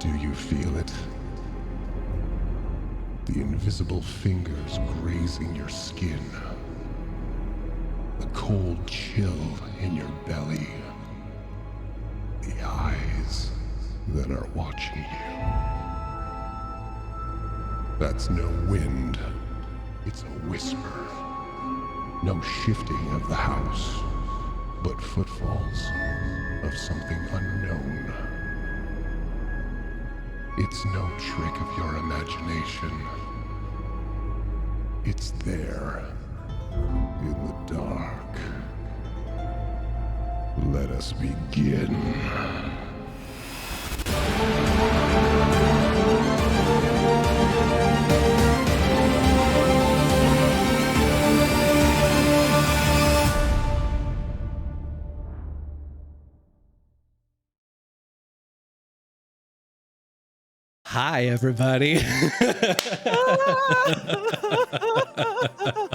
Do you feel it? The invisible fingers grazing your skin. The cold chill in your belly. The eyes that are watching you. That's no wind. It's a whisper. No shifting of the house, but footfalls of something unknown. It's no trick of your imagination. It's there, in the dark. Let us begin. Hi, everybody.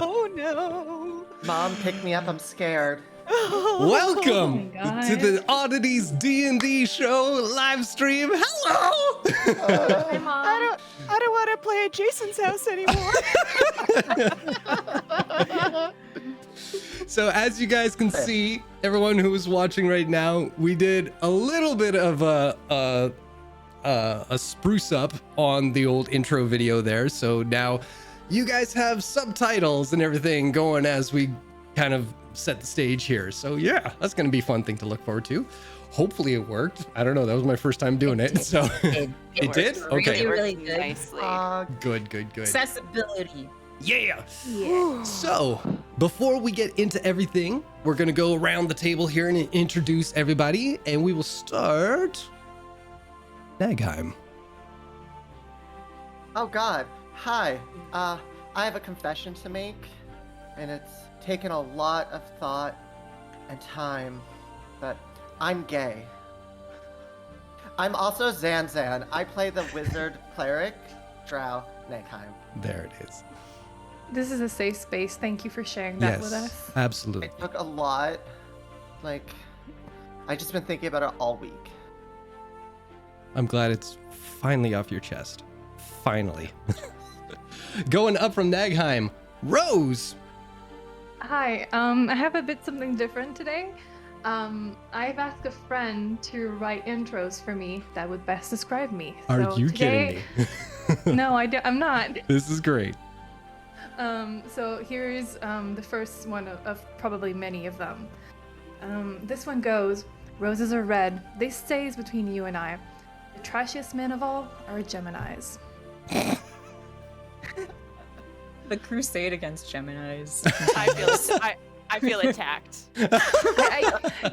Oh no. Mom, pick me up, I'm scared. Welcome Oh my to God. the Oddities D&D show live stream. Hello. Hi, Mom. I don't want to play at Jason's house anymore. So as you guys can see, everyone who is watching right now, we did a little bit of a spruce up on the old intro video there. So now you guys have subtitles and everything going as we kind of set the stage here. So yeah, that's going to be a fun thing to look forward to. Hopefully it worked. I don't know. That was my first time doing it. So it did? Okay. Really good. Nicely. Good. Accessibility. Yeah. Yeah. So before we get into everything, we're going to go around the table here and introduce everybody. And we will start Nagheim. Oh God, hi. I have a confession to make, and it's taken a lot of thought and time, but I'm gay. I'm also Zanzan. I play the wizard cleric, Drow Nagheim. There it is. This is a safe space. Thank you for sharing that with us. Absolutely. It took a lot. I just been thinking about it all week. I'm glad it's finally off your chest. Finally. Going up from Nagheim, Rose. Hi. I have a bit something different today. I've asked a friend to write intros for me that would best describe me. Are So you today... kidding me? No, I'm not. This is great. So here's the first one of probably many of them. This one goes, roses are red. This stays between you and I. The trashiest men of all are Geminis. The crusade against Geminis. I feel attacked.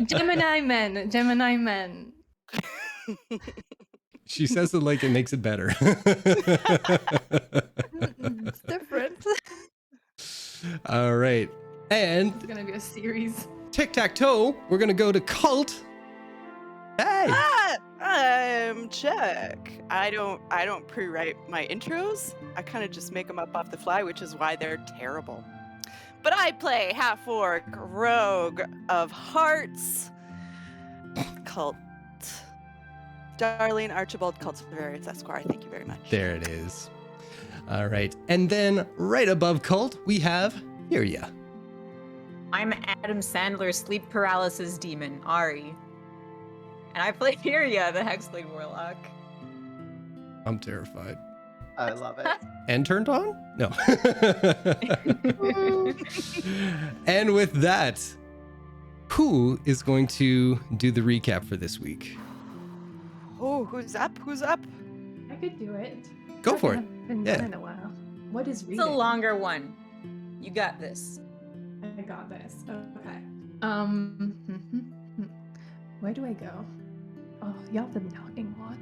Gemini men. She says it like it makes it better. It's different. All right. And It's gonna be a series. tic-tac-toe, we're going to go to Cult. Hey. Check. I don't pre-write my intros. I kind of just make them up off the fly, which is why they're terrible. But I play half-orc rogue of hearts. Cult. Darlene Archibald Cultivarius Esquire. Thank you very much. There it is. All right. And then right above Cult, we have Iria. I'm Adam Sandler's sleep paralysis demon, Ari. And I play Iria, the Hexblade Warlock. I'm terrified. I love it. And turned on? No. And with that, who is going to do the recap for this week? Oh, who's up? Who's up? I could do it. Go for it. I've been Yeah. done in a while. What is It's reading? a longer one. You got this. I got this. Okay. Where do I go? Oh, y'all been talking a lot.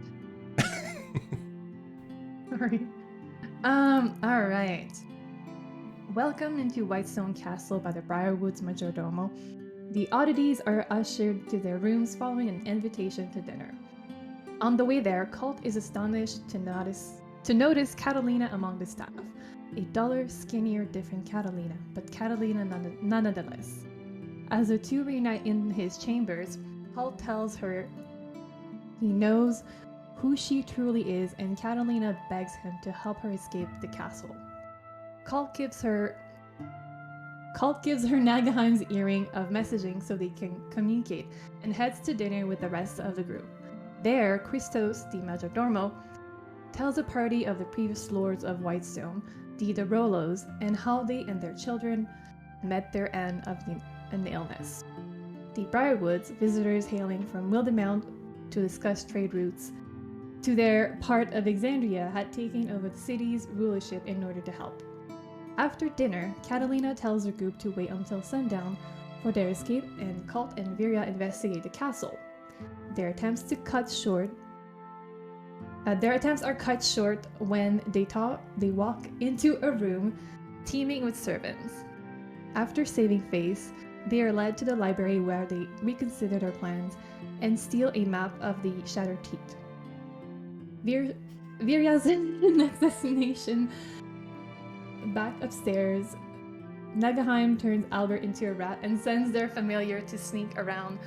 Sorry. All right. Welcome into Whitestone Castle by the Briarwoods Majordomo. The Oddities are ushered to their rooms following an invitation to dinner. On the way there, Cult is astonished to notice Catalina among the staff. A duller, skinnier, different Catalina, but Catalina nonetheless. As the two reunite in his chambers, Cult tells her he knows who she truly is, and Catalina begs him to help her escape the castle. Colt gives her Nagaheim's earring of messaging so they can communicate, and heads to dinner with the rest of the group. There, Christos, the Majordomo, tells a party of the previous lords of Whitestone, the Rolos, and how they and their children met their end of an illness. The Briarwoods, visitors hailing from Wildemount to discuss trade routes to their part of Exandria, had taken over the city's rulership in order to help. After dinner, Catalina tells her group to wait until sundown for their escape, and Colt and Viria investigate the castle. Their attempts are cut short when they walk into a room teeming with servants. After saving face, they are led to the library where they reconsider their plans and steal a map of the Shattered Teeth. Viria's next destination. Back upstairs, Nagaheim turns Albert into a rat and sends their familiar to sneak around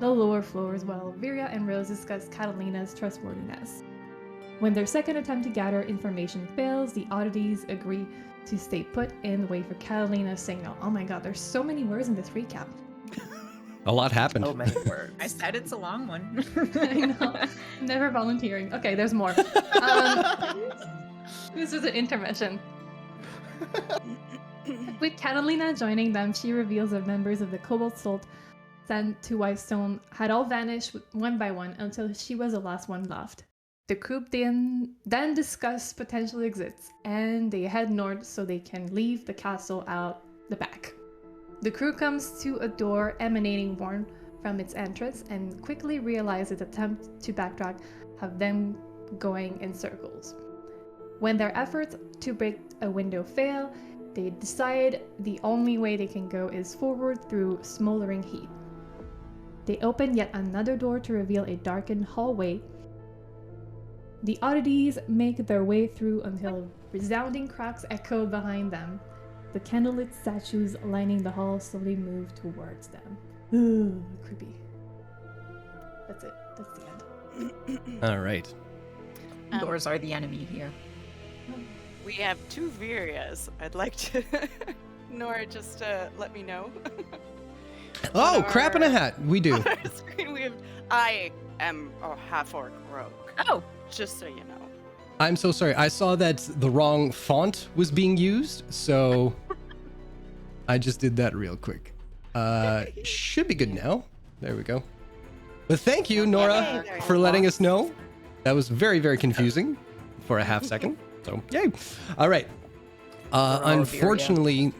the lower floors while Viria and Rose discuss Catalina's trustworthiness. When their second attempt to gather information fails, the Oddities agree to stay put and wait for Catalina's signal. Oh my god, there's so many words in this recap. A lot happened. So many words. I said it's a long one. I know. Never volunteering. Okay, there's more. This was an intermission. With Catalina joining them, she reveals that members of the Cobalt Salt sent to Whitestone had all vanished one by one until she was the last one left. The group then discuss potential exits, and they head north so they can leave the castle out the back. The crew comes to a door emanating warmth from its entrance and quickly realizes attempts to backtrack have them going in circles. When their efforts to break a window fail, they decide the only way they can go is forward through smoldering heat. They open yet another door to reveal a darkened hallway. The Oddities make their way through until resounding cracks echo behind them. The candlelit statues lining the hall slowly move towards them. Ooh, creepy. That's it. That's the end. All right. Doors are the enemy here. We have 2 Virias. I'd like to Nora just let me know. Oh, On crap in a our- hat. We do. On our screen I am a half-orc rogue. Oh, Just so you know. I'm so sorry. I saw that the wrong font was being used, so I just did that real quick. Should be good now. There we go. But thank you, Nora, Yay. for letting us know. That was very, very confusing for a half second. So, yay. All right. Unfortunately,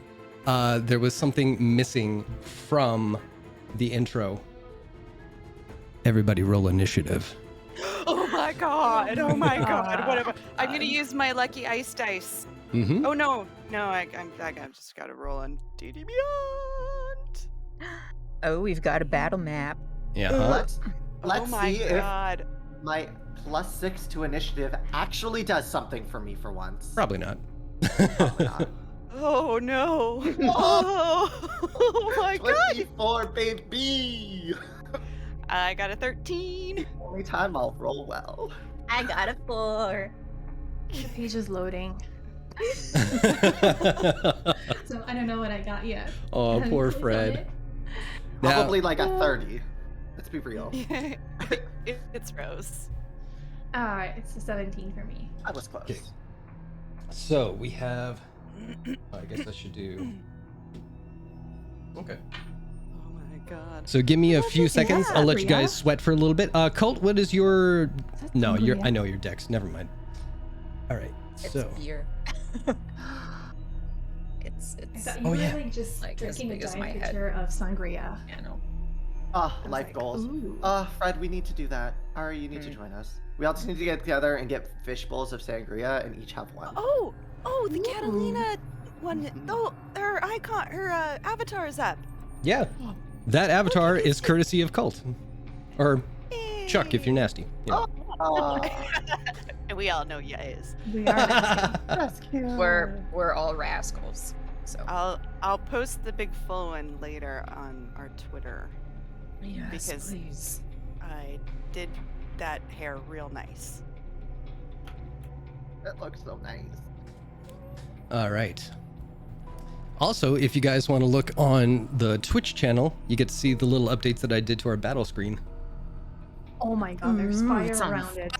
there was something missing from the intro. Everybody roll initiative. Oh my god! Oh my god! Whatever. I'm gonna use my lucky ice dice. Mm-hmm. Oh no! No, I just gotta roll on DD Beyond. oh, we've got a battle map. Yeah. Let's Oh my see god! if my +6 to initiative actually does something for me for once. Probably not. Probably not. Oh no! Oh my god! 24, baby! I got a 13. Only time I'll roll well. I got a 4. The page is loading, so I don't know what I got yet. Oh, Have you poor clicked on Fred. it? Now- Probably like a 30. Let's be real. It's Rose. Alright, it's a 17 for me. I was close. Okay. So we have. I guess I should do. Okay. Oh my god. So give me a few seconds. I'll let you Bria. guys sweat for a little bit. Cult, what is your? That's No, Bria. I know your dex. Never mind. All right. It's So beer. I it's thought you Oh, were yeah. like just Like, as drinking a big as my giant head. picture of sangria. you know. I was Life like, goals. ooh. Fred, we need to do that. Ari, you need to join us. We all just need to get together and get fish bowls of sangria and each have one. Oh, the Catalina one. Oh, her icon, her avatar is up. yeah, that avatar is courtesy of Cult, or Chuck if you're nasty. Yeah. We all know ya is. We are nasty. That's cute. We're all rascals. So I'll post the big full one later on our Twitter. yes, because- please. I did that hair real nice. It looks so nice. All right. Also, if you guys want to look on the Twitch channel, you get to see the little updates that I did to our battle screen. Oh my god, there's fire it's on around it.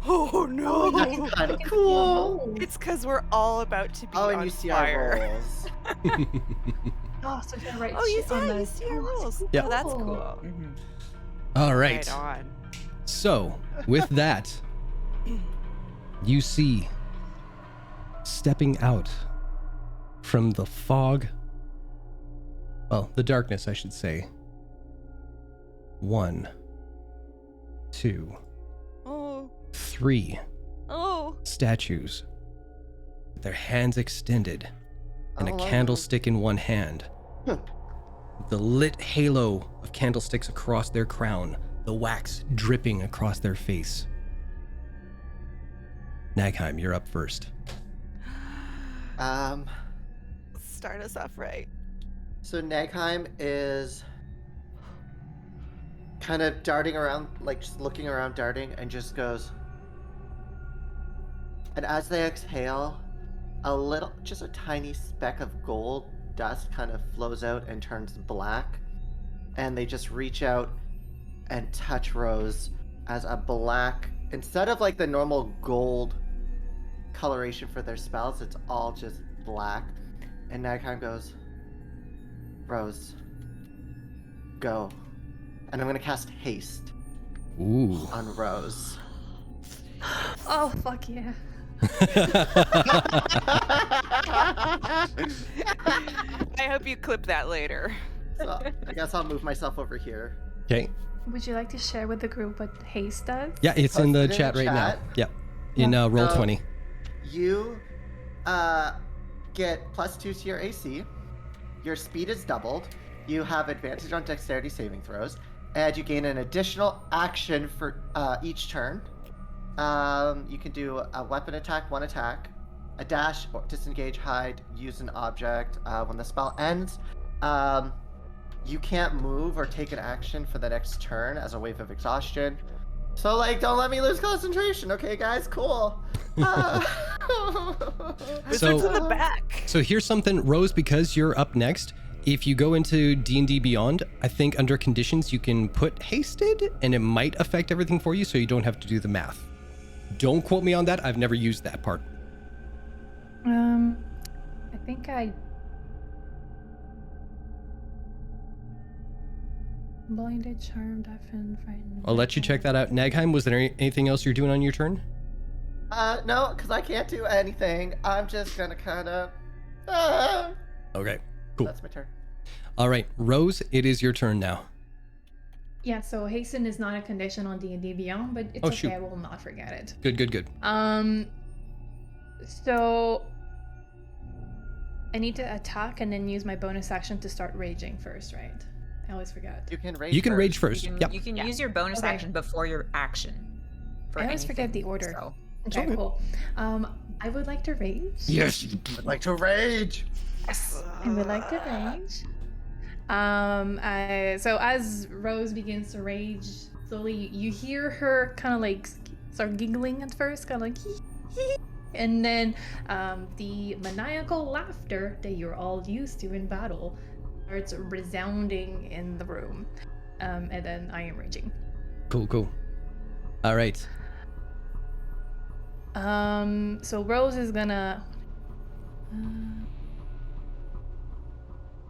Oh no! That's kind of cool. It's because we're all about to be Oh, and on you see fire. our rolls. Oh, so you're right. Oh, you shit on see, the- you see our Oh, rules. Yep. Oh, that's cool. All right. Right on. So, with that, you see stepping out from the fog, well, the darkness, I should say. 1, 2, Oh, 3 oh. statues with their hands extended and a Oh, wow. candlestick in one hand. The lit halo of candlesticks across their crown, the wax dripping across their face. Nagheim, you're up first. Start us off right. So Nagheim is kind of darting around, like just looking around, darting, and just goes. And as they exhale, just a tiny speck of gold dust kind of flows out and turns black. And they just reach out and touch Rose as a black, instead of like the normal gold coloration for their spells, it's all just black. And Nagheim goes, Rose, go. And I'm gonna cast haste Ooh. on Rose. Oh, fuck yeah. I hope you clip that later. So I guess I'll move myself over here. Okay. Would you like to share with the group what haste does? Yeah, it's in the Posted in chat the right now. chat? Yep. In roll So- 20. You get +2 to your AC. Your speed is doubled. You have advantage on dexterity saving throws. And you gain an additional action for each turn. You can do a weapon attack, 1 attack, a dash, or disengage, hide, use an object. When the spell ends, you can't move or take an action for the next turn as a wave of exhaustion. So, like, don't let me lose concentration, okay, guys? Cool. Wizards in the back. So here's something, Rose, because you're up next. If you go into D&D Beyond, I think under conditions you can put hasted, and it might affect everything for you, so you don't have to do the math. Don't quote me on that. I've never used that part. I think I blinded, charmed, deafened, frightened. I'll let you check that out. Nagheim, was there anything else you're doing on your turn? No, because I can't do anything. I'm just gonna kind of. Okay, cool. That's my turn. All right, Rose, it is your turn now. Yeah, so hasten is not a condition on D&D Beyond, but it's Oh, okay. shoot. I will not forget it. Good, good, good. So I need to attack and then use my bonus action to start raging first, right? I always forget. You can rage. You can first. rage first. You can, Yep. you can use your bonus Okay. action before your action. For I always forget anything, the order. so. Okay, okay. cool. I would like to rage. Yes. I'd like to rage. Yes. I would like to rage. So as Rose begins to rage, slowly you hear her kind of like start giggling at first, kind of like hee hee, and then the maniacal laughter that you're all used to in battle starts resounding in the room. And then I am raging. Cool, cool. All right. So Rose is gonna.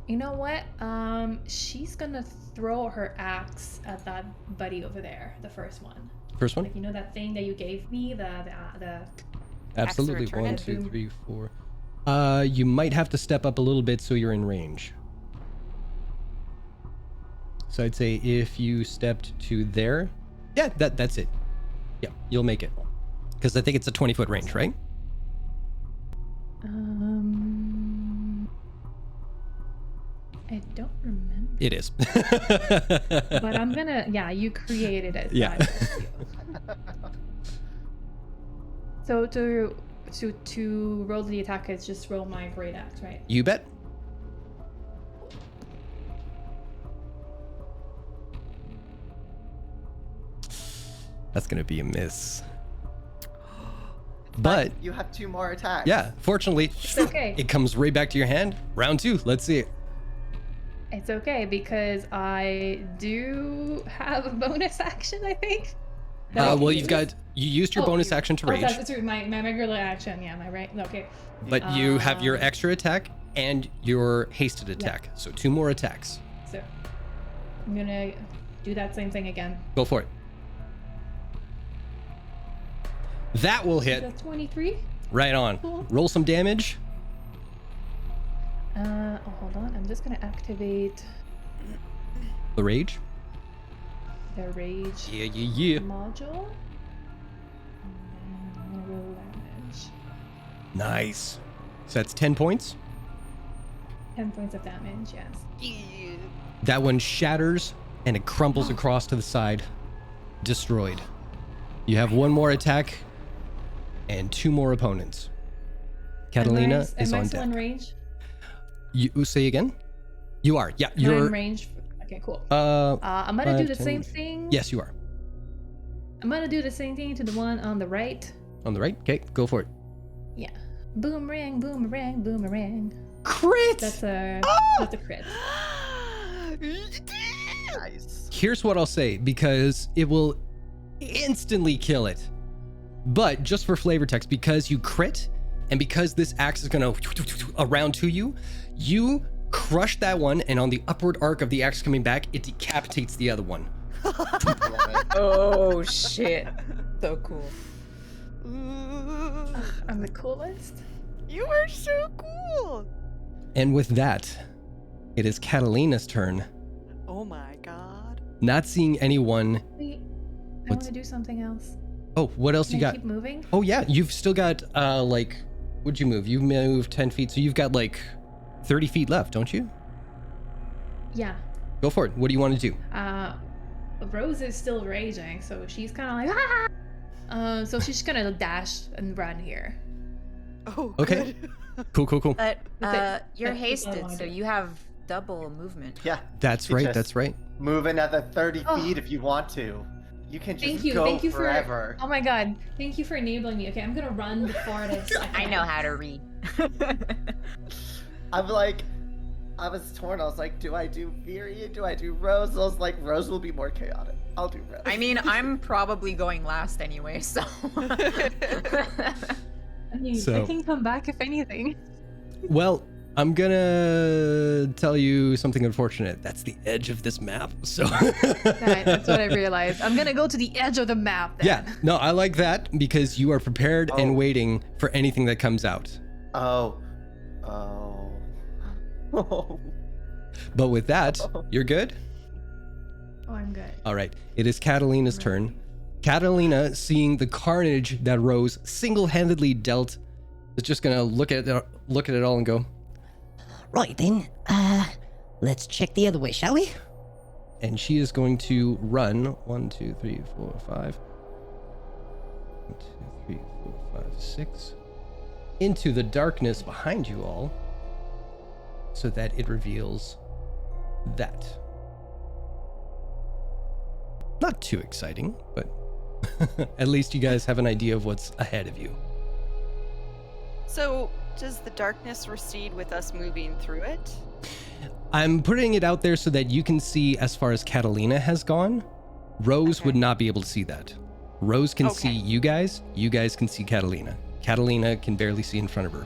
You know what? She's gonna throw her axe at that buddy over there, the first one. First one? Like, you know that thing that you gave me, the Absolutely. return 1, it. 2, 3, 4. You might have to step up a little bit so you're in range. So I'd say if you stepped to there, yeah, that's it. Yeah, you'll make it. Because I think it's a 20-foot range, right? I don't remember. It is. But I'm gonna, yeah, you created it. Yeah. So to roll the attack, it's just roll my great axe, right? You bet. That's gonna be a miss. But You have 2 more attacks. yeah, fortunately, It's okay. it comes right back to your hand. Round 2. Let's see it. It's okay because I do have a bonus action, I think. that I can Well, use. you used your Oh, bonus action to rage, That's true. My regular action. Yeah, my right. Okay. but you have your extra attack and your hasted attack. So 2 more attacks. So I'm gonna do that same thing again. Go for it. That will hit That's 23. right on. Cool. Roll some damage. Hold on. I'm just gonna activate The rage. the rage Yeah. module. And I'm gonna roll damage. Nice. So that's 10 points. 10 points of damage. Yes. That one shatters and it crumbles across to the side. Destroyed. You have 1 more attack and 2 more opponents. Catalina is am I on still deck. in range? You say again? You are. Yeah, Am I you're. in range. Okay, cool. Uh, I'm gonna do 5, the 10. same thing. Yes, you are. I'm gonna do the same thing to the one on the right. On the right. Okay, go for it. Yeah. Boomerang, boomerang, boomerang. Crit. That's a crit. Nice. Here's what I'll say, because it will instantly kill it. But just for flavor text, because you crit, and because this axe is gonna around to you, you crush that one, and on the upward arc of the axe coming back, it decapitates the other one. Oh shit. So cool. I'm the coolest. You are so cool. And with that, it is Catalina's turn. Oh my god. Not seeing anyone. Wait, I want What's- to do something else. Oh, what else Can you I got? keep moving? Oh yeah, you've still got like, what'd you move? You moved 10 feet, so you've got like 30 feet left, don't you? Yeah. Go for it. What do you want to do? Rose is still raging, so she's kind of like, ah! So she's gonna dash and run here. Oh, Okay. good. Cool. But That's you're what I hasted, wanted. so you have double movement. Yeah. That's You right. just That's right. Move another 30 Oh. feet if you want to. You can just Thank you. go Thank you forever. for. Oh my god. Thank you for enabling me. Okay, I'm gonna run the farthest. I know how to read. I'm like, I was torn. I was like, do I do Virion? Do I do Rose? I was like, Rose will be more chaotic. I'll do Rose. I mean, I'm probably going last anyway, so. I mean, So- I can come back if anything. Well, I'm gonna tell you something unfortunate. That's the edge of this map. So That's what I realized. I'm gonna go to the edge of the map. Then. yeah, no, I like that because you are prepared Oh. and waiting for anything that comes out. Oh. But with that, you're good. Oh, I'm good. All right, it is Catalina's turn. Catalina, seeing the carnage that Rose single-handedly dealt, is just gonna look at it all and go, Right then, let's check the other way, shall we? and she is going to run 1, 2, 3, 4, 5. 1, 2, 3, 4, 5, 6 into the darkness behind you all, so that it reveals that. Not too exciting, but at least you guys have an idea of what's ahead of you. So, does the darkness recede with us moving through it? I'm putting it out there so that you can see as far as Catalina has gone. Rose Okay. would not be able to see that. Rose can Okay. see you guys can see Catalina. Catalina can barely see in front of her.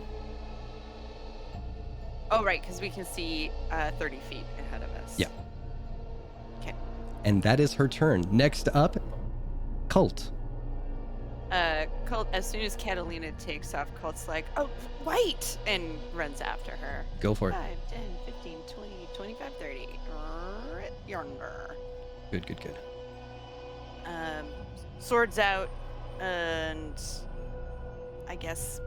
Oh, right, because we can see 30 feet ahead of us. Yeah. Okay. And that is her turn. Next up, Cult. Colt, as soon as Catalina takes off, Colt's like, oh, wait! And runs after her. Go for it. 5, 10, 15, 20, 25, 30. Right yonder. Good. Swords out, and I guess.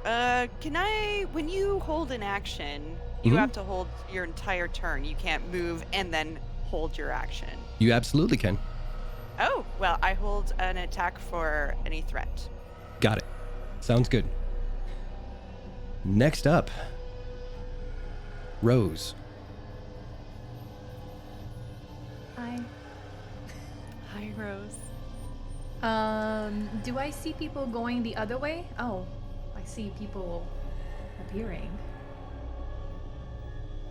When you hold an action, you Mhm. have to hold your entire turn. You can't move and then hold your action. You absolutely can. Oh, well, I hold an attack for any threat. Got it. Sounds good. Next up, Rose. Hi. Hi, Rose. Do I see people going the other way? Oh, I see people appearing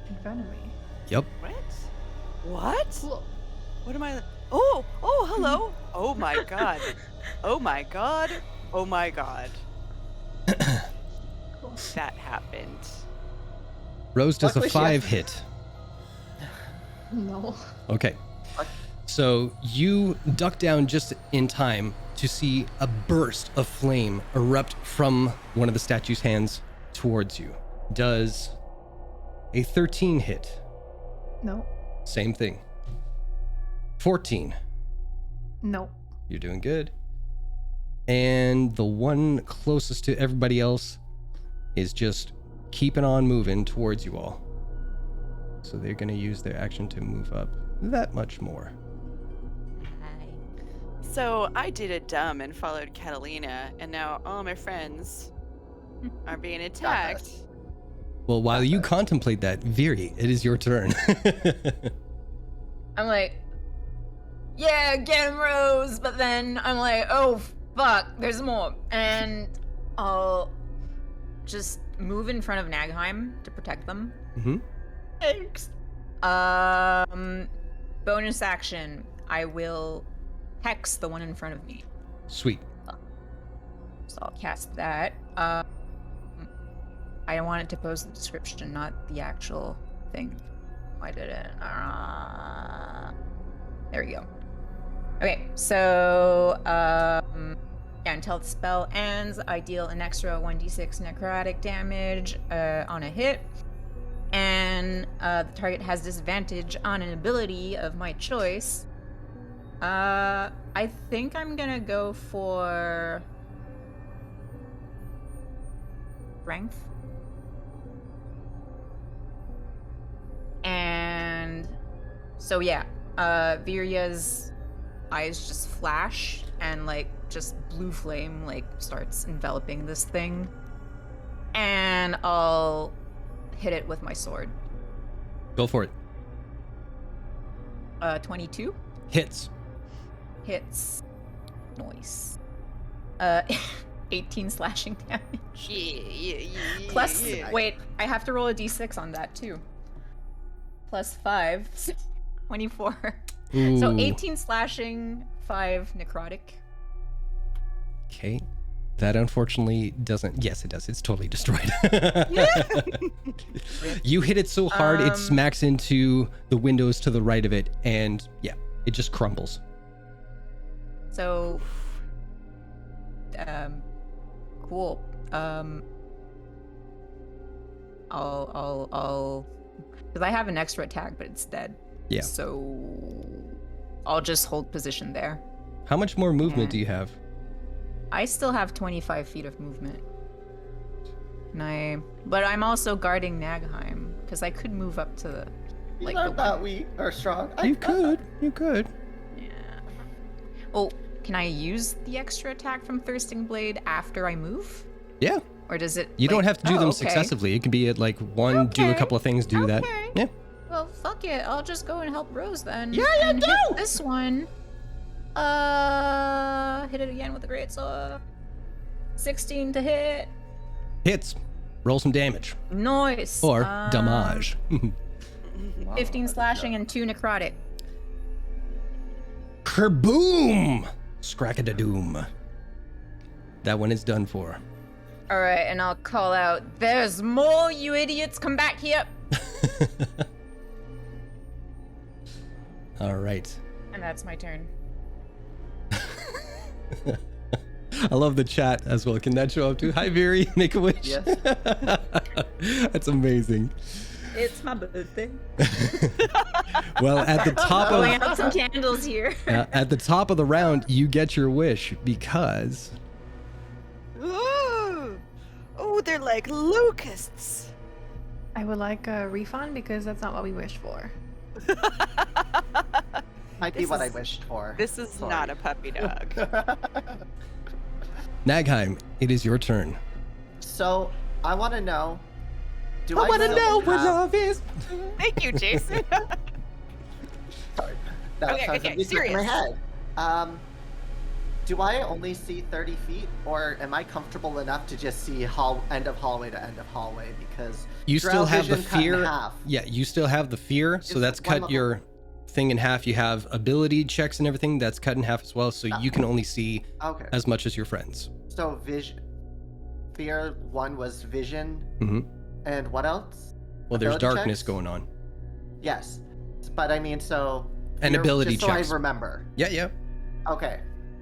in front of me. Yep. What? Cool. What am I? Oh, hello. Oh my god. Oh my god. Oh my god. Cool. That happened. Rose does Luckily a she has- 5 hit. No. Okay. So you duck down just in time to see a burst of flame erupt from one of the statue's hands towards you. Does a 13 hit? No. Same thing. 14. No. You're doing good. And the one closest to everybody else is just keeping on moving towards you all. So they're going to use their action to move up that much more. So I did a dumb and followed Catalina, and now all my friends are being attacked. Well, while you contemplate that, Viri, it is your turn. I'm like, yeah, get him, Rose. But then I'm like, oh, fuck, there's more. And I'll just move in front of Nagheim to protect them. Mm-hmm. Thanks. Bonus action. I will hex the one in front of me. Sweet. So I'll cast that. I wanted to post the description, not the actual thing. Why did it? There we go. Okay, so yeah, until the spell ends, I deal an extra 1d6 necrotic damage on a hit, and the target has disadvantage on an ability of my choice. I think I'm gonna go for strength. And so yeah, Viria's eyes just flash and like just blue flame like starts enveloping this thing. And I'll hit it with my sword. Go for it. 22 Hits. hits. Noise. 18 slashing damage. Yeah. Plus, wait, I have to roll a d6 on that too. Plus 5, 24. Ooh. So 18 slashing, 5 necrotic. Okay. That unfortunately doesn't. Yes, it does. It's totally destroyed. You hit it so hard, it smacks into the windows to the right of it, and yeah, it just crumbles. So, cool. I'll, because I have an extra attack, but it's dead. Yeah. So, I'll just hold position there. How much more movement do you have? I still have 25 feet of movement. But I'm also guarding Nagheim, because I could move up to the, like, Not the that one. weak or strong. You could. Yeah. Oh, can I use the extra attack from Thirsting Blade after I move? Yeah. Or does it? You don't like- have to do them okay. successively. It can be at like one, do a Okay. couple of things, do that. Okay. Yeah. Well, fuck it. I'll just go and help Rose then. Yeah, you and do! Hit this one. Hit it again with a great sword. 16 to hit. Hits. Roll some damage. Nice. Or damage. 15 slashing and 2 necrotic. Kerboom! Scrack-a-da-doom. That one is done for. All right, and I'll call out, "There's more, you idiots! Come back here!" All right. And that's my turn. I love the chat as well. Can that show up too? Hi, Viri. Make a wish. Yes. That's amazing. It's my birthday. Well, at the top Blowing of out some candles here. at the top of the round, you get your wish because Ooh. Oh, they're like locusts. I would like a refund because that's not what we wished for. Might be This what I is- wished for. This is Sorry. not a puppy dog. Nagheim, it is your turn. So, I want to know. Do I want to still know what have- love is. Thank you, Jason. Sorry. That Okay, sounds okay, like music in my serious. head. do I only see 30 feet, or am I comfortable enough to just see end of hallway to end of hallway? Because You still have the vision cut in fear. half. Yeah, you still have the fear. So Is that's one cut level- your thing in half. You have ability checks and everything. That's cut in half as well. So you can only see Okay. as much as your friends. So fear 1 was vision, hmm and what else? Well, there's Ability darkness checks? going on. Yes, but I mean, so And fear- ability just checks. So I remember. Yeah, yeah. Okay,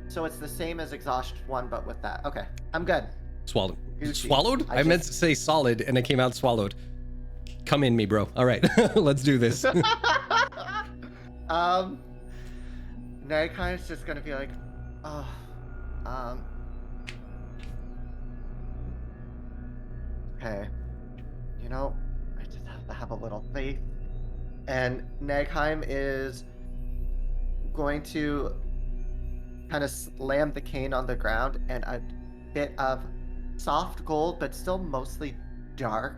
so it's the same as exhaust 1, but with that. Okay, I'm good. Swallowed. Gucci. Swallowed? I meant to say solid, and it came out swallowed. Come in me, bro. All right, let's do this. Nagheim's just gonna be like, oh, okay, you know, I just have to have a little faith. And Nagheim is going to kind of slam the cane on the ground, and a bit of soft gold, but still mostly dark,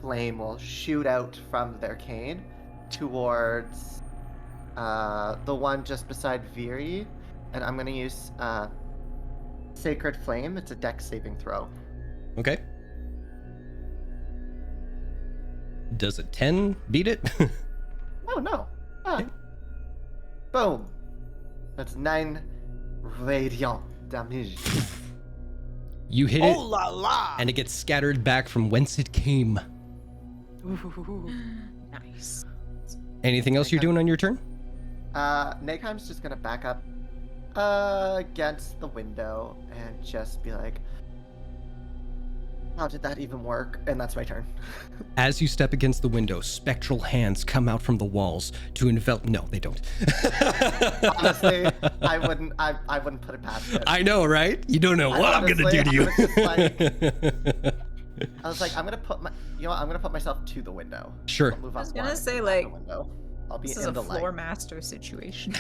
flame will shoot out from their cane towards the one just beside Viri, and I'm gonna use Sacred Flame. It's a dex saving throw. Okay. Does a 10 beat it? Oh no! Boom! That's 9 radiant damage. You hit Oh it, la la! and it gets scattered back from whence it came. Ooh. Nice. Anything else you're doing on your turn? Nagheim's just gonna back up against the window and just be like, how did that even work? And that's my turn. As you step against the window, spectral hands come out from the walls to envelop. No, they don't. Honestly, I wouldn't put it past it. I know, right? You don't know what I'm gonna do to you. I was like, I'm gonna put myself to the window. Sure. I'll move I was up gonna one say, out like, the window. I'll be This is in a the floor light. master situation.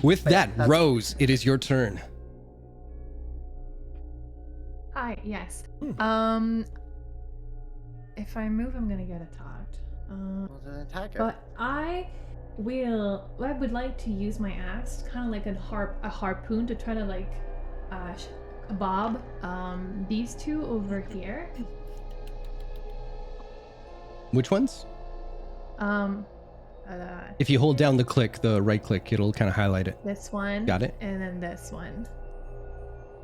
With that, that's- Rose, it is your turn. Hi, yes. Hmm. If I move, I'm gonna get attacked. Well, then attack it. But I would like to use my axe, kind of like a harpoon, to try to like bob these two over here. Which ones? Uh, If you hold down the right click, it'll kind of highlight it. this one. Got it. And then this one.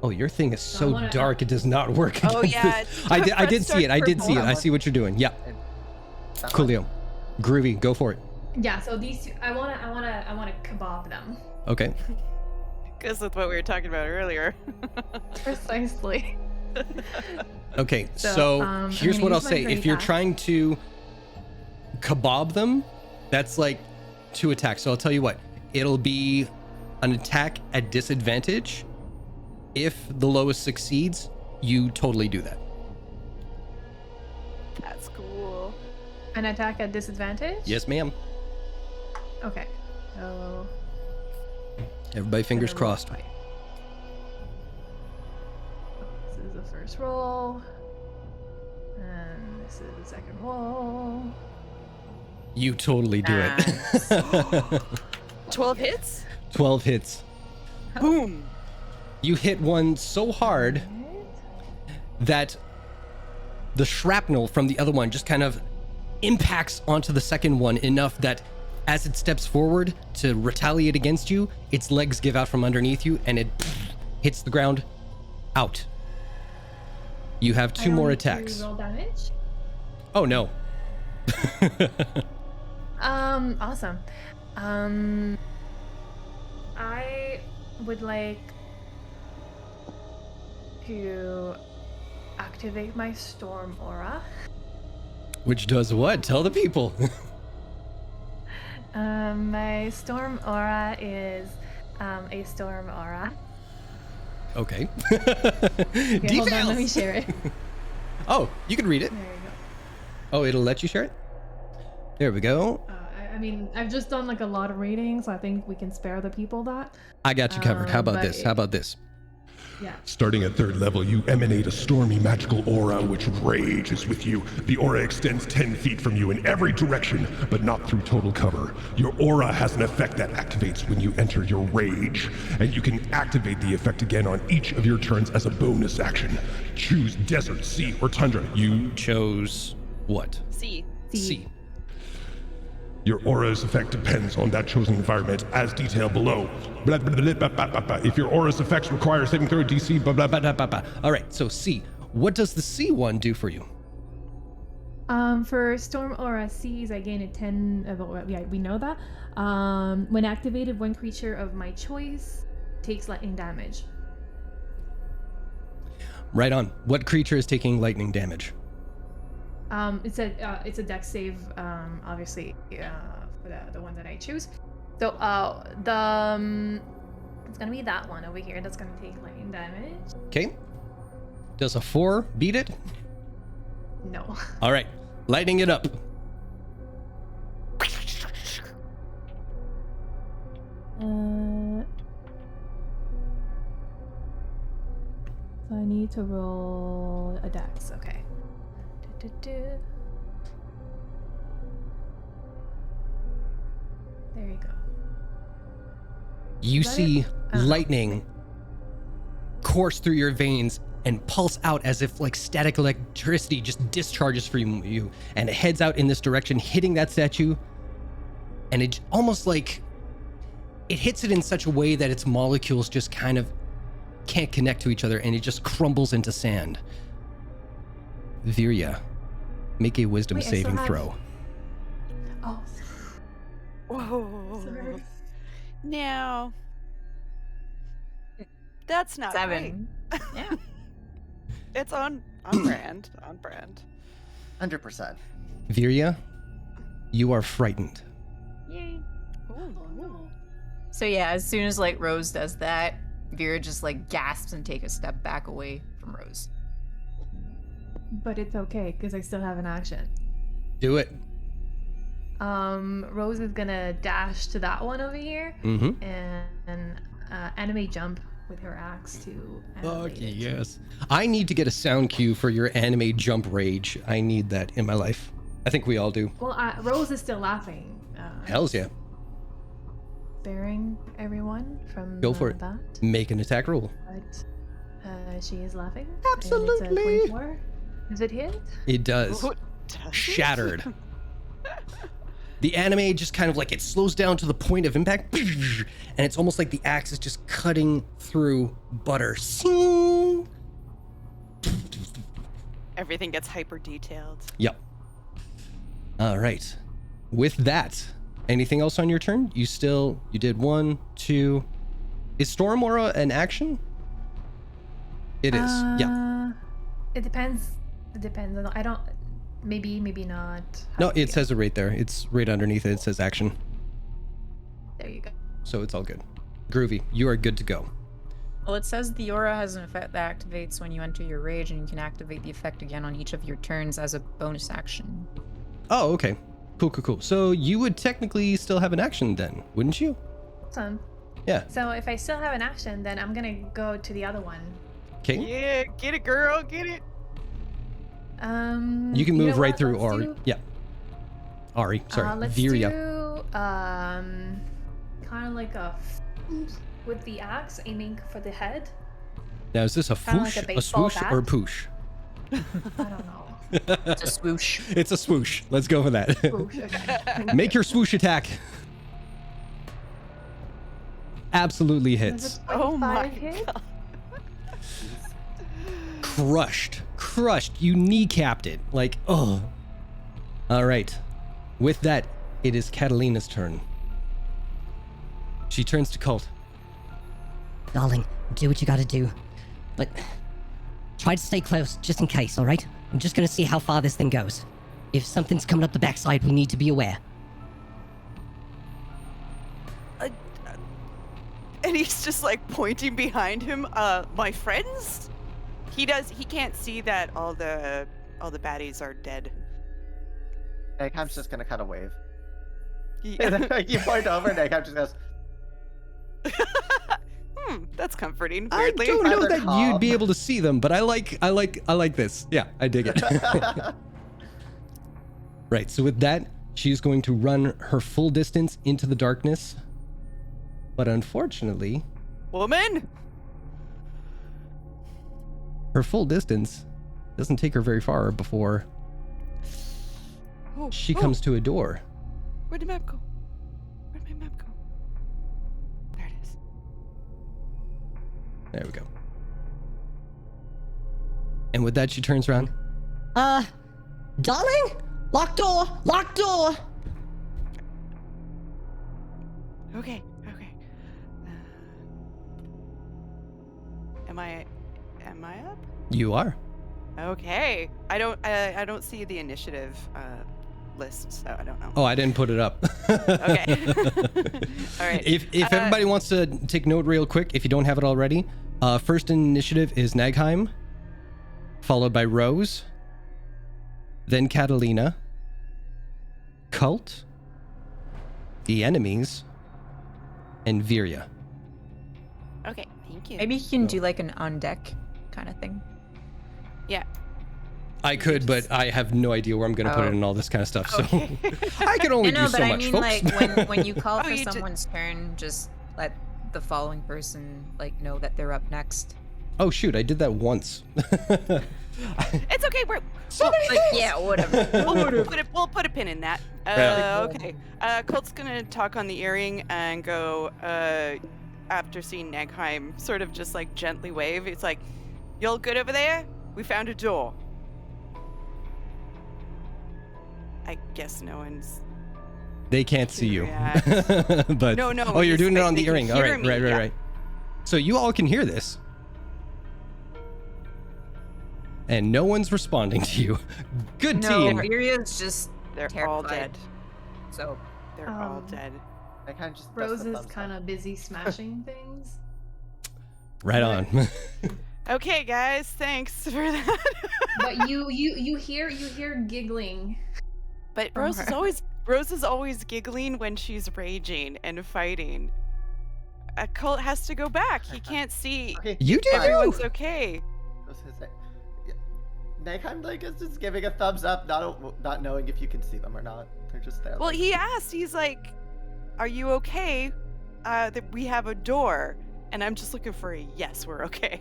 Oh, your thing is So I so wanna- dark it does not work. Oh, against yeah, this. it's I dark, did see it. I did see it. purple. I see what you're doing. Yeah, That one? coolio, groovy. Go for it. Yeah. So these two, I wanna kebab them. Okay. Because with what we were talking about earlier. Precisely. Okay. So, So I'm here's gonna what I'll use my say. great If you're axe. trying to kebab them, that's like 2 attacks. So I'll tell you what. It'll be an attack at disadvantage. If the lowest succeeds, you totally do that. That's cool. An attack at disadvantage. Yes, ma'am. Okay. So. Everybody, fingers gonna roll crossed. twice. This is the first roll. And this is the second roll. You totally do it. 12 hits? 12 hits. Boom. You hit one so hard that the shrapnel from the other one just kind of impacts onto the second one enough that as it steps forward to retaliate against you, its legs give out from underneath you and it hits the ground out. You have 2 more attacks. Roll damage. Oh no. Awesome. I would like to activate my storm aura. Which does what? Tell the people. My storm aura is a storm aura. Okay. Okay, hold on, let me Details. share it. Oh, you can read it. There you go. Oh, it'll let you share it? There we go. I mean, I've just done like a lot of readings, so I think we can spare the people that. I got you covered. How about but this? How about this? Yeah. Starting at 3rd level, you emanate a stormy magical aura which rages with you. The aura extends 10 feet from you in every direction, but not through total cover. Your aura has an effect that activates when you enter your rage, and you can activate the effect again on each of your turns as a bonus action. Choose desert, sea, or tundra. You Chose what? See. C. Your aura's effect depends on that chosen environment, as detailed below. Blah, blah, blah, blah, blah, blah, blah. If your aura's effects require a saving throw DC, blah, blah, blah. All right, so C. What does the C one do for you? For Storm Aura Seas, I gain a 10. Yeah, we know that. When activated, one creature of my choice takes lightning damage. Right on. What creature is taking lightning damage? It's a dex save, obviously, for the one that I choose. So it's gonna be that one over here that's gonna take lightning damage. Okay. Does a 4 beat it? No. All right, lightning it up. So I need to roll a dex. Okay. There you go. You Is that see it? lightning course through your veins and pulse out as if like static electricity just discharges from you, and it heads out in this direction, hitting that statue, and it almost like it hits it in such a way that its molecules just kind of can't connect to each other, and it just crumbles into sand. Virya, make a wisdom Wait, I still saving have- throw. Oh, Whoa. sorry. Now. That's not 7. right. Yeah. It's on brand. On brand. 100%. Virya, you are frightened. Yay. Oh, no. So yeah, as soon as like Rose does that, Vera just like gasps and take a step back away from Rose. But it's okay because I still have an action. Do it. Rose is gonna dash to that one over here Mm-hmm. and animate jump with her axe to animate Okay, it. yes. I need to get a sound cue for your anime jump rage. I need that in my life. I think we all do. Well, Rose is still laughing. Hells yeah. Sparing everyone from Go for it. that. Make an attack roll. But she is laughing. and Absolutely. It's a 24. Does it hit? It does. oh. Does it? Shattered. The anime just kind of like it slows down to the point of impact, and it's almost like the axe is just cutting through butter. Sing. Everything gets hyper detailed. Yep. All right. With that, anything else on your turn? You did 1, 2. Is Storm Aura an action? It is. Yeah. It depends. It depends. I don't. Maybe not. No, How do you it says it right there. It's right underneath it. It says action. There you go. So it's all good. Groovy, you are good to go. Well, it says the aura has an effect that activates when you enter your rage, and you can activate the effect again on each of your turns as a bonus action. Oh, okay. Cool. So you would technically still have an action then, wouldn't you? Awesome. Yeah. So if I still have an action, then I'm gonna go to the other one. Okay. Yeah, get it, girl, get it. You can move know right what? through Let's Ari. do- Yeah. Ari. Sorry. Let's Virya. do kind of like a with the axe, aiming for the head. Now, is this a Kinda like foosh, a a baseball swoosh, or bat. poosh? I don't know. It's a swoosh. It's a swoosh. Let's go for that. Swoosh, okay. Make your swoosh attack. Absolutely Does hits. a Oh 25 my hit? god. Crushed. You kneecapped it. Like, oh. All right. With that, it is Catalina's turn. She turns to Colt. Darling, do what you gotta do. But try to stay close, just in case, alright? I'm just gonna see how far this thing goes. If something's coming up the backside, we need to be aware. And he's just like pointing behind him. My friends? He can't see that all the baddies are dead. Nagham's just gonna kind of wave. He- You point over, and Nagham just goes, That's comforting. I Weirdly. don't know Rather that you'd be calm. able to see them, but I like this. Yeah, I dig it. Right, so with that, she's going to run her full distance into the darkness. But unfortunately, Woman. her full distance doesn't take her very far before Oh, she comes to a door. Where'd the map go? Where'd my map go? There it is. There we go. And with that, she turns around. Darling? Locked door! Locked door! Okay. Am I up? You are. Okay. I don't see the initiative list, so I don't know. Oh, I didn't put it up. Okay. All right. If everybody wants to take note real quick, if you don't have it already, first in initiative is Nagheim, followed by Rose, then Catalina, Cult, the Enemies, and Virya. Okay, thank you. Maybe you can do like an on deck kind of thing. Yeah. I could, but I have no idea where I'm going to put it Oh. and all this kind of stuff. So Okay. I can only No, do but so I much, mean, folks. like when you call Oh, for you ju- someone's turn, just let the following person like know that they're up next. Oh shoot, I did that once. It's okay. Yeah, whatever. We'll put a pin in that. Yeah. Okay. Colt's gonna talk on the earring and go. After seeing Nagheim, sort of just like gently wave. It's like, "Y'all good over there? We found a door." I guess no one's. They can't see you. react. But No, oh, you're it's doing it like on they the can earring. All hear right, me, yeah. right. So you all can hear this. And no one's responding to you. Good No, team. Virya's just They're terrified. all dead. So They're all Um, dead. I kind of just Rose is kind of busy smashing things. Right on. Okay, guys, thanks for that. But you hear giggling. But From Rose her. is always giggling when she's raging and fighting. A Colt has to go back. He can't see. Okay, You do? fine. Everyone's okay. I was gonna say, yeah. Nagheim like is just giving a thumbs up, not knowing if you can see them or not. They're just there. Well, like, he asked. He's like, "Are you okay? That we have a door." And I'm just looking for a yes. We're okay.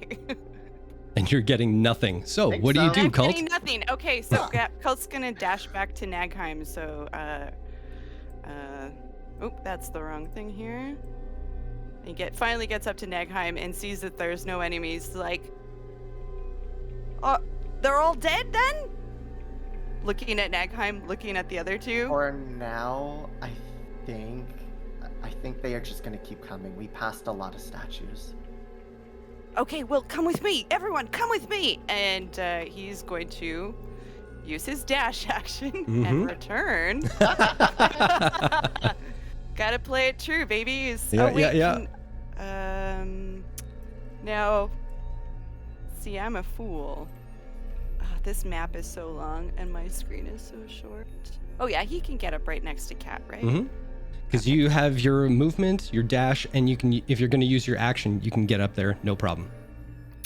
And you're getting nothing. So Think what do you so. do, I'm Cult? getting nothing. Okay, so Cult's gonna dash back to Nagheim. So, that's the wrong thing here. He finally gets up to Nagheim and sees that there's no enemies. Like, they're all dead then? Looking at Nagheim, looking at the other two. For now, I think they are just gonna keep coming. We passed a lot of statues. Okay, well, come with me. Everyone, come with me. And he's going to use his dash action and return. Gotta play it true, babies. Yeah. Now, see, I'm a fool. This map is so long and my screen is so short. Oh yeah, he can get up right next to Cat, right? Mm-hmm. Because you have your movement, your dash, and you can, if you're going to use your action, you can get up there, no problem.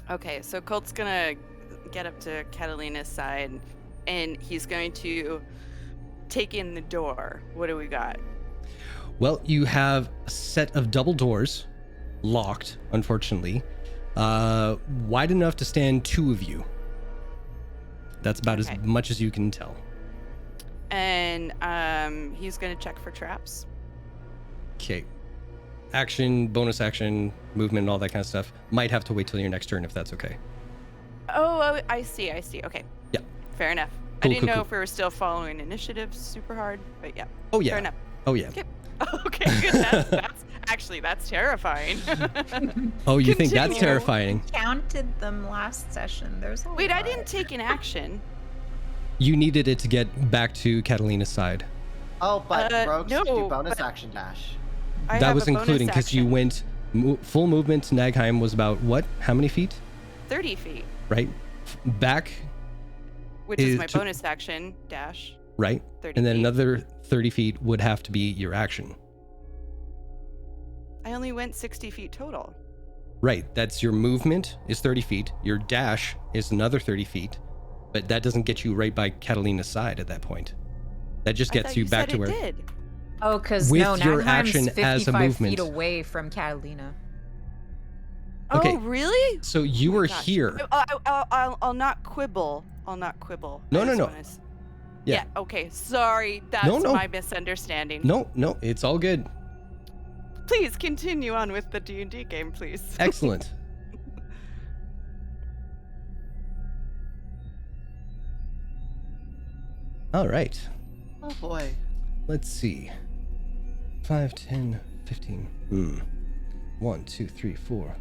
Okay, so Colt's gonna get up to Catalina's side, and he's going to take in the door. What do we got? Well, you have a set of double doors, locked, unfortunately, wide enough to stand two of you. That's about as Okay. much as you can tell. And he's gonna check for traps. Okay. Action, bonus action, movement, all that kind of stuff. Might have to wait till your next turn if that's okay. Oh, I see. Okay. Yeah. Fair enough. I Cool, didn't know cool. if we were still following initiatives super hard, but yeah. Oh yeah. Fair enough. Oh yeah. Okay. Okay, good. That's terrifying. Oh, you think that's Continue. terrifying? counted them last session. There's a Wait, I lot. didn't take an action. You needed it to get back to Catalina's side. Oh, but rogues no, do bonus but- action dash. I That have was a bonus including because you action. went full movement to Nagheim was about what? How many feet? 30 feet, Right? Back, which is Is my to- bonus action dash. right? 30 And then feet. another 30 feet would have to be your action. I only went 60 feet total. Right, that's your movement is 30 feet. Your dash is another 30 feet. But that doesn't get you right by Catalina's side at that point. That just I gets thought you back said to it where... did. Oh, because With no, your Nagheim's action 55 as a movement. feet away from Catalina. Okay, Oh, really? So you were Gosh. here. I'll not quibble. I'll not quibble. No, I no, just no. wanna Yeah. Yeah. Okay. Sorry. That's No. my misunderstanding. No, it's all good. Please continue on with the D&D game, please. Excellent. All right. Oh boy. Let's see. 5, 10, 15. 1, 2, 3, 4.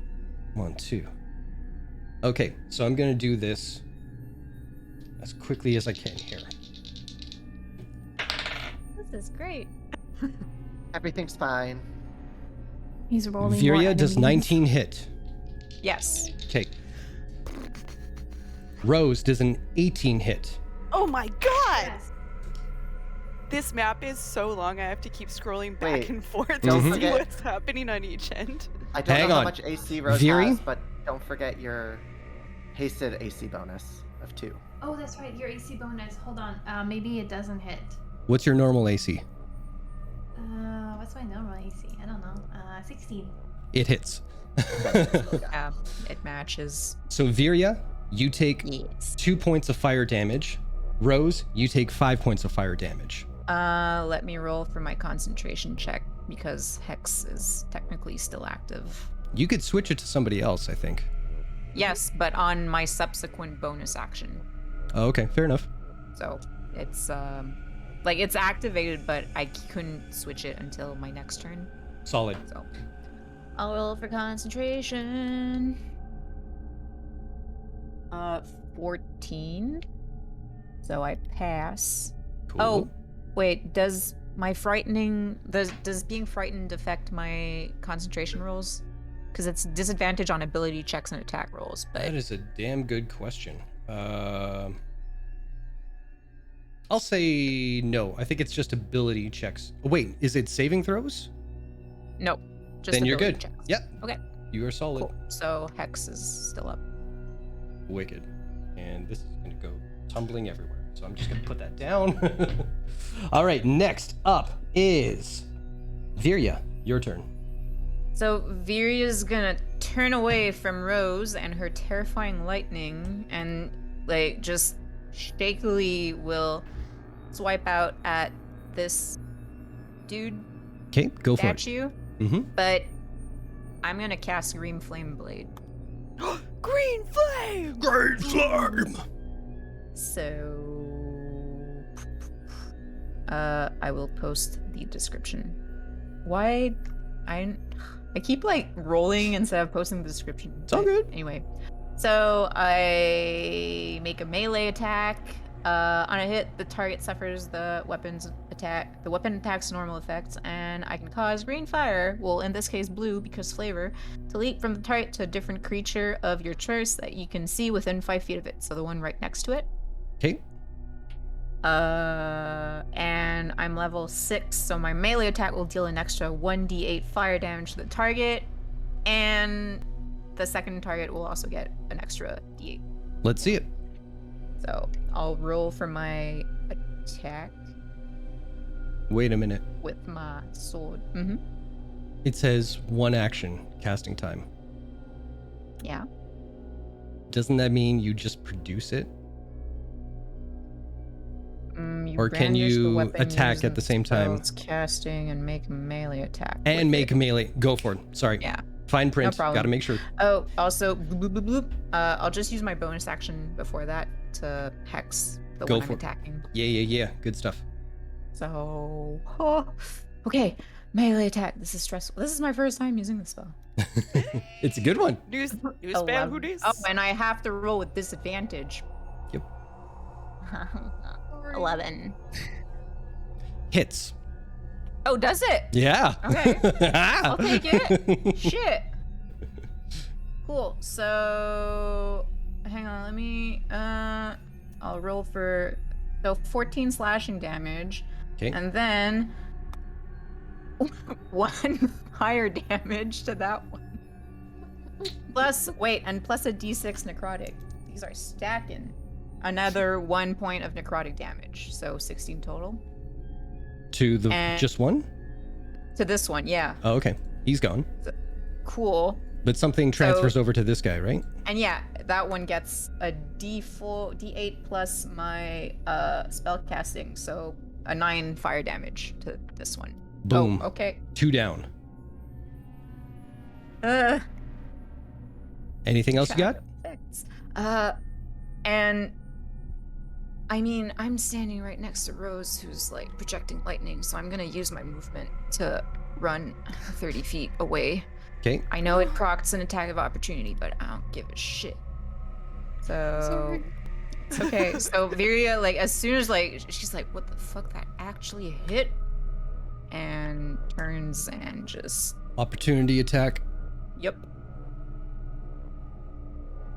1, 2. Okay, so I'm gonna do this as quickly as I can here. This is great. Everything's fine. He's rolling more Viria does enemies. 19 hit. Yes. Okay. Rose does an 18 hit. Oh my god! Yes. This map is so long, I have to keep scrolling back Wait, and forth don't to see forget- what's happening on each end. I don't Hang know on. how much AC Rose Viri? has, but don't forget your hasted AC bonus of 2. Oh, that's right. Your AC bonus. Hold on. Maybe it doesn't hit. What's your normal AC? What's my normal AC? I don't know. 16. It hits. Yeah, it matches. So Viria, you take Yes. 2 points of fire damage. Rose, you take 5 points of fire damage. Let me roll for my concentration check because Hex is technically still active. You could switch it to somebody else, I think. Yes, but on my subsequent bonus action. Oh, okay, fair enough. So it's like it's activated, but I couldn't switch it until my next turn. Solid. So I'll roll for concentration. 14. So I pass. Cool. Oh, wait, does my frightening does being frightened affect my concentration rolls? Because it's disadvantage on ability checks and attack rolls, but That is a damn good question. I'll say no. I think it's just ability checks. Oh, wait, is it saving throws? nope. Just Then you're ability good. Checks. Yep. Okay. You are solid. Cool. So Hex is still up. Wicked. And this is going to go tumbling everywhere. So I'm just going to put that down. All right, next up is Viria. Your turn. So Viria's gonna turn away from Rose and her terrifying lightning and like just shakily will swipe out at this dude Okay, go for it. statue. Mm-hmm. But I'm gonna cast Green Flame Blade. Green flame! Great flame! So I will post the description. Why I keep like rolling instead of posting the description. It's all But good. Anyway. So I make a melee attack. On a hit, the target suffers the weapon attack's normal effects, and I can cause green fire, well in this case blue because flavor, to leap from the target to a different creature of your choice that you can see within 5 feet of it. So the one right next to it. Okay. And I'm level 6, so my melee attack will deal an extra 1d8 fire damage to the target, and the second target will also get an extra d8. Let's see it. So I'll roll for my attack Wait a minute. with my sword. It says 1 action casting time. Yeah. Doesn't that mean you just produce it? You Or can brandish the you weapon attack using at the same time? spells, casting and make a melee attack. And with make it. a melee. Go for it. Sorry. Yeah. Fine print. problem. Gotta make sure. Oh, also, bloop, bloop, bloop. I'll just use my bonus action before that to hex the Go one I'm for it. attacking. Yeah. Good stuff. So, okay, melee attack. This is stressful. This is my first time using this spell. It's a good one. New spell, 11. who dis? Oh, and I have to roll with disadvantage. Yep. 11. Hits. Oh, does it? Yeah. Okay. I'll take it. Shit. Cool. So, hang on. Let me. I'll roll for 14 slashing damage, Okay. and then 1 fire damage to that one. Plus, wait, and plus a d6 necrotic. These are stacking. Another 1 point of necrotic damage, so 16 total. To the And- just one? To this one, yeah. Oh, okay. He's gone. Cool. But something transfers over to this guy, right? And yeah, that one gets a d8 plus my spell casting, so a 9 fire damage to this one. Boom. Oh, okay. 2 down. Anything else you got? Effects. And I mean, I'm standing right next to Rose, who's like projecting lightning, so I'm gonna use my movement to run 30 feet away. Okay. I know it procs an attack of opportunity, but I don't give a shit. So it's okay. So Viria, like, as soon as like she's like, "What the fuck? That actually hit," and turns and just Opportunity attack. yep.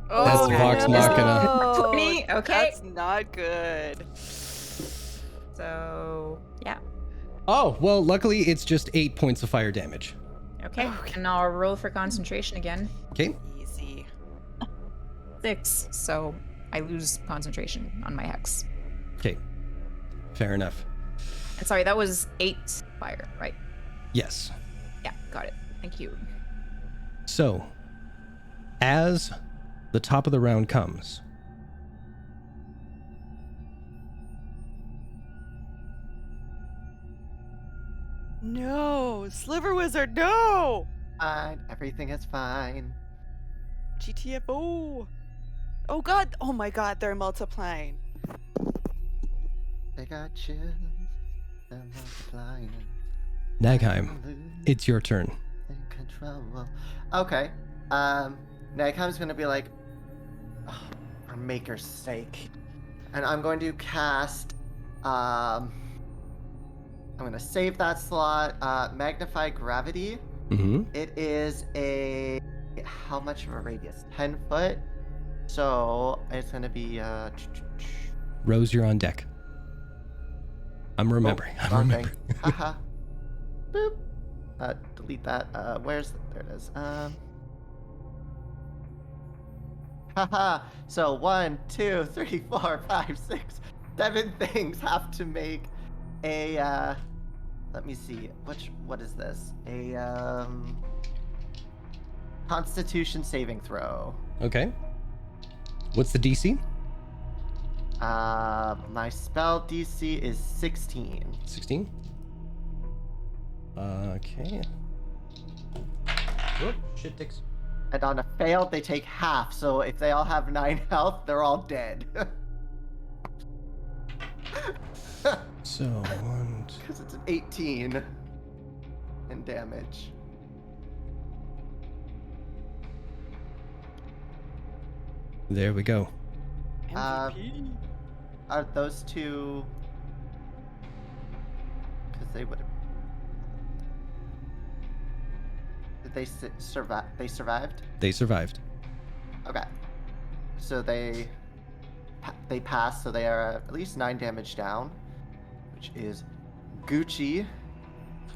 That's Vox Machina. 20, okay. That's not good. So yeah. Oh, well, luckily it's just 8 points of fire damage. Okay. And I'll roll for concentration again. Okay. Easy. 6. So I lose concentration on my hex. Okay. Fair enough. And sorry, that was 8 fire, right? Yes. Yeah, got it. Thank you. So, as the top of the round comes, No, Sliver Wizard, no! Fine. Everything is fine. GTFO. Oh god, oh my god, they're multiplying. They got chills. They're multiplying. Nagheim, it's your turn. In control. Okay. Nagheim's gonna be like, oh, for maker's sake, and I'm going to cast. I'm gonna save that slot. Magnify gravity. Mm-hmm. It is a how much of a radius? 10 foot. So it's gonna be Rose, you're on deck. I'm remembering. I'm wrong thing. remembering. Haha. Boop. Delete that. Where's there it is. Haha. So 1, 2, 3, 4, 5, 6, 7 things have to make a let me see. What is this? A Constitution saving throw. Okay. What's the DC? My spell DC is 16. 16. Okay. Whoop, shit ticks. And on a failed, they take half. So if they all have 9 health, they're all dead. So, 1, 2. Because it's an 18 in damage. There we go. MVP. Are those two? Because they would have. Did they survive? They survived. They survived. Okay. So they pass. So they are at least 9 damage down, which is Gucci.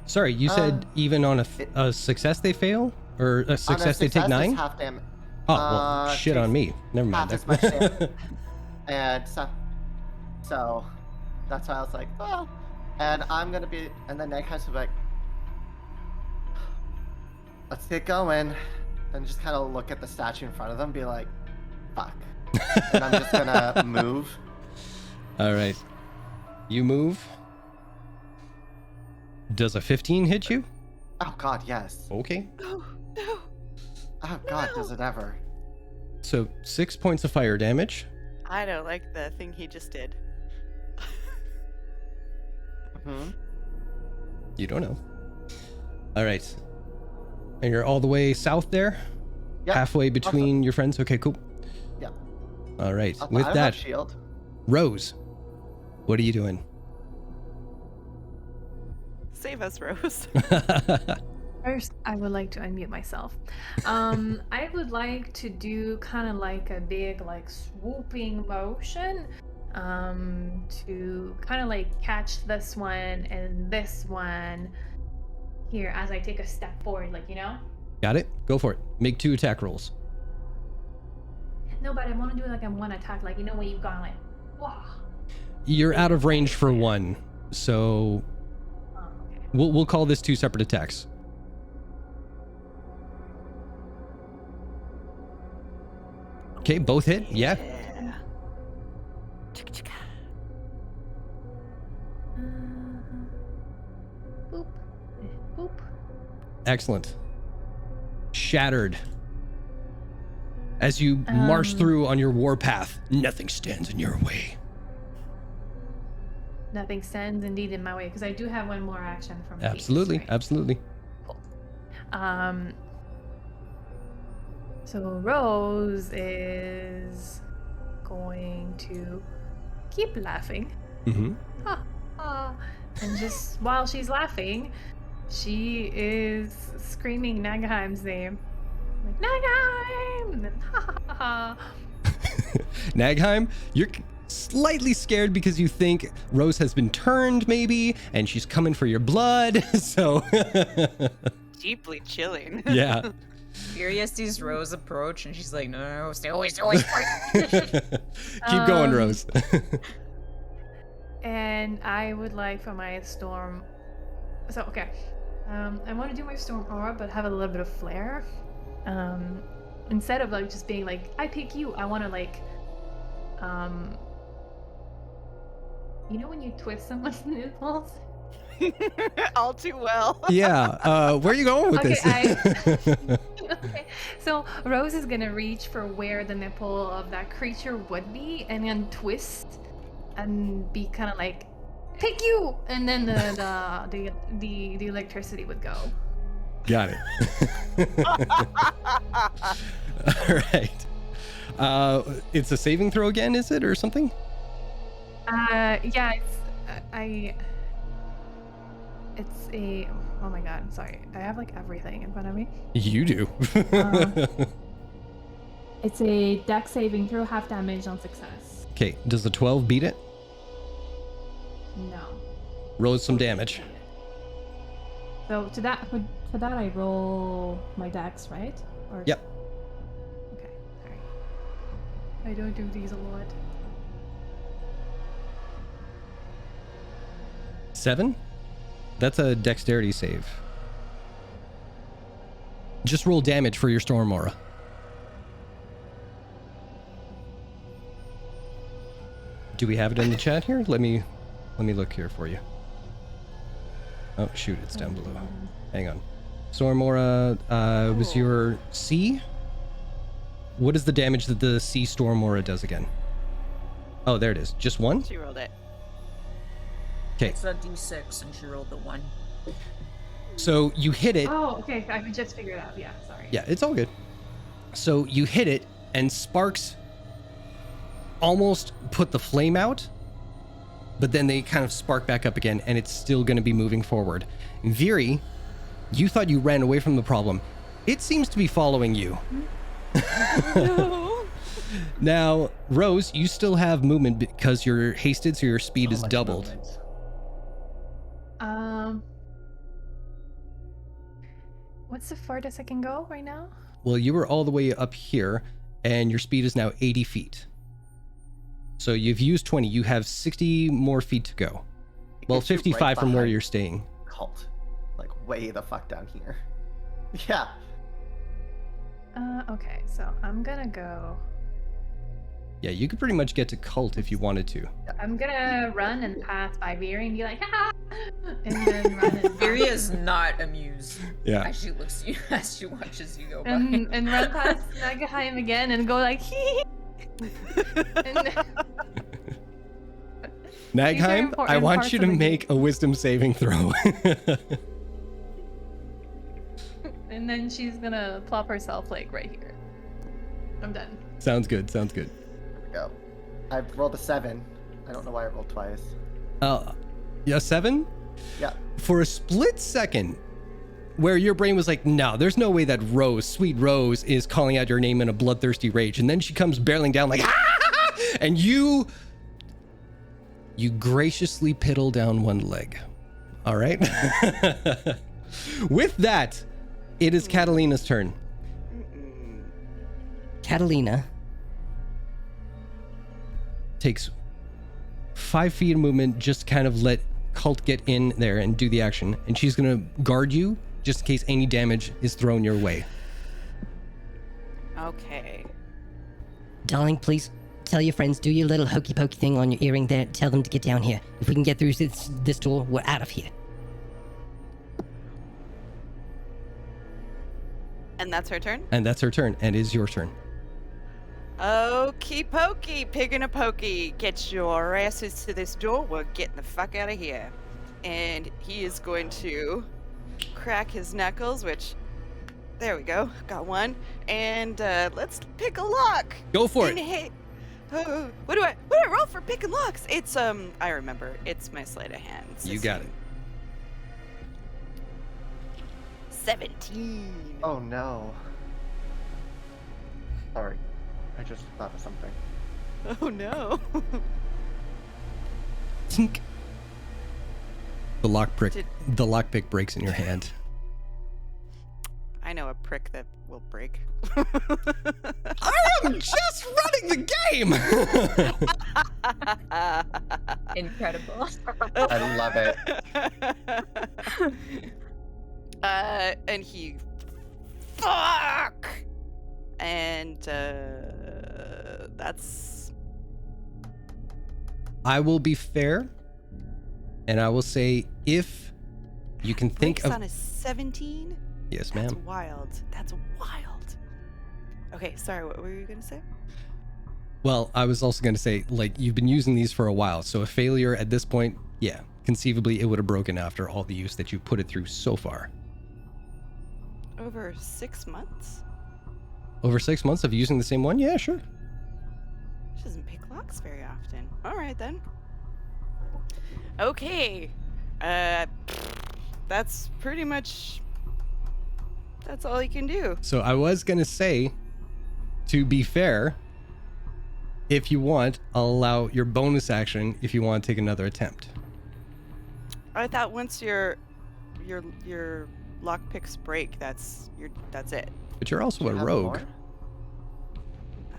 Sorry, you said even on a success they fail? Or a success they take 9? It's half damage. Oh, well, shit on me. Never mind. Half as much damage. And so that's why I was like, oh. And I'm gonna be, and then Nagheim's gonna be like, let's get going, and just kind of look at the statue in front of them, and be like, fuck. And I'm just gonna move. All right. You move. Does a 15 hit you? Oh god, yes. Okay. No. Oh god, No. does it ever? So 6 points of fire damage. I don't like the thing he just did. Hmm. You don't know. All right. And you're all the way south there? Yep. Halfway between your friends? Okay, cool. Yep. All right. I With don't that, have shield. Rose, what are you doing? Save us, Rose. First, I would like to unmute myself. I would like to do kind of like a big, like swooping motion, to kind of like catch this one and this one here as I take a step forward, like, you know? Got it? Go for it. Make 2 attack rolls. No, but I want to do it like in one attack, like, you know, when you've gone like, wow. You're out of range for 1, so Oh, okay. we'll call this 2 separate attacks. Okay, both hit. Yeah. Boop. Boop. Excellent. Shattered. As you march through on your warpath, nothing stands in your way. Nothing stands indeed in my way, because I do have one more action from Thieves, Absolutely, right? absolutely. So Rose is going to keep laughing. Mm-hmm. And just while she's laughing, she is screaming Nagheim's name. Like, Nagheim! And then, ha ha ha. Nagheim, you're slightly scared because you think Rose has been turned, maybe, and she's coming for your blood. So, Deeply chilling. yeah. Furious sees Rose approach, and she's like, no, stay away, stay away. Keep going, Rose. And I would like for my storm. So, okay. I want to do my storm aura, but have a little bit of flair. Instead of like just being like, I pick you, I want to like, you know when you twist someone's nipples? All too well. Yeah. Where are you going with Okay, this? Okay, so Rose is gonna reach for where the nipple of that creature would be, and then twist, and be kind of like, "Pick you!" And then the electricity would go. Got it. All right. It's a saving throw again, is it, or something? Yeah, it's a. Oh my god, sorry. I have like everything in front of me. You do. It's a dex saving throw, half damage on success. Okay. Does the 12 beat it? No. Roll some damage. So to that I roll my dex, right? Or... Yep. Okay, sorry. I don't do these a lot. 7? That's a dexterity save. Just roll damage for your storm aura. Do we have it in the chat here? Let me look here for you. Oh shoot, it's down below. Hang on. Storm aura was your C? What is the damage that the C storm aura does again? Oh, there it is. Just 1? She rolled it. Okay. It's a d6, and she rolled the 1. So you hit it. Oh, okay. I could just figure it out. Yeah, sorry. Yeah, it's all good. So you hit it, and sparks almost put the flame out, but then they kind of spark back up again, and it's still going to be moving forward. Viri, you thought you ran away from the problem. It seems to be following you. No. Now, Rose, you still have movement because you're hasted, so your speed is doubled. What's the farthest I can go right now? Well, you were all the way up here, and your speed is now 80 feet. So you've used 20. You have 60 more feet to go. Well, 55 from where you're staying. Cult. Like, way the fuck down here. Yeah. Okay, so I'm gonna go. Yeah, you could pretty much get to Cult if you wanted to. I'm gonna run and pass by Viri and be like, ha! And then run and Viri is not amused Yeah. as she looks at you, as she watches you go by. and run past Nagaheim again and go like, hee. And Nagheim, important I want parts you of to the make a wisdom saving throw. and then she's gonna plop herself like right here. I'm done. Sounds good, sounds good. There we go. I rolled a 7. I don't know why I rolled twice. Yeah, 7? Yeah. For a split second, where your brain was like, no, there's no way that Rose, sweet Rose, is calling out your name in a bloodthirsty rage. And then she comes barreling down like, ah! And you graciously piddle down one leg. All right? With that, It is Catalina's turn. Catalina. Takes 5 feet of movement, just kind of let Cult get in there and do the action. And she's going to guard you just in case any damage is thrown your way. Okay. Darling, please tell your friends, do your little hokey pokey thing on your earring there. Tell them to get down here. If we can get through this door, we're out of here. And that's her turn? And that's her turn, and it is your turn. Okie pokey, pig in a pokey. Get your asses to this door. We're getting the fuck out of here. And he is going to crack his knuckles, which, there we go, got one. And let's pick a lock. Go for it. Hey, what do I roll for picking locks? It's I remember. It's my sleight of hand. You got it. 17. Oh no. Sorry. I just thought of something. Oh no. Tink. The lockpick breaks in your hand. I know a prick that will break. I am just running the game. Incredible. I love it. And he fuck, and that's. I will be fair, and I will say if you can think Breaks of. on a 17. Yes, That's ma'am. wild. That's wild. Okay, sorry. What were you gonna say? Well, I was also going to say, like, you've been using these for a while, so a failure at this point, yeah, conceivably it would have broken after all the use that you put it through so far. Over 6 months. Over 6 months of using the same one? Yeah, sure. She doesn't pick locks very often. All right then. Okay. That's pretty much. That's all he can do. So I was going to say, to be fair, if you want, I'll allow your bonus action if you want to take another attempt. I thought once your lockpicks break, that's it. But you're also Do a you have rogue. more?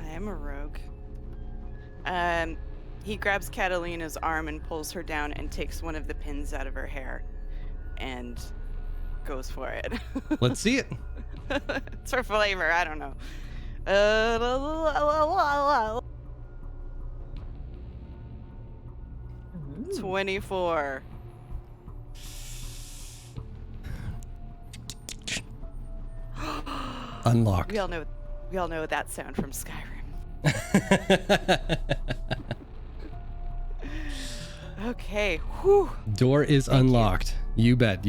I am a rogue. He grabs Catalina's arm and pulls her down and takes one of the pins out of her hair and goes for it. Let's see it. It's for flavor, I don't know. 24. Unlocked. We all know that sound from Skyrim. Okay. Whew. Door is Thank you. unlocked. You bet.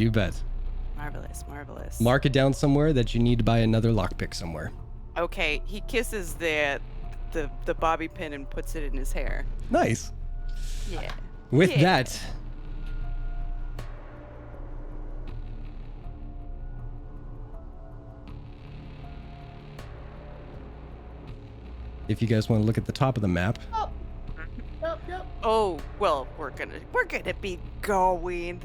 Marvelous. Mark it down somewhere that you need to buy another lockpick somewhere. Okay, he kisses the bobby pin and puts it in his hair. Nice. Yeah. With Yeah. that, if you guys want to look at the top of the map, Yep. Oh, well, we're gonna be going.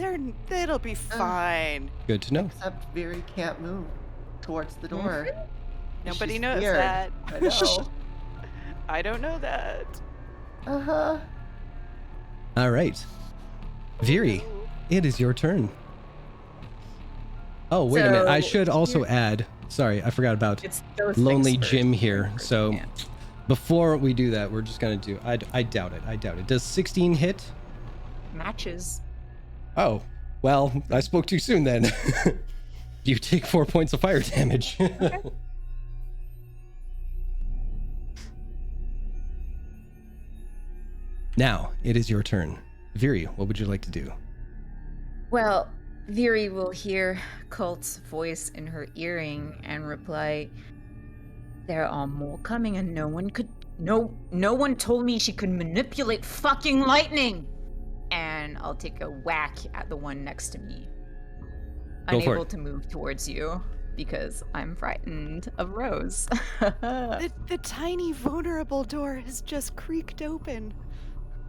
It'll be fine. good to know. Except Viri can't move towards the door. Nobody She's knows scared. that. I know. I don't know that. Uh-huh. All right. Viri, it is your turn. Oh, wait a minute. I So, should also here- add, sorry, I forgot about It's those Lonely things Jim first. here. So Yeah. before we do that, we're just going to do, I doubt it. Does 16 hit? Matches. Oh, well, I spoke too soon then. You take 4 points of fire damage. Now, it is your turn. Viri, what would you like to do? Well, Viri will hear Cult's voice in her earring and reply, "There are more coming, and no one told me she could manipulate fucking lightning." And I'll take a whack at the one next to me. Go for Unable it. to move towards you because I'm frightened of Rose. The tiny vulnerable door has just creaked open.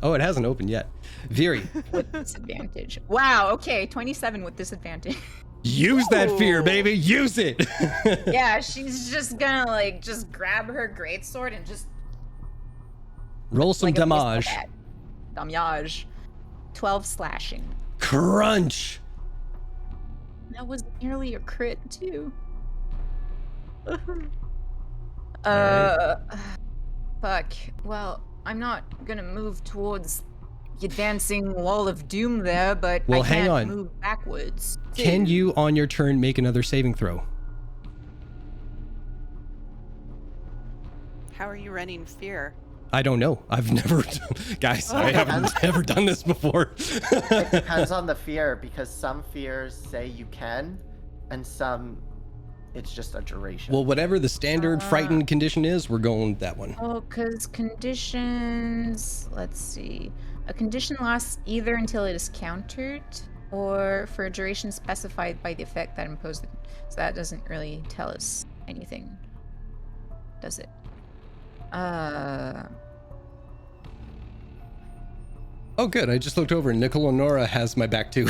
Oh, it hasn't opened yet. Viri, With disadvantage. Wow, okay, 27 with disadvantage. Use that fear, baby. Use it. Yeah, she's just gonna like just grab her greatsword and just Roll some like a baseball damage. bat. Damage. 12 slashing. Crunch. That was nearly a crit too. Fuck. Well, I'm not gonna move towards the advancing wall of doom there, but Well, I hang can't on. move backwards. Can you, on your turn, make another saving throw? How are you running fear? I don't know. I've never, guys. I haven't ever done this before. It depends on the fear, because some fears say you can, and some it's just a duration. Well, whatever the standard frightened condition is, we're going that one. Oh, because conditions. Let's see. A condition lasts either until it is countered or for a duration specified by the effect that imposed it. So that doesn't really tell us anything, does it? Oh, good. I just looked over and Nora has my back too.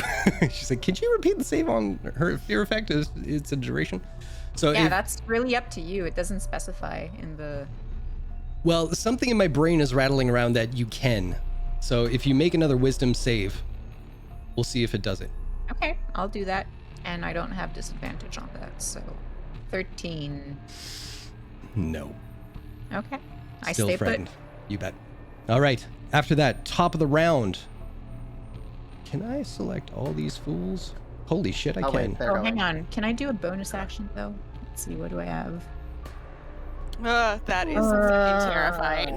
She's like, "Could you repeat the save on her fear effect? It's a duration." So Yeah, if, that's really up to you. It doesn't specify in the. well, something in my brain is rattling around that you can. So if you make another wisdom save, we'll see if it does it. Okay, I'll do that. And I don't have disadvantage on that, so 13. No. Okay. I Still stay frightened. You bet. All right. After that, top of the round. Can I select all these fools? Holy shit, I Oh, wait, can. there. put. Oh, Going. hang on. Can I do a bonus action though? Let's see. What do I have? That is fucking terrifying.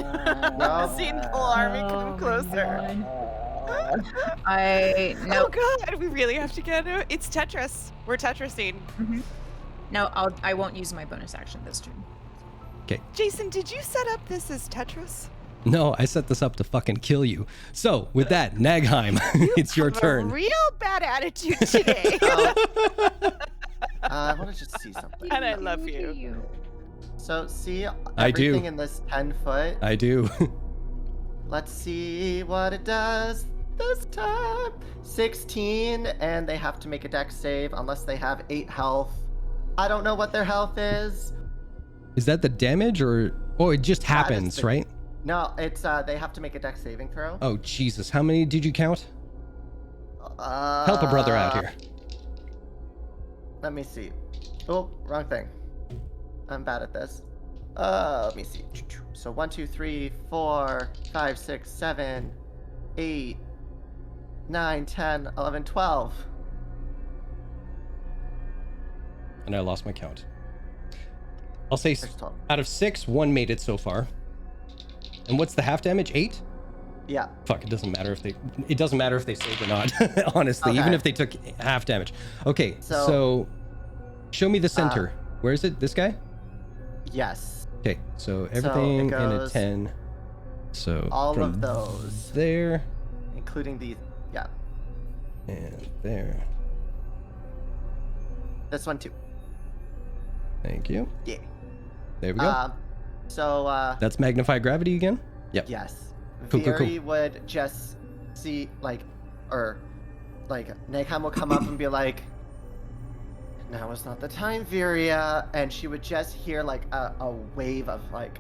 No. Seeing the whole army come closer. Oh Oh god, we really have to get it. It's Tetris. We're Tetrising. No, I won't use my bonus action this turn. Jason, did you set up this as Tetris? No, I set this up to fucking kill you. So with that, Nagheim, it's your Have turn. A real bad attitude today. I want to just see something. And I love you. So see I do. everything in this 10 foot. I do. Let's see what it does this time. 16, and they have to make a dex save unless they have 8 health. I don't know what their health is. Is that the damage or? Oh, it just That is happens, the- right? No, it's they have to make a dex saving throw. Oh Jesus! How many did you count? Help Help a brother out here. Let me see. Oh, wrong thing. I'm bad at this. Let me see. So 1, 2, 3, 4, 5, 6, 7, 8, 9, 10, 11, 12. And I lost my count. I'll say There's 12. out of 6, 1 made it so far. And what's the half damage? 8? Yeah. Fuck, it doesn't matter if they saved or not. Honestly, even Okay. if they took half damage. Okay, So- so show me the center. Where is it? This guy? Yes. Okay, so everything in a goes 10. So all from of those, there including these. Yeah. and there. This one too. Thank you. Yeah. There we go. So That's magnified gravity again? Yep. yes. Cool, cool, Viri would just see Nagheim will come up and be like, "Now is not the time, Viria," and she would just hear like a wave of like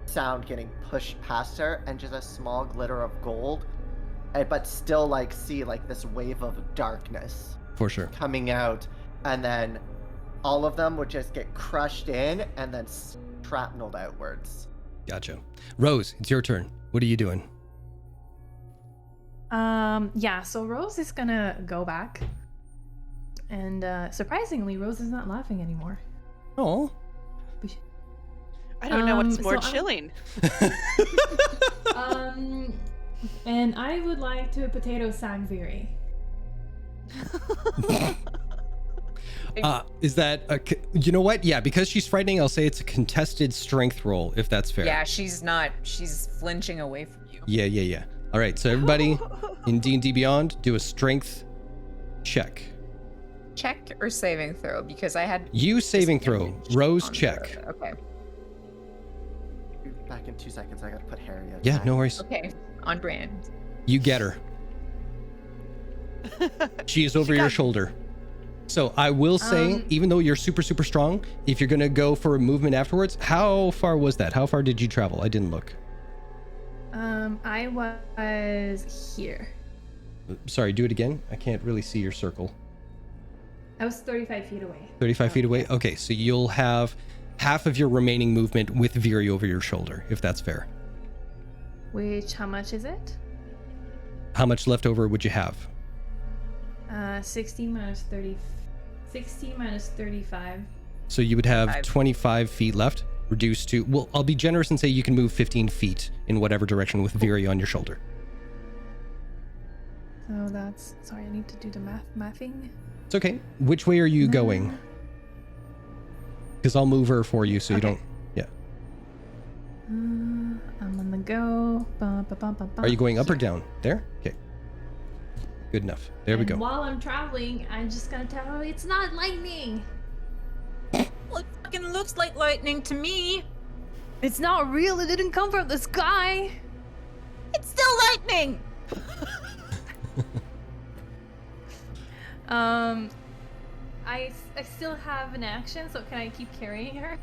sound getting pushed past her, and just a small glitter of gold, but still like see like this wave of darkness For sure. coming out, and then all of them would just get crushed in and then shrapneled outwards. Gotcha. Rose, it's your turn. What are you doing? Yeah, so Rose is gonna go back. And surprisingly, Rose is not laughing anymore. Oh. I don't know what's more so I'm- chilling. And I would like to potato sang Viri. Is that you know what? Yeah, because she's frightening, I'll say it's a contested strength roll, if that's fair. Yeah, she's flinching away from you. Yeah. All right, so everybody in D&D Beyond, do a strength check. Check or saving throw? Because I had. You saving throw. disadvantage Rose on check. Okay. Back in 2 seconds, I gotta put Harry out. Yeah, no worries. Okay. On brand. You get her. She is over your shoulder. So I will say, even though you're super, super strong, if you're going to go for a movement afterwards, how far was that? How far did you travel? I didn't look. I was here. Sorry, do it again. I can't really see your circle. I was 35 feet away. 35 feet away? Okay, so you'll have half of your remaining movement with Viri over your shoulder, if that's fair. Which, how much is it? How much left over would you have? 60 minus 30. 60 minus 35. So you would have 25 feet left, reduced to... Well, I'll be generous and say you can move 15 feet in whatever direction with Viri on your shoulder. So that's... Sorry, I need to do the mathing. It's okay. Which way are you going? Because I'll move her for you so you don't... Yeah. I'm on the go. Are you going up or down? There? Okay. Good enough. There we go. While I'm traveling, I'm just gonna tell her it's not lightning. Well, it fucking looks like lightning to me. It's not real. It didn't come from the sky. It's still lightning. I still have an action, so can I keep carrying her?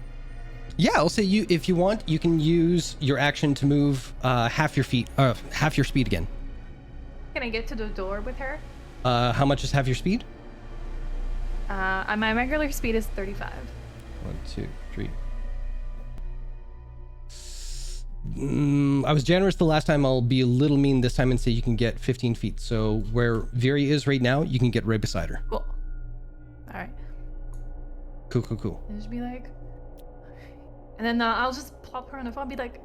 Yeah, I'll say you, if you want, you can use your action to move half your speed again. Can I get to the door with her? How much is half your speed? My regular speed is 35. 1, 2, 3. I was generous the last time. I'll be a little mean this time and say you can get 15 feet. So where Viri is right now, you can get right beside her. Cool. All right. Cool. And just be like, and then I'll just plop her on the phone. And be like,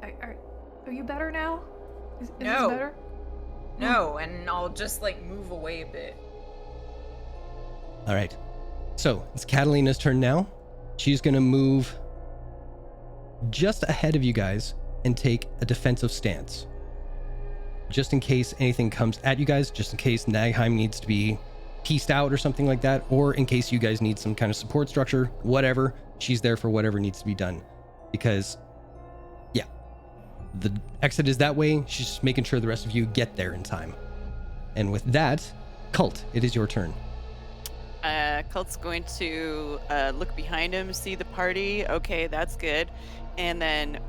are you better now? Is No. this better? No, and I'll just like move away a bit. All right. So it's Catalina's turn now. She's going to move just ahead of you guys and take a defensive stance. Just in case anything comes at you guys, just in case Nagheim needs to be pieced out or something like that, or in case you guys need some kind of support structure, whatever, she's there for whatever needs to be done. Because, yeah, the exit is that way. She's just making sure the rest of you get there in time. And with that, Cult, it is your turn. Cult's going to look behind him, see the party. Okay, that's good. And then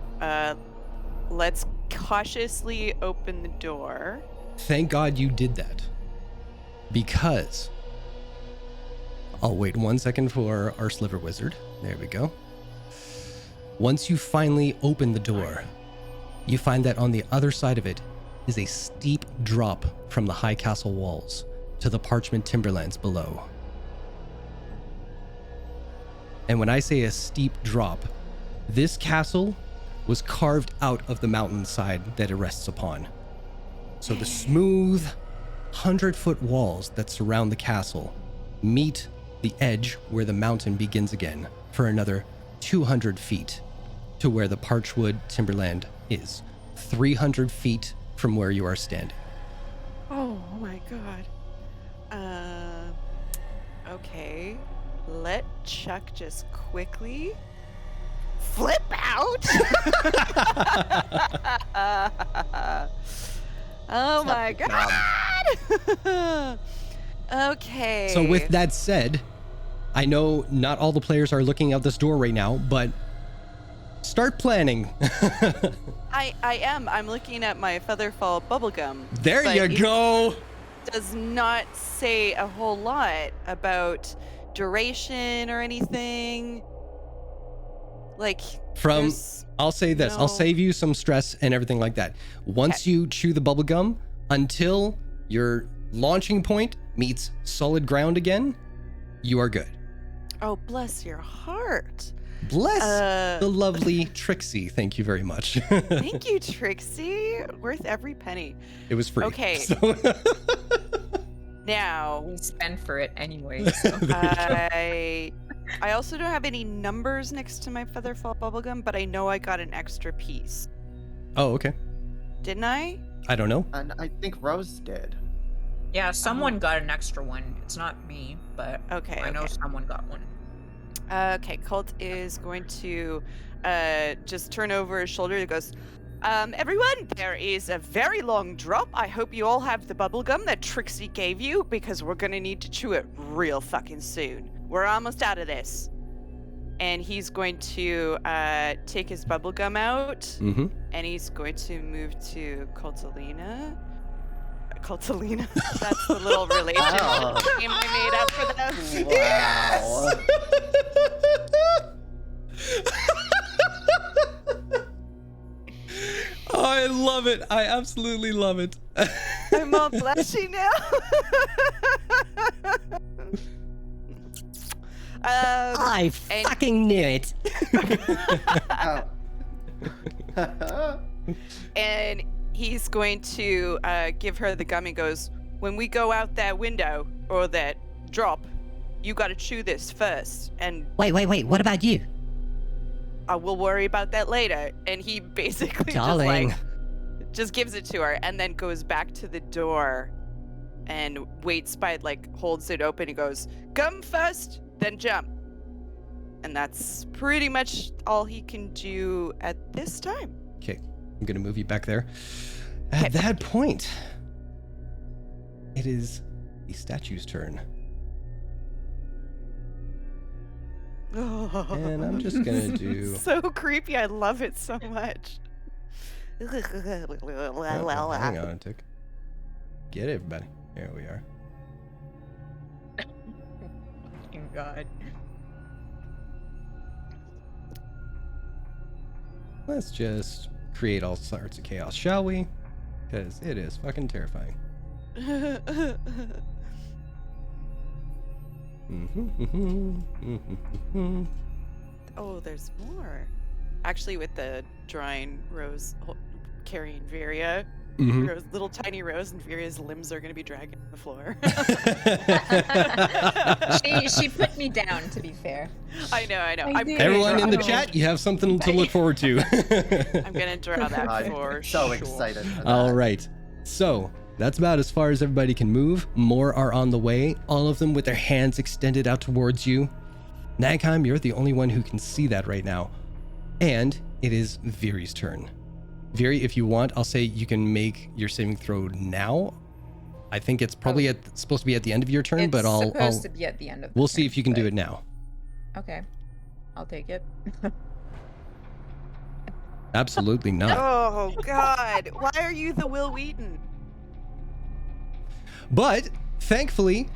let's cautiously open the door. Thank God you did that. Because... I'll wait 1 second for our Sliver Wizard. There we go. Once you finally open the door, you find that on the other side of it is a steep drop from the high castle walls to the parchment timberlands below. And when I say a steep drop, this castle was carved out of the mountainside that it rests upon. So the smooth 100-foot walls that surround the castle meet the edge where the mountain begins again for another 200 feet to where the Parchwood Timberland is, 300 feet from where you are standing. Oh my god. Okay. Let Chuck just quickly flip out. Oh my god. Okay. So with that said, I know not all the players are looking out this door right now, but start planning. I am. I'm looking at my Featherfall bubblegum. There but you it go. does not say a whole lot about duration or anything. Like, I'll say this, I'll save you some stress and everything like that. Once you chew the bubblegum, until your launching point meets solid ground again, you are good. Oh, bless your heart. Bless the lovely Trixie. Thank you very much. Thank you, Trixie. Worth every penny. It was free. Okay. So Now, We spend for it anyway. So. I also don't have any numbers next to my Featherfall bubblegum, but I know I got an extra piece. Oh, okay. Didn't I? I don't know. And I think Rose did. Yeah, someone got an extra one. It's not me, but Okay. I know someone got one. Okay, Colt is going to just turn over his shoulder. He goes, everyone, there is a very long drop. I hope you all have the bubblegum that Trixie gave you, because we're going to need to chew it real fucking soon. we're almost out of this. And he's going to take his bubble gum out, Mm-hmm. and he's going to move to Cultalina. Cultalina. That's the little relationship Wow. name I made up for them. Wow. Oh, I love it. I absolutely love it. I'm all blushy now. I and- fucking knew it. Oh. And he's going to give her the gum and goes, when we go out that window or that drop, you got to chew this first. And Wait. What about you? we'll worry about that later. And he basically Darling. just gives it to her and then goes back to the door and waits by holds it open. He goes, gum first, then jump. And that's pretty much all he can do at this time. Okay, I'm gonna move you back there. At that point, it is the statue's turn. And I'm just gonna do... So creepy. I love it so much. Oh, hang on a tick. Get it, everybody. Here we are. Fucking God. Let's just create all sorts of chaos, shall we? Because it is fucking terrifying. Oh, there's more. Actually, with the drawing Rose carrying Viria, Mhm. Rose, little tiny Rose, and Viria's limbs are going to be dragging on the floor. She put me down, to be fair. I know. I I'm did. gonna Everyone in the draw- chat, you have something to look forward to. I'm going to draw that I'm for so sure. excited for that. All right. So that's about as far as everybody can move. More are on the way, all of them with their hands extended out towards you. Nagheim, you're the only one who can see that right now. And it is Viri's turn. Viri, if you want, I'll say you can make your saving throw now. I think it's probably supposed to be at the end of your turn, It's but I'll supposed to be at the end of the we'll see turn, if you can do but- it now. Okay. I'll take it. Absolutely not. Oh, God. Why are you the Will Wheaton? But thankfully,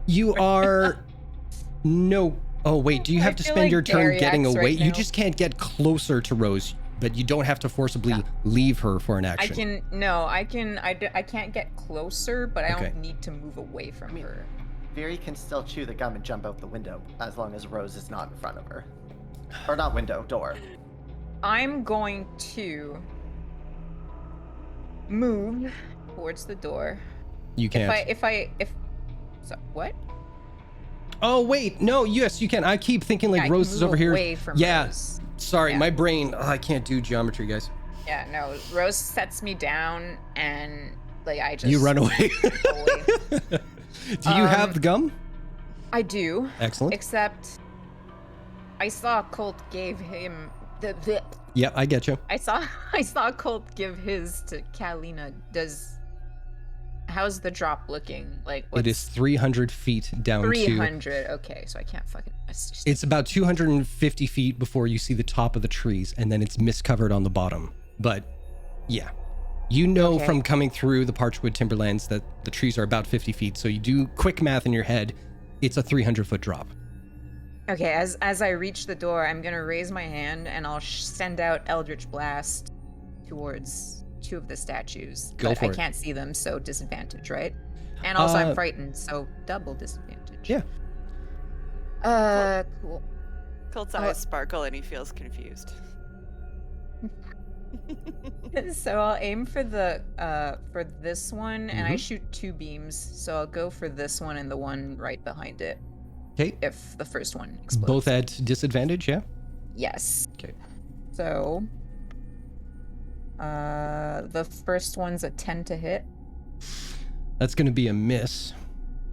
you are no. Oh wait, do you I have to feel spend like your turn getting Dariax away? right You now. just can't get closer to Rose, but you don't have to forcibly leave her for an action. I can't get closer, but I Okay. don't need to move away from her. Viri can still chew the gum and jump out the window as long as Rose is not in front of her. Or not window, door. I'm going to move towards the door. You can't. So what? Oh wait, no. Yes, you can. I keep thinking Yeah, I like can Rose is move over here. away from Yeah. Rose. Sorry, Yeah. my brain. Oh, I can't do geometry, guys. Yeah, no. Rose sets me down, and I just You run away. away. Do you have the gum? I do. Excellent. Except I saw Colt gave him the Yeah, I get you. I saw Colt give his to Kalina. How's the drop looking? It is 300 feet down to. 300. Okay, so I can't fucking. It's about 250 feet before you see the top of the trees, and then it's mist covered on the bottom. But yeah, you know Okay. from coming through the Parchwood Timberlands that the trees are about 50 feet. So you do quick math in your head. It's a 300-foot drop. Okay, as I reach the door, I'm gonna raise my hand and I'll send out Eldritch Blast towards two of the statues. Go but for I it. can't see them, so disadvantage, right? And also I'm Uh, frightened, so double disadvantage. Yeah. Cool. Colt's eyes sparkle and he feels confused. So I'll aim for this one, and I Mhm. shoot two beams. So I'll go for this one and the one right behind it. Okay. If the first one explodes. Both at disadvantage, yeah? Yes. Okay. So, the first one's a 10 to hit. That's going to be a miss.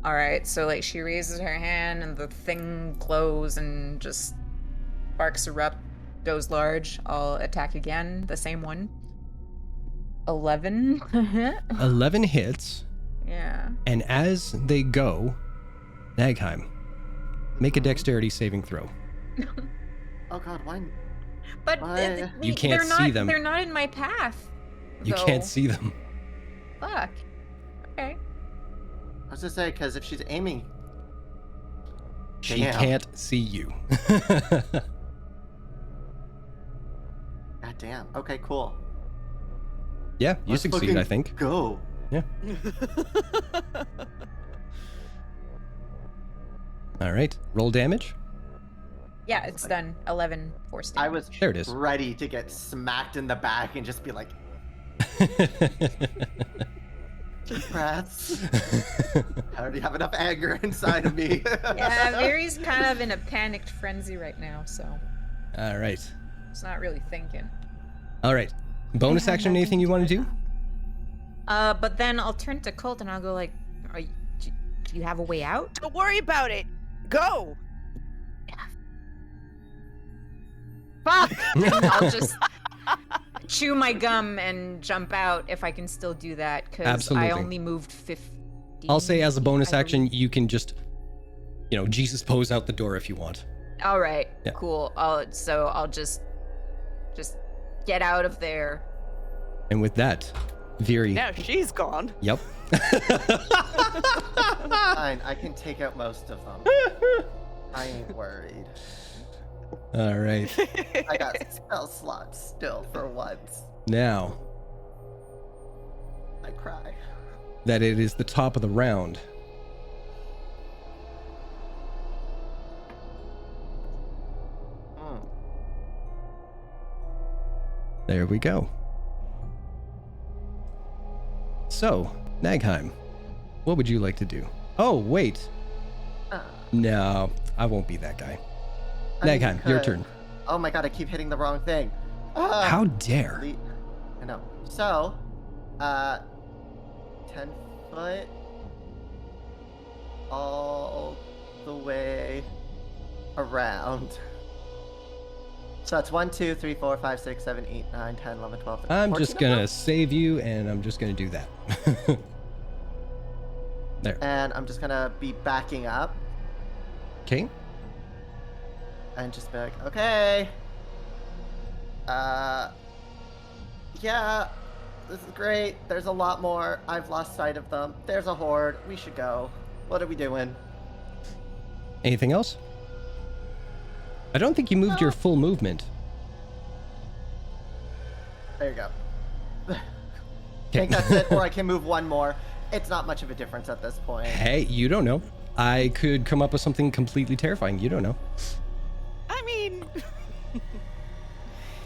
All right. So she raises her hand, and the thing glows and just sparks erupt, goes large. I'll attack again, the same one. 11. 11 hits, Yeah. and as they go, Nagheim, Make a dexterity saving throw. Oh god, why? But Why? You can't they're not, see them. They're not in my path. You though. can't see them. Fuck. Okay. I was just saying, because if she's aiming, She Damn. can't see you. god damn. Okay, cool. Yeah, you Let's succeed, fucking I think. Go. Yeah. All right. Roll damage. Yeah, it's done. 11 force I damage. was There it is. ready to get smacked in the back and just be like, rats. I already have enough anger inside of me. Yeah, Mary's kind of in a panicked frenzy right now, so All right. it's not really thinking. All right. Bonus action, anything you want to do? But then I'll turn to Colt and I'll go like, do you have a way out? Don't worry about it. Go. Fuck! I'll just chew my gum and jump out if I can still do that, because Absolutely. I only moved 15. I'll say as a bonus I action, you can just, Jesus pose out the door if you want. All right, Yeah. cool. I'll just get out of there. And with that, Viri. Now she's gone. Yep. Fine, I can take out most of them. I ain't worried. All right. I got spell slots still for once. Now I cry. that it is the top of the round, Mm. there we go. So, Nagheim, what would you like to do? Oh, wait. No, I won't be that guy. I mean, Nagheim, your could. turn. Oh my god, I keep hitting the wrong thing. How dare? I know. So, 10 foot all the way around. So that's 1, 2, 3, 4, 5, 6, 7, 8, 9, 10, 11, 12, 13, I'm 14 just of gonna them. save you, and I'm just gonna do that. There. And I'm just gonna be backing up Okay. and just be like, okay. Yeah, this is great. There's a lot more. I've lost sight of them. There's a horde. We should go. What are we doing? Anything else? I don't think you moved your full movement. There you go. I Okay. think that's it, or I can move one more. It's not much of a difference at this point. Hey, you don't know. I could come up with something completely terrifying. You don't know. I mean,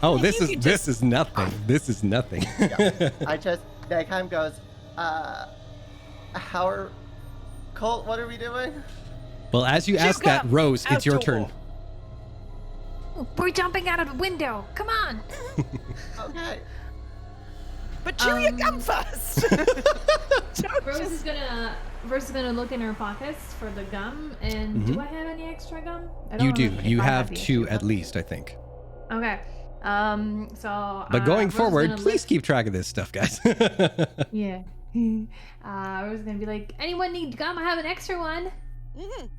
Oh, You this could is nothing. This is nothing. I just, Nagheim goes, how are, Colt, what are we doing? Well, as you ask that, gum. Rose, it's your Outdoor. turn. We're jumping out of the window. Come on. Okay. but chew your gum first. Don't Rose just- is gonna look in her pockets for the gum. And do I have any extra gum? I don't You do. remember if You I have the 2 extra at gum. least, I think. Okay. So. But going Rose is forward, gonna please look- keep track of this stuff, guys. Yeah. Rose is gonna be like, anyone need gum? I have an extra one. Mhm.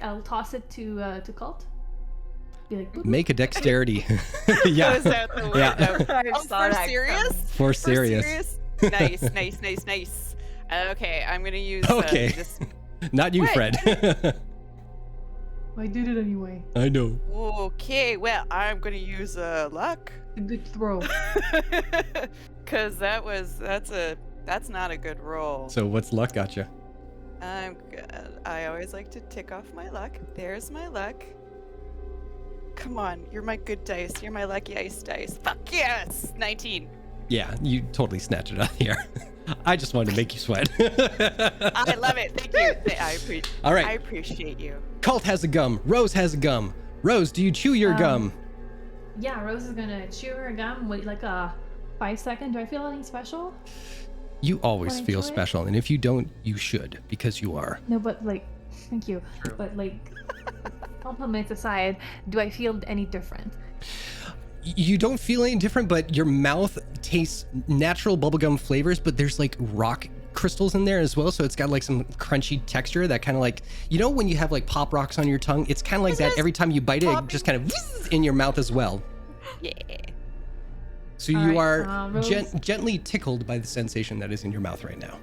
I'll toss it to Colt. Be like, boop, Make a dexterity. Yeah. Goes out the Yeah. window. I Oh, saw for that serious? coming. For serious. Nice, nice, nice, nice. Okay, I'm gonna use Okay. this. Not you, Wait. Fred. I did it anyway. I know. Okay, well, I'm gonna use luck. A good throw. Cause that's not a good roll. So what's luck got you? I'm good. I always like to tick off my luck. There's my luck. Come on, you're my good dice. You're my lucky ice dice. Fuck yes! 19. Yeah, you totally snatched it out of the air. I just wanted to make you sweat. I love it. Thank you. All right. I appreciate you. Colt has a gum. Rose has a gum. Rose, do you chew your gum? Yeah, Rose is gonna chew her gum with like a 5 second. Do I feel anything special? You always Wanna feel chew it? special, and if you don't, you should, because you are. No, but like, thank you. But like, compliments aside, do I feel any different? You don't feel any different, but your mouth tastes natural bubblegum flavors, but there's like rock crystals in there as well, so it's got like some crunchy texture that kind of like, you know when you have like pop rocks on your tongue, it's kind of like that every time you bite it, it just kind of in your mouth as well. Yeah. So you are Rose. gently tickled by the sensation that is in your mouth right now.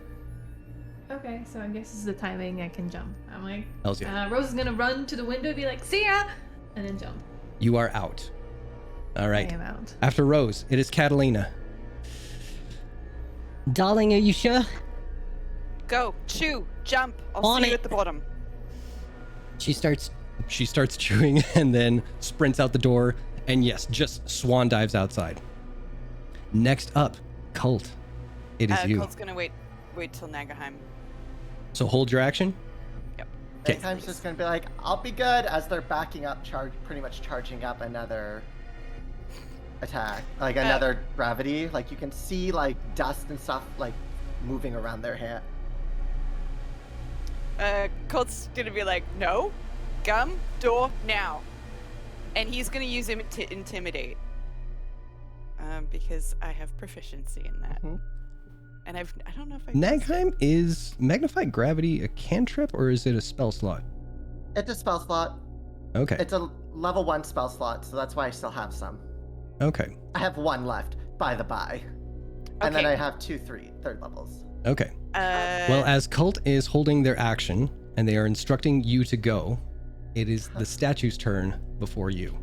Okay, so I guess this is the timing I can jump. I'm like, Hells yeah. Rose is gonna run to the window and be like, see ya! And then jump. You are out. All right. I am out. After Rose, it is Catalina. Darling, are you sure? Go, chew, jump. I'll On see you it. at the bottom. She starts chewing and then sprints out the door, and yes, just swan dives outside. Next up, Cult. It is you. Colt's gonna wait till Nagaheim. So hold your action. Yep. Okay. Nagheim's just gonna be like, I'll be good, as they're backing up, pretty much charging up another attack, like another gravity. Like you can see like dust and stuff like moving around their hand. Colt's gonna be like, no, gum, door, now. And he's gonna use him to intimidate. Because I have proficiency in that. Mhm. And I don't know if I... Nagheim, is Magnified Gravity a cantrip or is it a spell slot? It's a spell slot. Okay. It's a level 1 spell slot, so that's why I still have some. Okay. I have 1 left, by the by. And then Okay. I have 2 third levels. Okay. Well, as Cult is holding their action and they are instructing you to go, it is the statue's turn before you.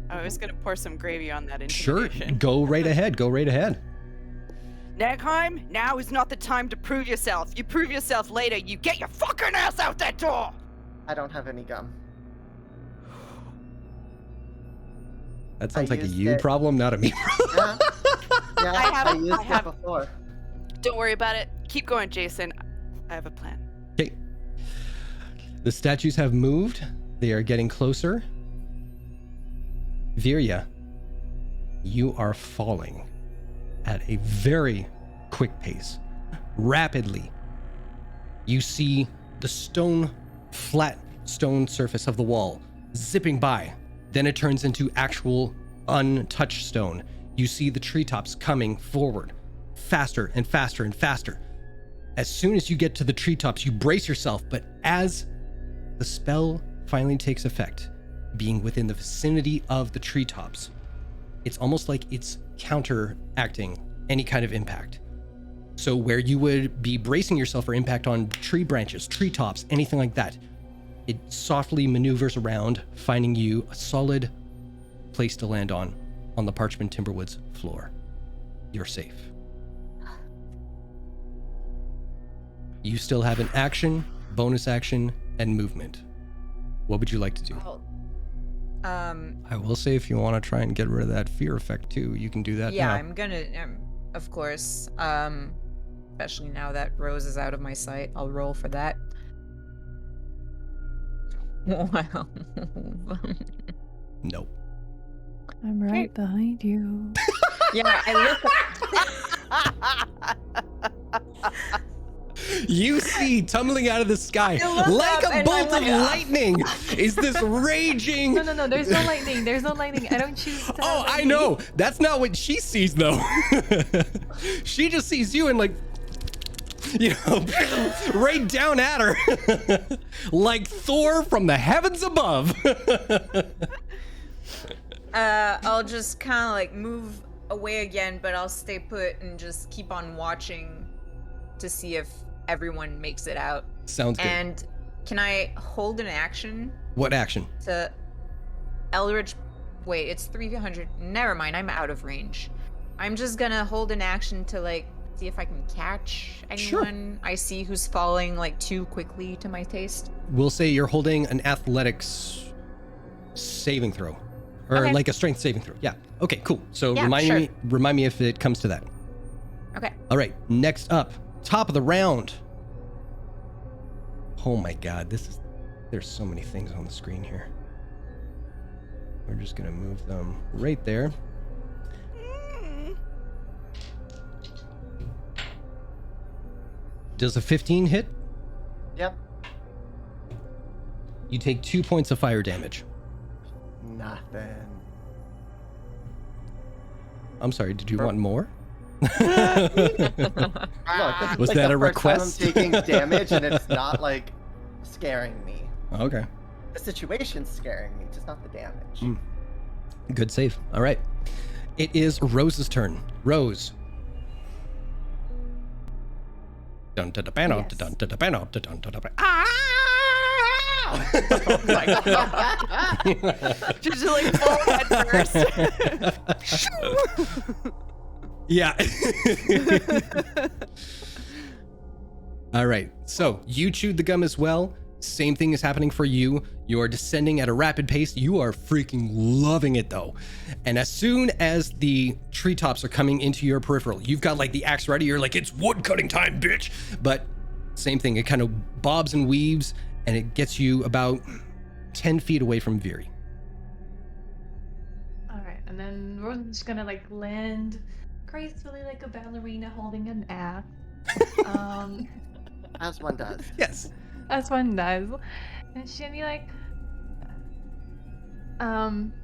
I was gonna pour some gravy on that Sure. intimidation. Go right ahead. Go right ahead. Nagheim, now is not the time to prove yourself. You prove yourself later. You get your fucking ass out that door! I don't have any gum. That sounds I like a used you it. problem, not a me. Yeah, yeah I used it have- before. Don't worry about it. Keep going, Jason. I have a plan. Okay. The statues have moved. They are getting closer. Virya, you are falling at a very quick pace. Rapidly. You see the flat stone surface of the wall zipping by. Then it turns into actual untouched stone. You see the treetops coming forward faster and faster and faster. As soon as you get to the treetops, you brace yourself, but as the spell finally takes effect, being within the vicinity of the treetops, it's almost like it's counteracting any kind of impact. So where you would be bracing yourself for impact on tree branches, treetops, anything like that, it softly maneuvers around, finding you a solid place to land on the Parchment Timberwoods floor. You're safe. You still have an action, bonus action, and movement. What would you like to do? I will say, if you want to try and get rid of that fear effect too, you can do that Yeah, now. I'm gonna, of course. Especially now that Rose is out of my sight, I'll roll for that. Wow. Nope. I'm right behind you. Yeah, I look. You see, tumbling out of the sky, I look like up a and bolt I'm of like, lightning, is this raging... No, there's no lightning. There's no lightning. I don't choose to Oh, have I lightning. know. That's not what she sees, though. She just sees you and, like, you know, right down at her. Like Thor from the heavens above. I'll just kind of like move away again, but I'll stay put and just keep on watching to see if everyone makes it out. Sounds good. And can I hold an action What action? to Eldritch? Wait, it's 300. Never mind, I'm out of range. I'm just gonna hold an action to like see if I can catch Sure. anyone I see who's falling like too quickly to my taste. We'll say you're holding an athletics saving throw. Or Okay. like a strength saving throw. Yeah. Okay, cool. So Yeah, remind sure. me if it comes to that. Okay. All right, next up, top of the round. Oh my god, there's so many things on the screen here. We're just gonna move them right there. Does a 15 hit? Yep. You take 2 points of fire damage. Nothing. I'm sorry, did you want more? Look, this is Was like that the a first time request? I'm taking damage, and it's not like scaring me. Okay. The situation's scaring me, just not the damage. Good save. All right. It is Rose's turn. Rose. Dun dun dun dun Yes. dun dun dun dun dun dun dun dun. Oh my god. Just like full head first. Yeah. All right. So you chewed the gum as well. Same thing is happening for you. You are descending at a rapid pace. You are freaking loving it though. And as soon as the treetops are coming into your peripheral, you've got like the axe ready. You're like, it's wood cutting time, bitch. But same thing. It kind of bobs and weaves and it gets you about 10 feet away from Viri. All right, and then Rose is just gonna like land gracefully like a ballerina holding an axe. As one does. Yes. As one does. And she's gonna be like,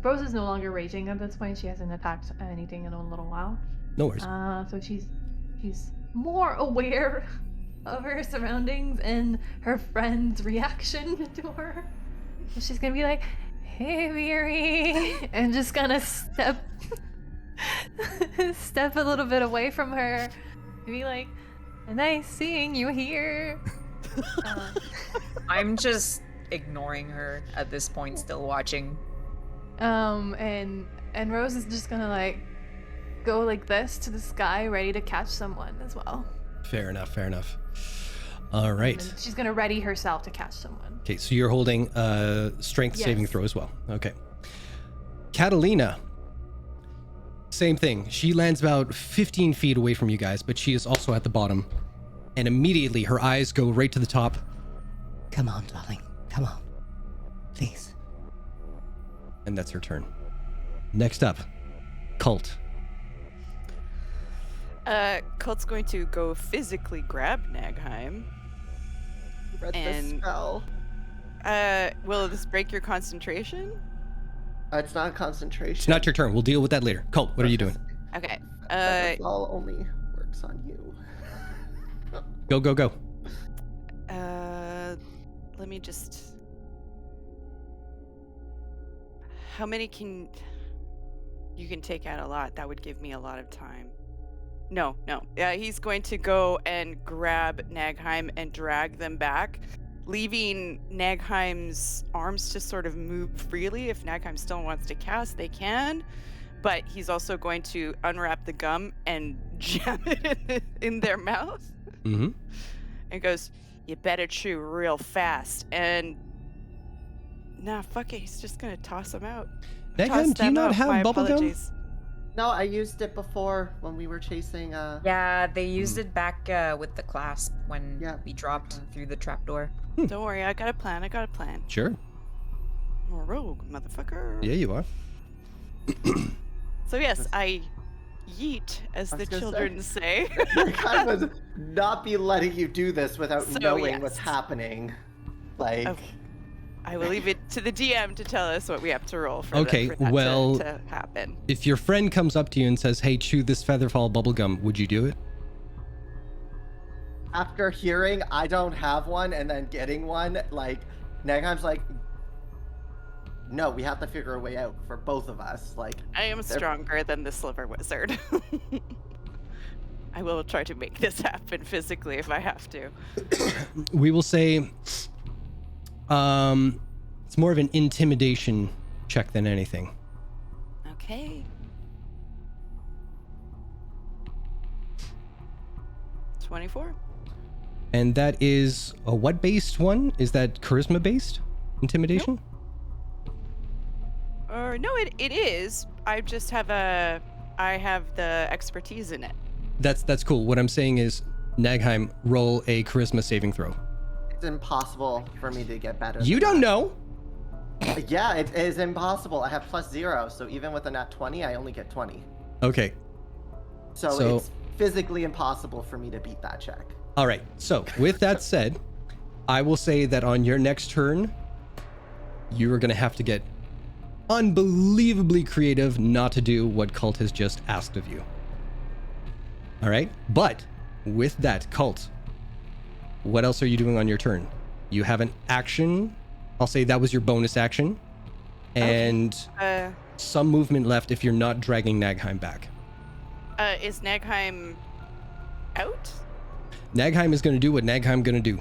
Rose is no longer raging at this point. She hasn't attacked anything in a little while. No worries. So she's more aware of her surroundings and her friend's reaction to her. So she's gonna be like, "Hey, Miri," and just gonna step a little bit away from her and be like, "Nice seeing you here." I'm just ignoring her at this point, still watching. And Rose is just gonna like go like this to the sky, ready to catch someone as well. Fair enough. Fair enough. All right. And she's gonna ready herself to catch someone. Okay, so you're holding a strength saving Yes. throw as well. Okay. Catalina. Same thing. She lands about 15 feet away from you guys, but she is also at the bottom. And immediately her eyes go right to the top. Come on, darling. Come on. Please. And that's her turn. Next up, Cult. Cult's going to go physically grab Nagheim. Read And- the spell. Will this break your concentration? It's not concentration. It's not your turn. We'll deal with that later. Cult, what are you doing? Okay. The spell only works on you. Go, go, go. Let me just. How many can. You can take out a lot. That would give me a lot of time. No. He's going to go and grab Nagheim and drag them back, leaving Nagheim's arms to sort of move freely. If Nagheim still wants to cast, they can. But he's also going to unwrap the gum and jam it in their mouth. Mm-hmm. And goes, "You better chew real fast." And nah, fuck it. He's just gonna toss them out. Toss Nagheim, do you them not out. have My bubblegum? apologies. No, I used it before when we were chasing. Yeah, they used it back with the clasp when Yeah. we dropped through the trapdoor. Don't worry, I got a plan. Sure. I'm a rogue, motherfucker. Yeah, you are. So yes, I yeet, as I the was gonna children say. I kind of would not be letting you do this without So, knowing what's yes. happening. Like, Okay. I will leave it to the DM to tell us what we have to roll for, Okay, for that well- to happen. If your friend comes up to you and says, "Hey, chew this Featherfall bubblegum," would you do it? after hearing I don't have one and then getting one, like, Nagheim's like, no, we have to figure a way out for both of us. Like, I am stronger than the Sliver Wizard. I will try to make this happen physically if I have to. We will say it's more of an intimidation check than anything. Okay. 24. And that is a what based one? Is that charisma based intimidation? Or no, it is. I just have I have the expertise in it. That's cool. What I'm saying is, Nagheim, roll a charisma saving throw. it's impossible for me to get better. You than don't know. that. Yeah, it is impossible. I have +0, so even with a nat 20, I only get 20. Okay. So it's physically impossible for me to beat that check. All right. So with that said, I will say that on your next turn, you are going to have to get unbelievably creative not to do what Cult has just asked of you. All right. But with that, Cult, what else are you doing on your turn? You have an action. I'll say that was your bonus action. And some movement left if you're not dragging Nagheim back. Is Nagheim out? Nagheim is going to do what Nagheim going to do.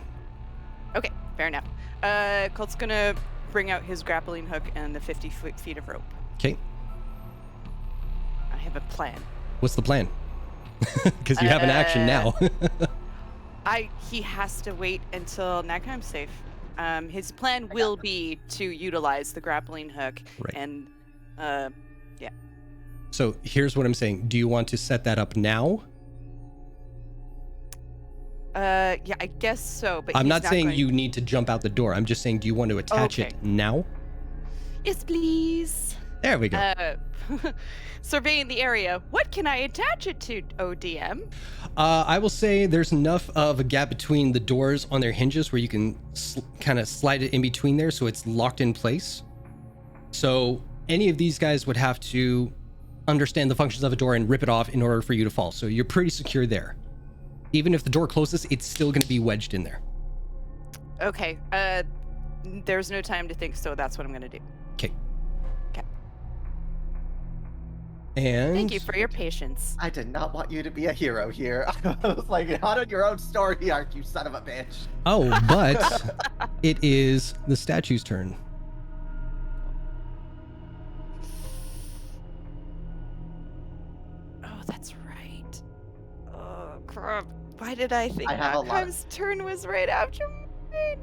Okay, fair enough. Colt's gonna bring out his grappling hook and the 50 feet of rope. Okay. I have a plan. What's the plan? Because you have an action now. He has to wait until Nagheim's safe. His plan will be to utilize the grappling hook and yeah. So here's what I'm saying. Do you want to set that up now? Yeah, I guess so. But I'm not saying you need to jump out the door. I'm just saying, do you want to attach it now? Yes, please. There we go. Surveying the area. What can I attach it to, ODM? I will say there's enough of a gap between the doors on their hinges where you can kind of slide it in between there so it's locked in place. So any of these guys would have to understand the functions of a door and rip it off in order for you to fall. So you're pretty secure there. Even if the door closes, it's still going to be wedged in there. Okay. There's no time to think, so that's what I'm going to do. Okay. Okay. And thank you for your patience. I did not want you to be a hero here. I was like, not on your own story arc, you son of a bitch. Oh, but it is the statue's turn. Oh, that's right. Oh, crap. Why did I think Nagheim's turn was right after mine?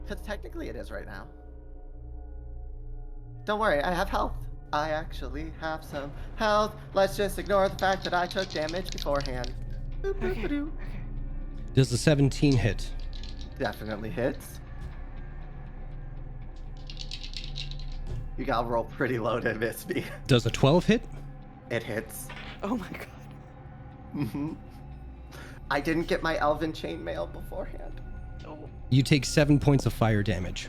Because technically it is right now. Don't worry, I have health. I actually have some health. Let's just ignore the fact that I took damage beforehand. Boop, boop, Okay. ba-doo. Does the 17 hit? Definitely hits. You gotta roll pretty low to miss me. Does a 12 hit? It hits. Oh my god. Mm-hmm. I didn't get my elven chainmail beforehand. Oh. You take 7 points of fire damage.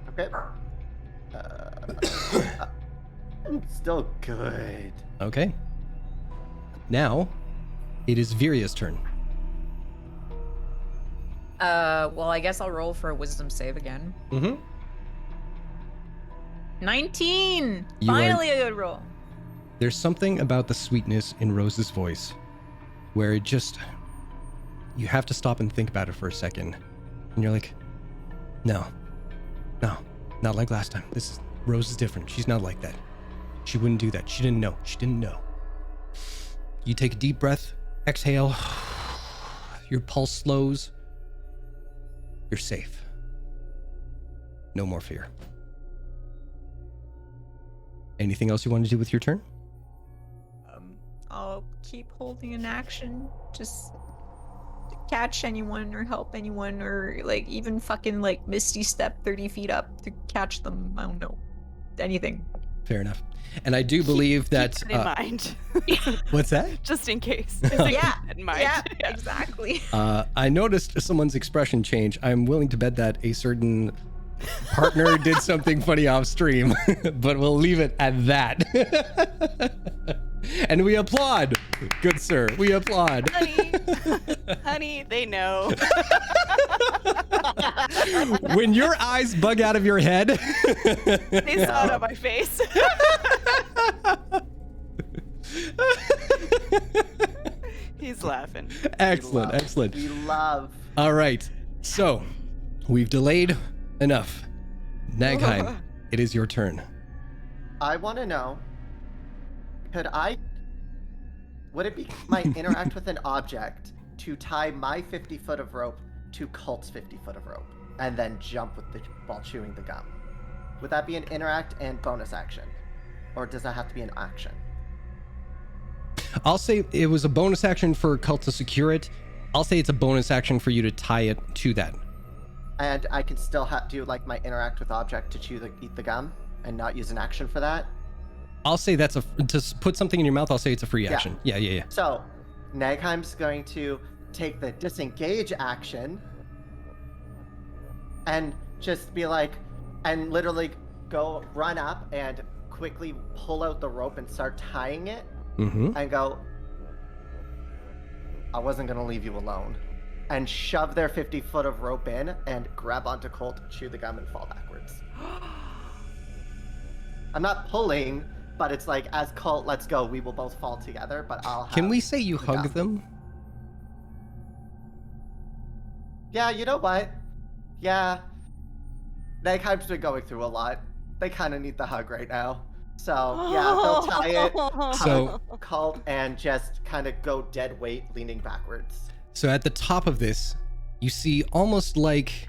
Okay. I'm still good. Okay. Now, it is Viria's turn. Well, I guess I'll roll for a wisdom save again. Mm-hmm. 19! You are- Finally a good roll. There's something about the sweetness in Rose's voice where it just... You have to stop and think about it for a second. And you're like, no, not like last time. Rose is different. She's not like that. She wouldn't do that. She didn't know. You take a deep breath, exhale. Your pulse slows. You're safe. No more fear. Anything else you want to do with your turn? I'll keep holding an action. Just to catch anyone or help anyone or like even fucking like Misty Step 30 feet up to catch them. I don't know. Anything. Fair enough. And I do believe that... Keep it in mind. What's that? Just in case. Yeah, Keep it in mind. yeah, exactly. I noticed someone's expression change. I'm willing to bet that a certain partner did something funny off stream, but we'll leave it at that. And we applaud, good sir. We applaud. Honey, they know. When your eyes bug out of your head, They saw it on my face. He's laughing. excellent. We love. All right, so we've delayed enough. Nagheim, it is your turn. I want to know, would it be my interact with an object to tie my 50 foot of rope to Cult's 50 foot of rope and then jump while chewing the gum? Would that be an interact and bonus action? Or does that have to be an action? I'll say it was a bonus action for Cult to secure it. I'll say it's a bonus action for you to tie it to that. And I can still do like my interact with object to eat the gum and not use an action for that? I'll say to put something in your mouth, I'll say it's a free action. Yeah. So, Nagheim's going to take the disengage action and just be like, and literally go run up and quickly pull out the rope and start tying it Mm-hmm. and go, I wasn't gonna leave you alone. And shove their 50 foot of rope in and grab onto Colt, chew the gum, and fall backwards. I'm not pulling, but it's like, as Colt lets go, we will both fall together, but I'll have Can we say you the hug gum. them? Yeah, you know what? Yeah. Nagheim's been going through a lot. They kind of need the hug right now. So, yeah, they'll tie it, So- hug Colt, and just kind of go dead weight, leaning backwards. So at the top of this, you see almost like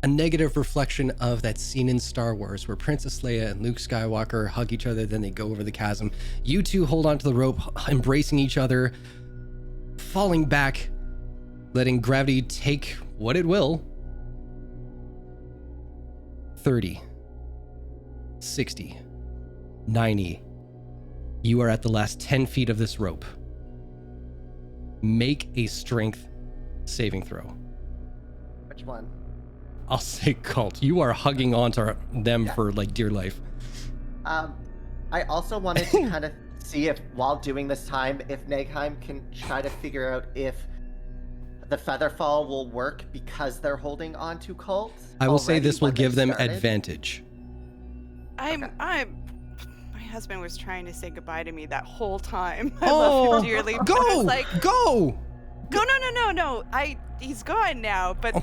a negative reflection of that scene in Star Wars where Princess Leia and Luke Skywalker hug each other, then they go over the chasm. You two hold onto the rope, embracing each other, falling back, letting gravity take what it will. 30, 60, 90. You are at the last 10 feet of this rope. Make a strength saving throw. Which one? I'll say cult. You are hugging onto them for like dear life. I also wanted to kind of see if, while doing this time, if Nagheim can try to figure out if the Featherfall will work because they're holding on to Colt. I will say already this will when they give them started. advantage. My husband was trying to say goodbye to me that whole time. I Oh, love him dearly. but Go! I was like, Go! no. He's gone now, but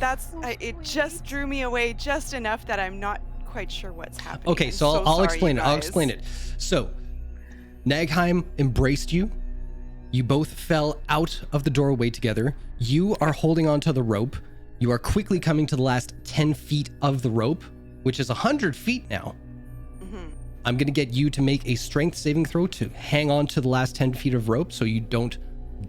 it just drew me away just enough that I'm not quite sure what's happening. Okay, I'm so I'll sorry, explain it. you I'll guys. explain it. So, Nagheim embraced you. You both fell out of the doorway together. You are holding onto the rope. You are quickly coming to the last 10 feet of the rope, which is 100 feet now. Mhm. I'm going to get you to make a strength saving throw to hang on to the last 10 feet of rope so you don't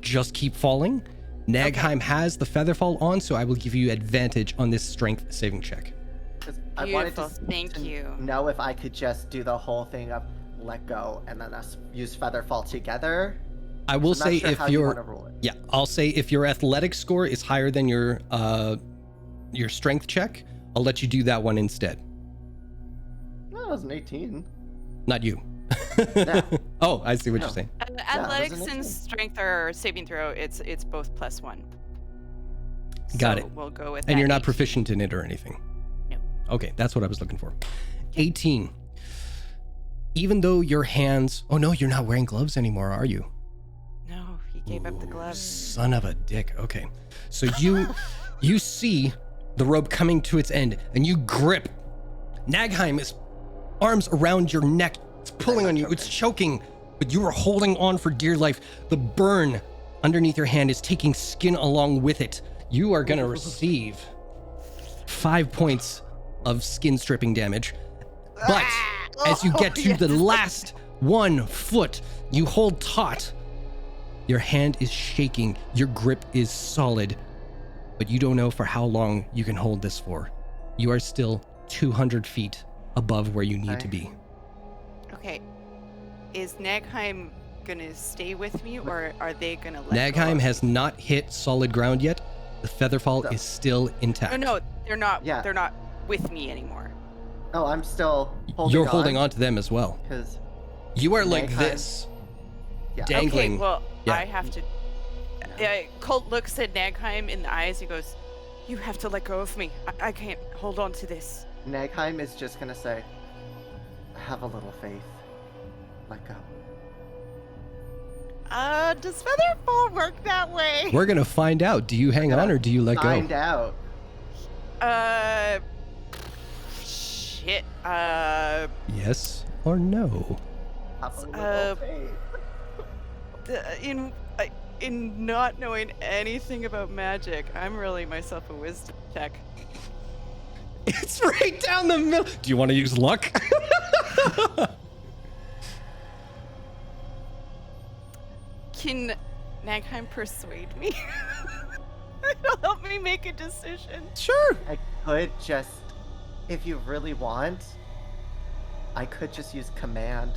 just keep falling. Nagheim has the Featherfall on, so I will give you advantage on this strength saving check. 'Cause I wanted Beautiful, to thank you. know if I could just do the whole thing of let go and then us use Featherfall together. I will So I'm not say sure if how you your want to rule it. yeah, I'll say if your athletic score is higher than your strength check, I'll let you do that one instead. No, it was an 18. Not you. No. Oh, I see what No. you're saying. Athletics wasn't it? and strength or saving throw, it's both +1. Got So it. We'll go with And that you're not 18. proficient in it or anything. No. Okay, that's what I was looking for. 18. Even though your hands, oh no, you're not wearing gloves anymore, are you? No, he gave up the Ooh, gloves. Son of a dick. Okay. So you see the rope coming to its end and you grip. Nagheim is arms around your neck. It's pulling on you. It's choking, but you are holding on for dear life. The burn underneath your hand is taking skin along with it. You are going to receive 5 points of skin stripping damage. But as you get to the last 1 foot, you hold taut. Your hand is shaking. Your grip is solid, but you don't know for how long you can hold this for. You are still 200 feet above where you need to be. Okay. Is Nagheim gonna stay with me, or are they gonna let Nagheim go? has not hit solid ground yet. The Featherfall No. is still intact. No, they're not. Yeah. They're not with me anymore. Oh, I'm still holding You're holding on to them as well. Because, You are like Nagheim- this, yeah. dangling. Okay, well, Yeah. I have to. Colt looks at Nagheim in the eyes. He goes, "You have to let go of me. I can't hold on to this." Nagheim is just going to say, have a little faith. Let go. Does Featherfall work that way? We're gonna find out. Do you hang on or do you let Find go? out. Shit. Yes or no? Have a little Uh, faith. In not knowing anything about magic, I'm rolling myself a wisdom check. It's right down the middle. Do you want to use luck? Can Nagheim persuade me? It'll help me make a decision. Sure. I could just, if you really want, I could just use command.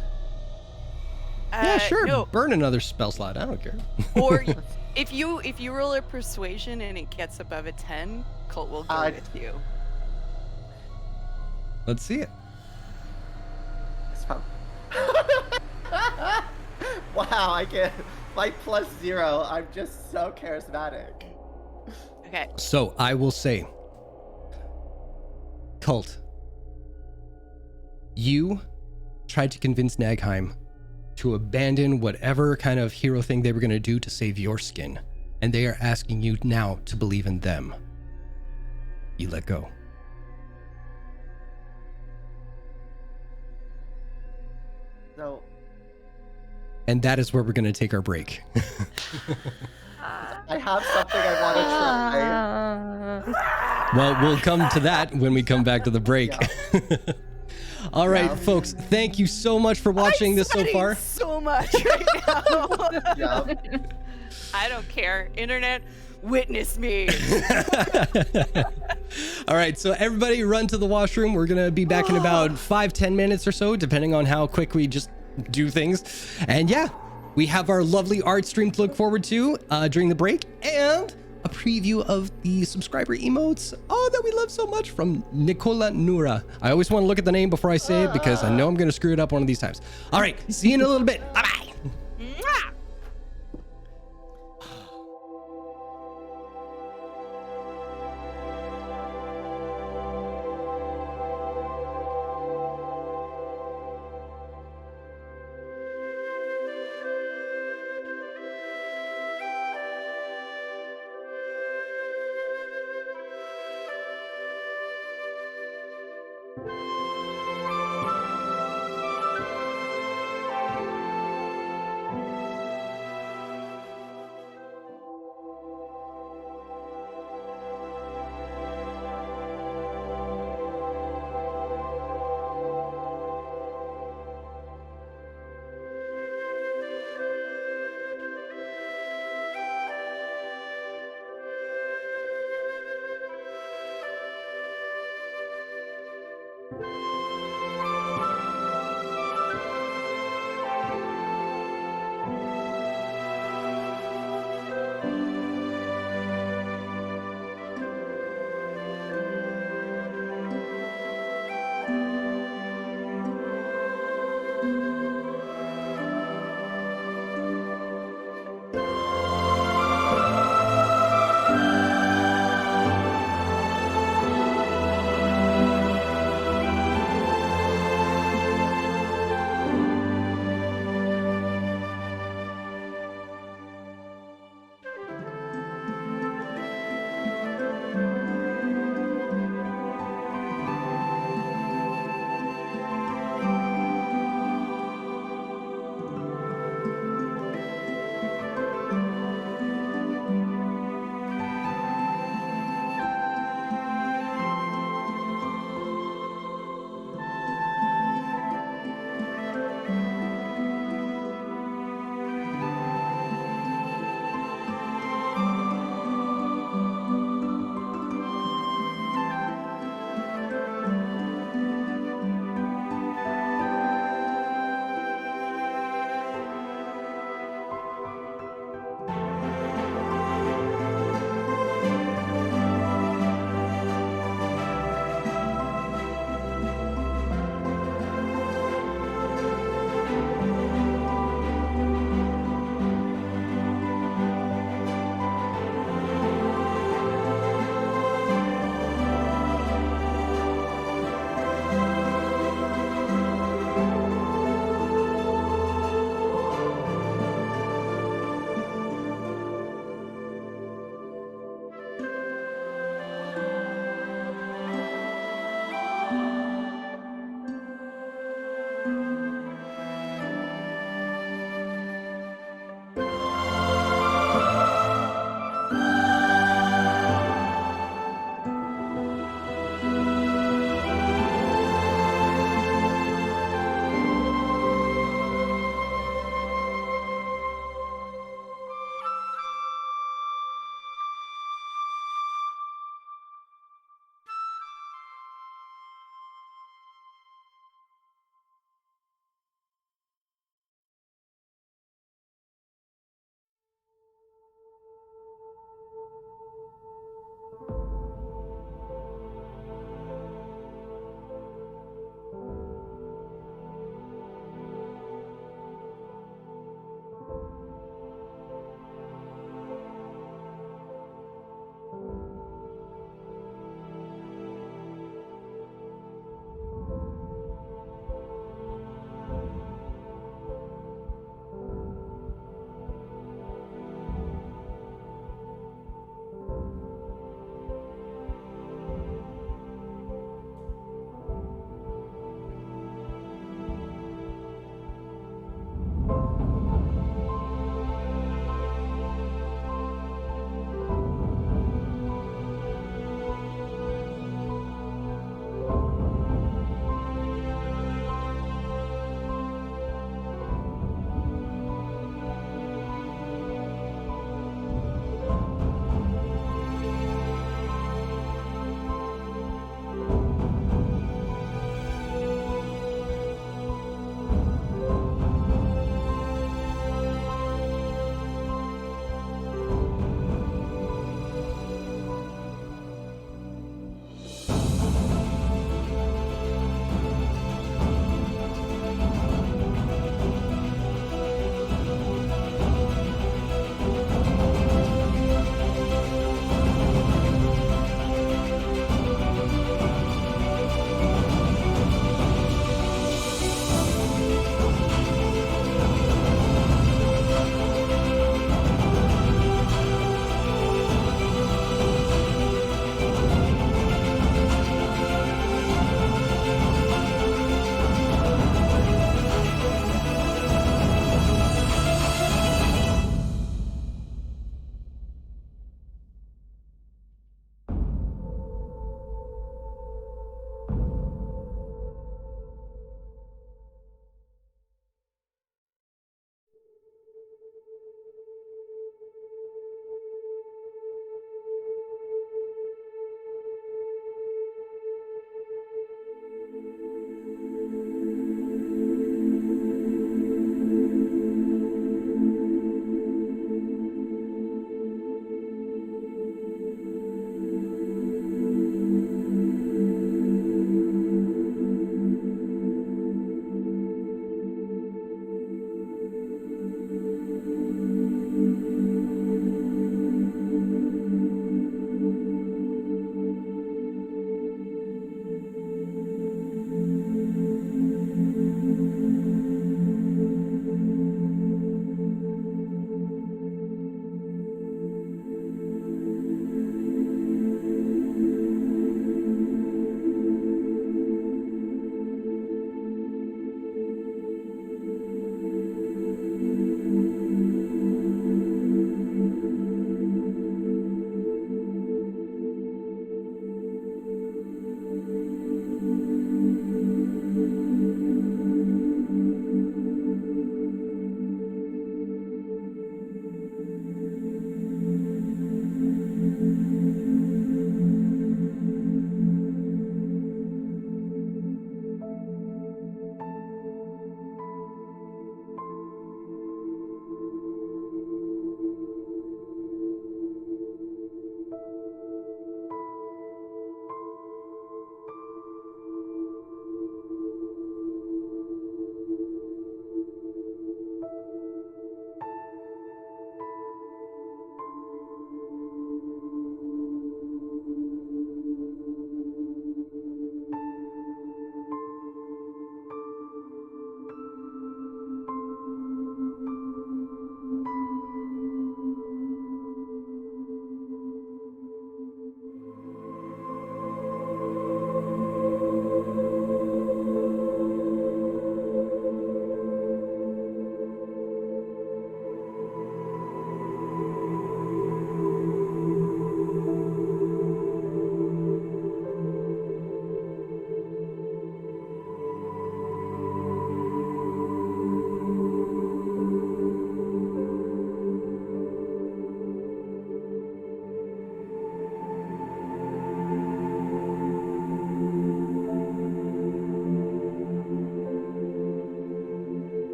Yeah, sure. No, Burn another spell slot. I don't care. or if you roll a persuasion and it gets above a 10, Colt will go with you. Let's see it. It's fun. Wow, I get my +0, I'm just so charismatic. Okay. So I will say, Cult, you tried to convince Nagheim to abandon whatever kind of hero thing they were going to do to save your skin. And they are asking you now to believe in them. You let go. So, And that is where we're going to take our break. I have something I want to try. Well, we'll come to that when we come back to the break. All right, Yeah. folks, thank you so much for watching this so sweating far. so much right now. Yeah. I don't care. Internet, witness me. All right, so everybody run to the washroom. We're going to be back in about 5-10 minutes or so, depending on how quick we just do things. And yeah, we have our lovely art stream to look forward to during the break, and a preview of the subscriber emotes that we love so much from Nicola Nura. I always want to look at the name before I say it because I know I'm going to screw it up one of these times. All right, see you in a little bit. Bye-bye. Mwah!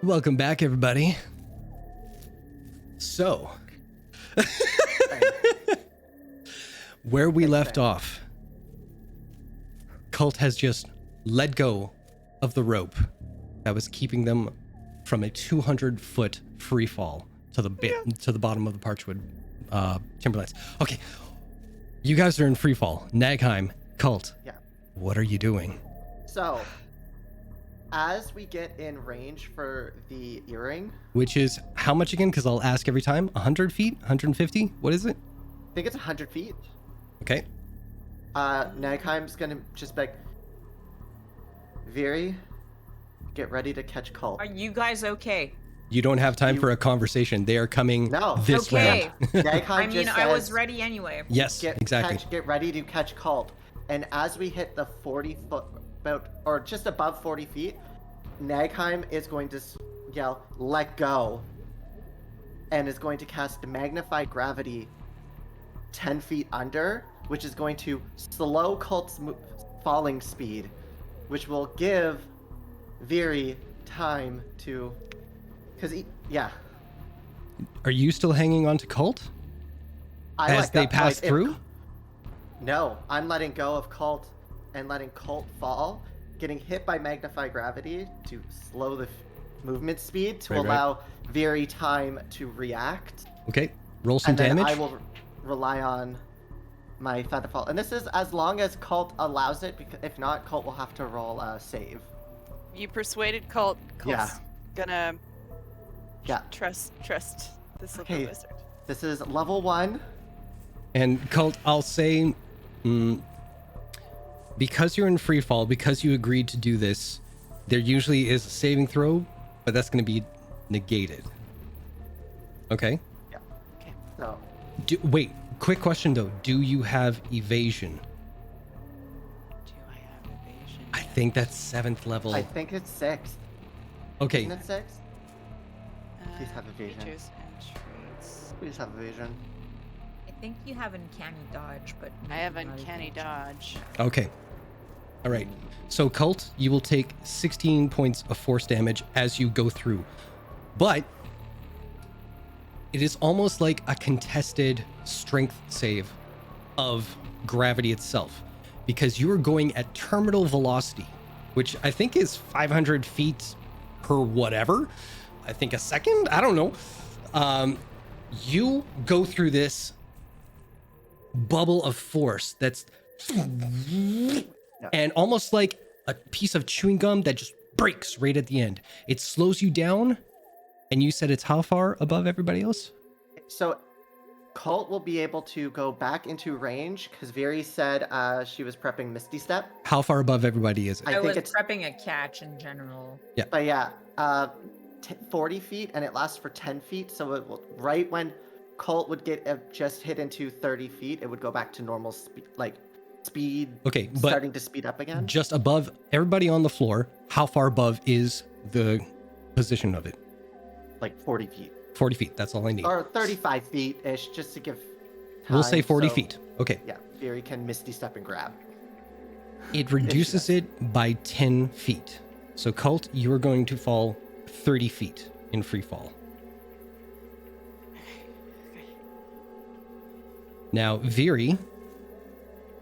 Welcome back, everybody. So, where we left off, Cult has just let go of the rope that was keeping them from a 200-foot free fall to the bottom of the Parchwood Timberlands. Okay, you guys are in free fall. Nagheim, Cult. Yeah. What are you doing? So, as we get in range for the earring, Which is how much again? Because I'll ask every time. 100 feet? 150? What is it? I think it's 100 feet. Okay. Nagheim's gonna just be like, Viri, get ready to catch Cult. Are you guys okay? You don't have time for a conversation. They are coming No. this Okay. round. Nagheim I mean, just I was says, ready anyway. Yes, exactly. Get ready to catch Cult. And as we hit the 40 foot, or just above 40 feet, Nagheim is going to yell, "Let go," and is going to cast Magnify Gravity 10 feet under, which is going to slow Cult's falling speed, which will give Viri time to, yeah. Are you still hanging on to Cult as they pass through? No, I'm letting go of Cult and letting Cult fall, getting hit by Magnify Gravity to slow the movement speed to allow Viri time to react. Okay, roll some And then damage. I will rely on my Featherfall. And this is as long as Cult allows it, because if not, Cult will have to roll a save. You persuaded Cult. Cult's gonna Yeah. trust the Silver Okay. Wizard. This is level 1. And Cult, I'll say, because you're in free fall, because you agreed to do this, there usually is a saving throw, but that's going to be negated. Okay? Yeah. So, Wait, quick question though. Do you have evasion? Do I have evasion? I think that's 7th level. I think it's 6. Okay, Isn't it 6? Please have evasion. Features and traits. Please have evasion. I think you have uncanny dodge, but I have maybe not uncanny advantage. dodge. okay. All right. So Cult, you will take 16 points of force damage as you go through. But it is almost like a contested strength save of gravity itself, because you are going at terminal velocity, which I think is 500 feet per whatever. I think a second? I don't know. You go through this bubble of force that's and almost like a piece of chewing gum that just breaks right at the end. It slows you down, and you said it's how far above everybody else? So, Cult will be able to go back into range, because Viri said she was prepping Misty Step. How far above everybody is it? I I think was it's- prepping a catch in general. But yeah, 40 feet, and it lasts for 10 feet. So it will, right when Cult would get just hit into 30 feet, it would go back to normal speed. Okay, but starting to speed up again. just above everybody on the floor, how far above is the position of it? Like 40 feet. 40 feet, that's all I need. Or 35 feet-ish, just to give We'll say time, 40 so- feet. Okay. Yeah, Viri can Misty Step and grab. It reduces it by 10 feet. So Cult, you are going to fall 30 feet in free fall. Now, Viri,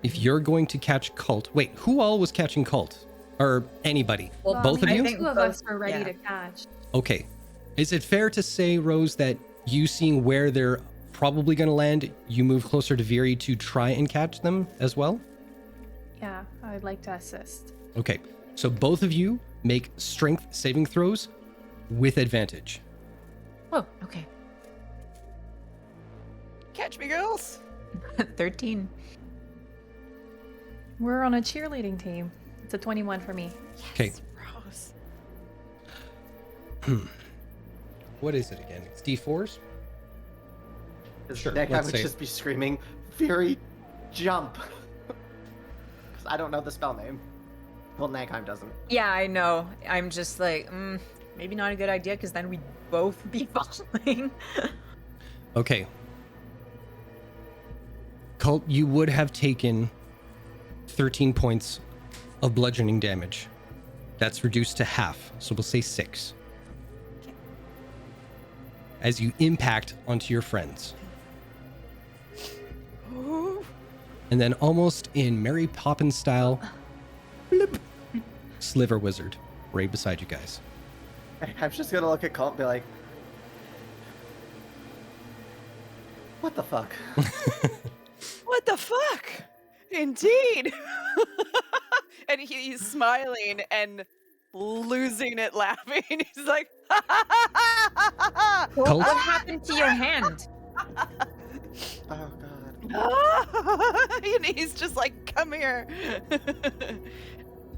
if you're going to catch Cult, wait, who all was catching Cult? Or anybody? Well, Both of I you? think two of us Both- were ready yeah. to catch. Okay. Is it fair to say, Rose, that you seeing where they're probably going to land, you move closer to Viri to try and catch them as well? Yeah, I'd like to assist. Okay. So both of you make strength saving throws with advantage. Oh, okay. Catch me, girls. 13. We're on a cheerleading team. It's a 21 for me. Okay. Rose. What is it again? It's D4s? Sure, That guy let's would say just be screaming, "Viri, jump!" Because I don't know the spell name. Well, Nagheim doesn't. Yeah, I know. I'm just like, maybe not a good idea, because then we'd both be falling. Okay. Colt, you would have taken 13 points of bludgeoning damage. That's reduced to half, so we'll say 6. As you impact onto your friends. And then almost in Mary Poppins style, bloop, Sliver Wizard, right beside you guys. I'm just gonna look at Colt and be like, what the fuck? What the fuck? Indeed. And he's smiling and losing it laughing. He's like, Colt? What happened to your hand? Oh god. and he's just like, come here.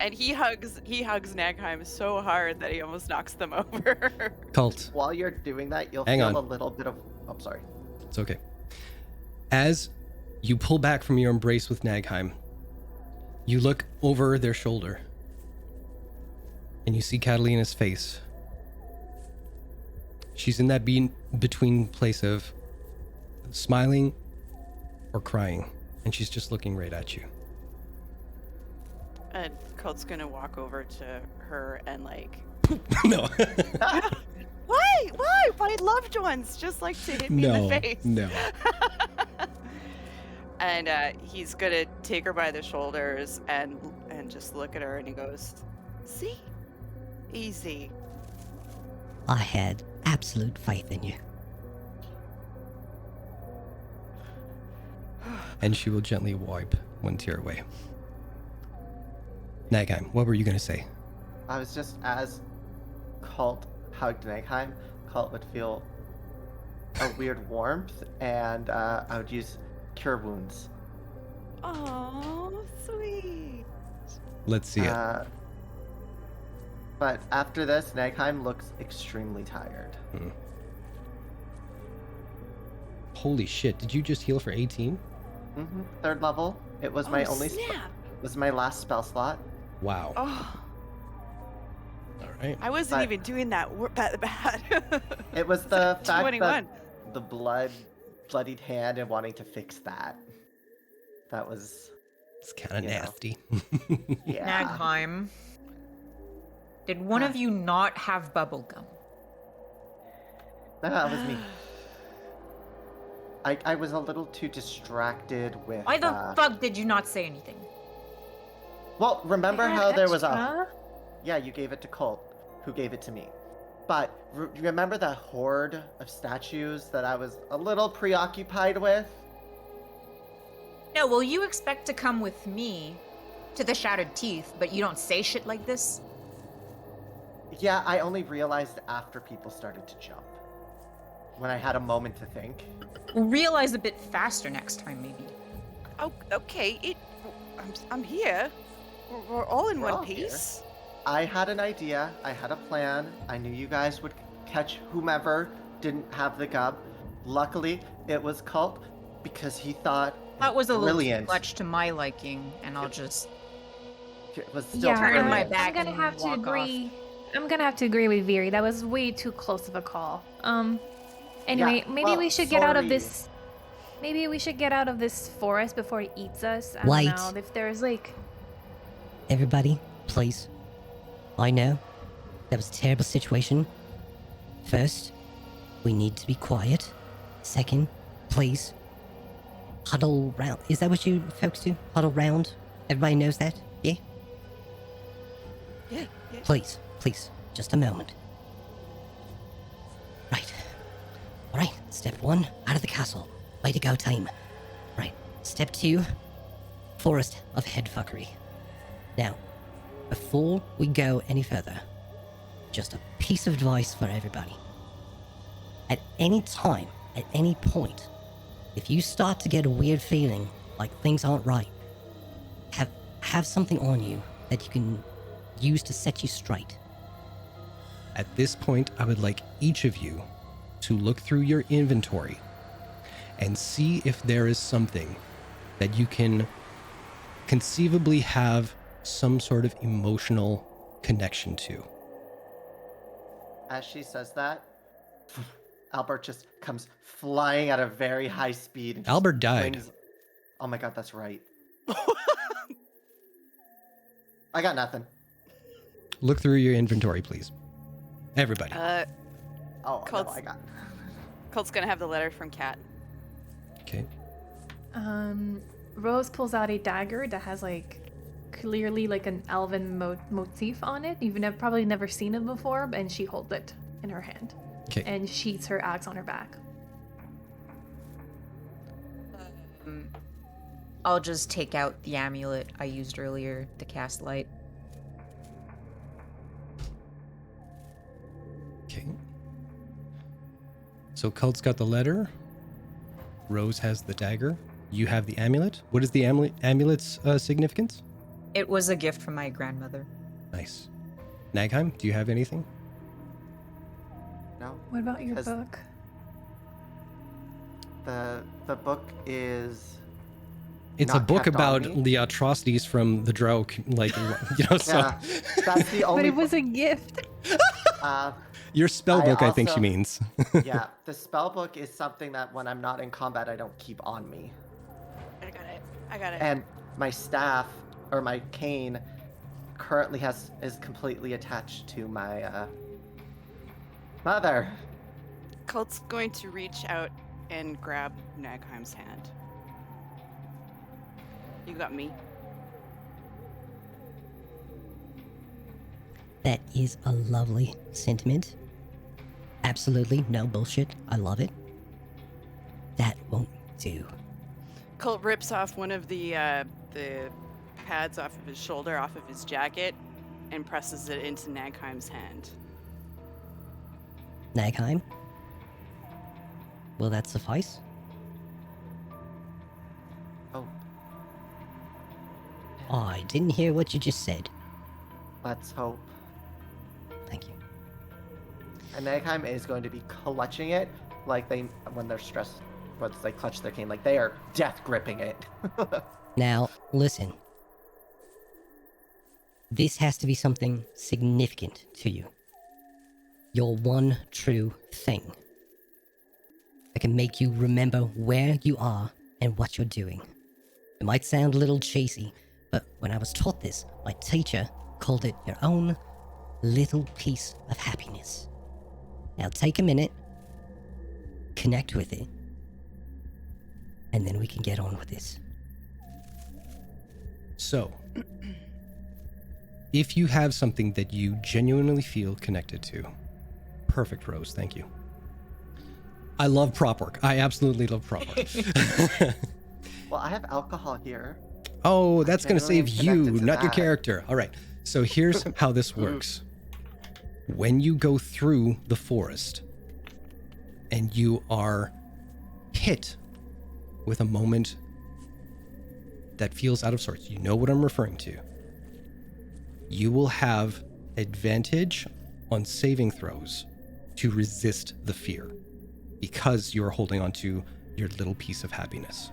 And he hugs Nagheim so hard that he almost knocks them over. Colt, While you're doing that, you'll Hang feel on. a little bit of. I'm sorry. it's okay. As you pull back from your embrace with Nagheim, you look over their shoulder and you see Catalina's face. She's in that between place of smiling or crying, and she's just looking right at you. And Colt's gonna walk over to her and like, No. why? My loved ones just like to hit me in the face. No. And he's gonna take her by the shoulders and just look at her, and he goes, "See, easy." I had absolute faith in you. And she will gently wipe one tear away. Nagheim, what were you going to say? I was just, as Colt hugged Nagheim, Colt would feel a weird warmth, and I would use Cure Wounds. Oh, sweet. Let's see it. But after this, Nagheim looks extremely tired. Holy shit, did you just heal for 18? Mm-hmm. 3rd level. It was my only. Snap. Was my last spell slot. Wow. Oh, All right. I wasn't But- even doing that bad. It was the fact 21. that the bloodied hand and wanting to fix that. That was, It's kind of You know. nasty. yeah. Nagheim. Did one of you not have bubblegum? That was me. I was a little too distracted with. Why the fuck did you not say anything? Well, remember how there was a. Extra? Yeah, you gave it to Colt, who gave it to me. But remember that horde of statues that I was a little preoccupied with? No, well, you expect to come with me to the Shattered Teeth, but you don't say shit like this? Yeah, I only realized after people started to jump. When I had a moment to think. We'll realize a bit faster next time, maybe. Oh, okay. I'm here. We're all in We're all one here. piece. I had an idea. I had a plan. I knew you guys would catch whomever didn't have the gub. Luckily, it was Colt because he thought That was a little too brilliant. much to my liking, and I'll just It was still Yeah, turn my brilliant. back I'm gonna and have to walk agree. I'm gonna have to agree with Viri. That was way too close of a call. Anyway, Yeah, maybe well, we should get out of sorry. this. Maybe we should get out of this forest before it eats us. I Wait. don't know if there's like. Everybody, please. I know that was a terrible situation. First, we need to be quiet. Second, please, huddle round. Is that what you folks do? Huddle round? Everybody knows that? Yeah? Yeah. Please, just a moment. Right. Alright, step 1, out of the castle. Way to go, team. Right. Step 2, forest of headfuckery. Now, before we go any further, just a piece of advice for everybody. At any time, at any point, if you start to get a weird feeling like things aren't right, have something on you that you can use to set you straight. At this point, I would like each of you to look through your inventory and see if there is something that you can conceivably have some sort of emotional connection to. As she says that, Albert just comes flying at a very high speed. And just Albert died. flings- Oh my god, that's right. I got nothing. Look through your inventory, please. Everybody. Oh, no, Colt's- I got. Colt's gonna have the letter from Kat. Okay. Rose pulls out a dagger that has like clearly like an elven motif on it. You've probably never seen it before, and she holds it in her hand. Okay. And sheets her axe on her back. I'll just take out the amulet I used earlier to cast light. Okay. So Cult's got the letter. Rose has the dagger. You have the amulet. What is the amulet's significance? It was a gift from my grandmother. Nice. Nagheim, do you have anything? No. What about your Has- book? The book is. It's a Not book kept on about me? the atrocities from the Drow, like, so Yeah, that's the But only. it was a gift. your spell book, I think she also- means. Yeah, the spell book is something that when I'm not in combat, I don't keep on me. I got it. And my staff or my cane currently is completely attached to my mother. Colt's going to reach out and grab Nagheim's hand. You got me. That is a lovely sentiment. Absolutely no bullshit. I love it. That won't do. Colt rips off one of the pads off of his shoulder, off of his jacket, and presses it into Nagheim's hand. Nagheim? Will that suffice? Oh, I didn't hear what you just said. let's hope. Thank you. And Nagheim is going to be clutching it like when they're stressed, but they clutch their cane, like they are death gripping it. Now, listen. This has to be something significant to you. Your one true thing. That can make you remember where you are and what you're doing. It might sound a little cheesy, but when I was taught this, my teacher called it your own little piece of happiness. Now take a minute, connect with it, and then we can get on with this. So, if you have something that you genuinely feel connected to, perfect, Rose, thank you. I love prop work. I absolutely love prop work. Well, I have alcohol here. Oh, that's going to genuinely save you, connected to not your that. character. All right. So here's how this works. When you go through the forest and you are hit with a moment that feels out of sorts, you know what I'm referring to. You will have advantage on saving throws to resist the fear because you're holding on to your little piece of happiness.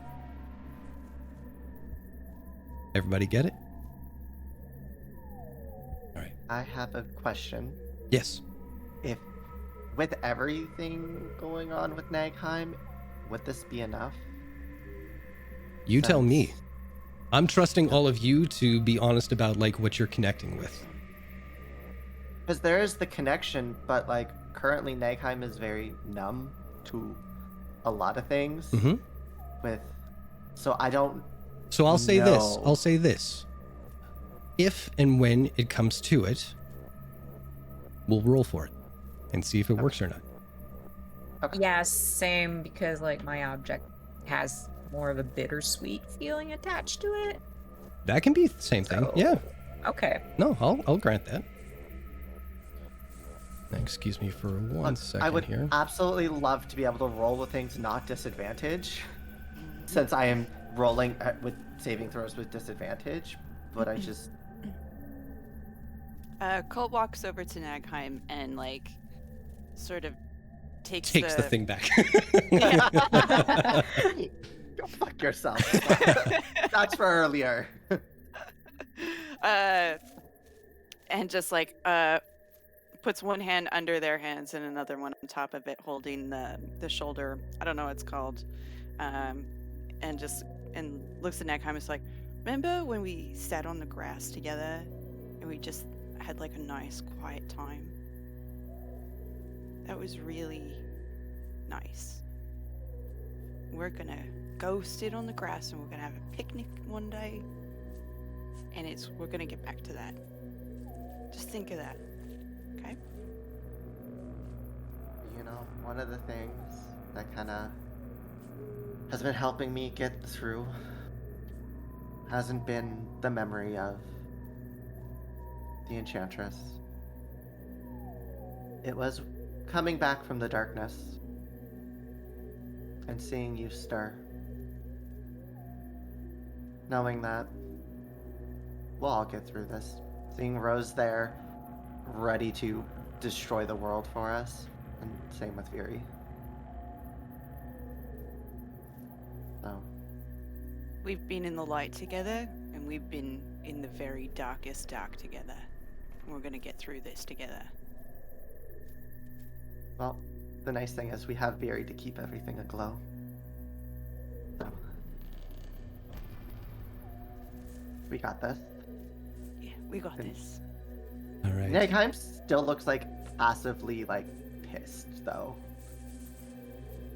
Everybody get it? All right. I have a question. Yes. If, with everything going on with Nagheim, would this be enough? You tell me. Since- I'm trusting all of you to be honest about like what you're connecting with. Because there is the connection, but like currently Nagheim is very numb to a lot of things. Mhm. So I don't. So I'll say this. No. I'll say this. If and when it comes to it, we'll roll for it and see if it works or not. Yeah, same, because like my object has more of a bittersweet feeling attached to it. That can be the same thing. So- Yeah. Okay. No, I'll grant that. Excuse me for one second I would here. absolutely love to be able to roll with things not disadvantage, since I am rolling with saving throws with disadvantage. But I just Colt walks over to Nagheim and like sort of takes the thing back. go fuck yourself. That's for earlier. and just like puts one hand under their hands and another one on top of it, holding the shoulder. I don't know what it's called, and just and looks at Nagheim. It's like, remember when we sat on the grass together and we just had like a nice quiet time? That was really nice. We're gonna go sit on the grass and we're gonna have a picnic one day, and we're gonna get back to that. Just think of that, okay? You know, one of the things that kind of has been helping me get through hasn't been the memory of the Enchantress. It was coming back from the darkness and seeing you stir. Knowing that we'll all get through this. Seeing Rose there, ready to destroy the world for us. And same with Viri. So. We've been in the light together, and we've been in the very darkest dark together. And we're gonna get through this together. Well, the nice thing is we have Viri to keep everything aglow. So. We got this. Yeah, we got this. All right. Nagheim still looks like passively pissed though.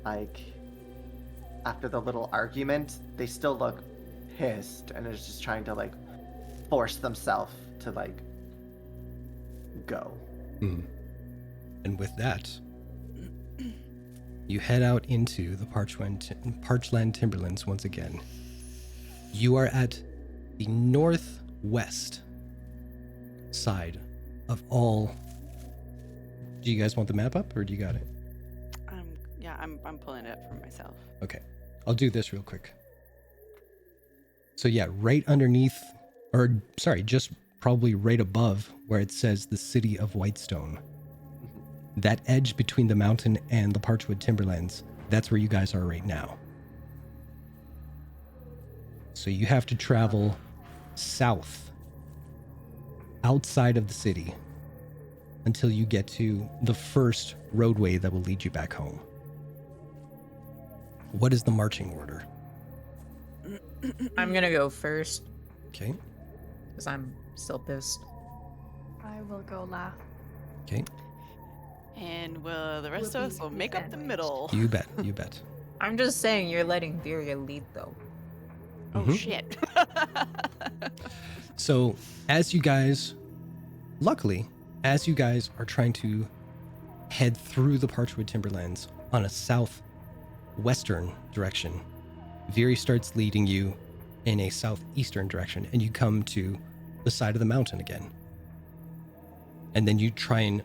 Like after the little argument, they still look pissed and is just trying to force themselves to go. And with that, you head out into the Parchland Timberlands once again. You are at the northwest side of all. Do you guys want the map up, or do you got it? Yeah, I'm pulling it up for myself. Okay, I'll do this real quick. So yeah, right underneath, or sorry, just probably right above where it says the city of Whitestone. That edge between the mountain and the Parchwood Timberlands, that's where you guys are right now. So you have to travel south, outside of the city, until you get to the first roadway that will lead you back home. What is the marching order? I'm gonna go first Okay. because I'm still pissed. I will go laugh. Okay. And the rest We'll of us be will make up the sandwiched. middle. You bet. You bet. I'm just saying you're letting Viria lead though. Oh Mhm. shit. So, as you guys are trying to head through the Parchwood Timberlands on a southwestern direction, Viri starts leading you in a southeastern direction, and you come to the side of the mountain again. And then you try and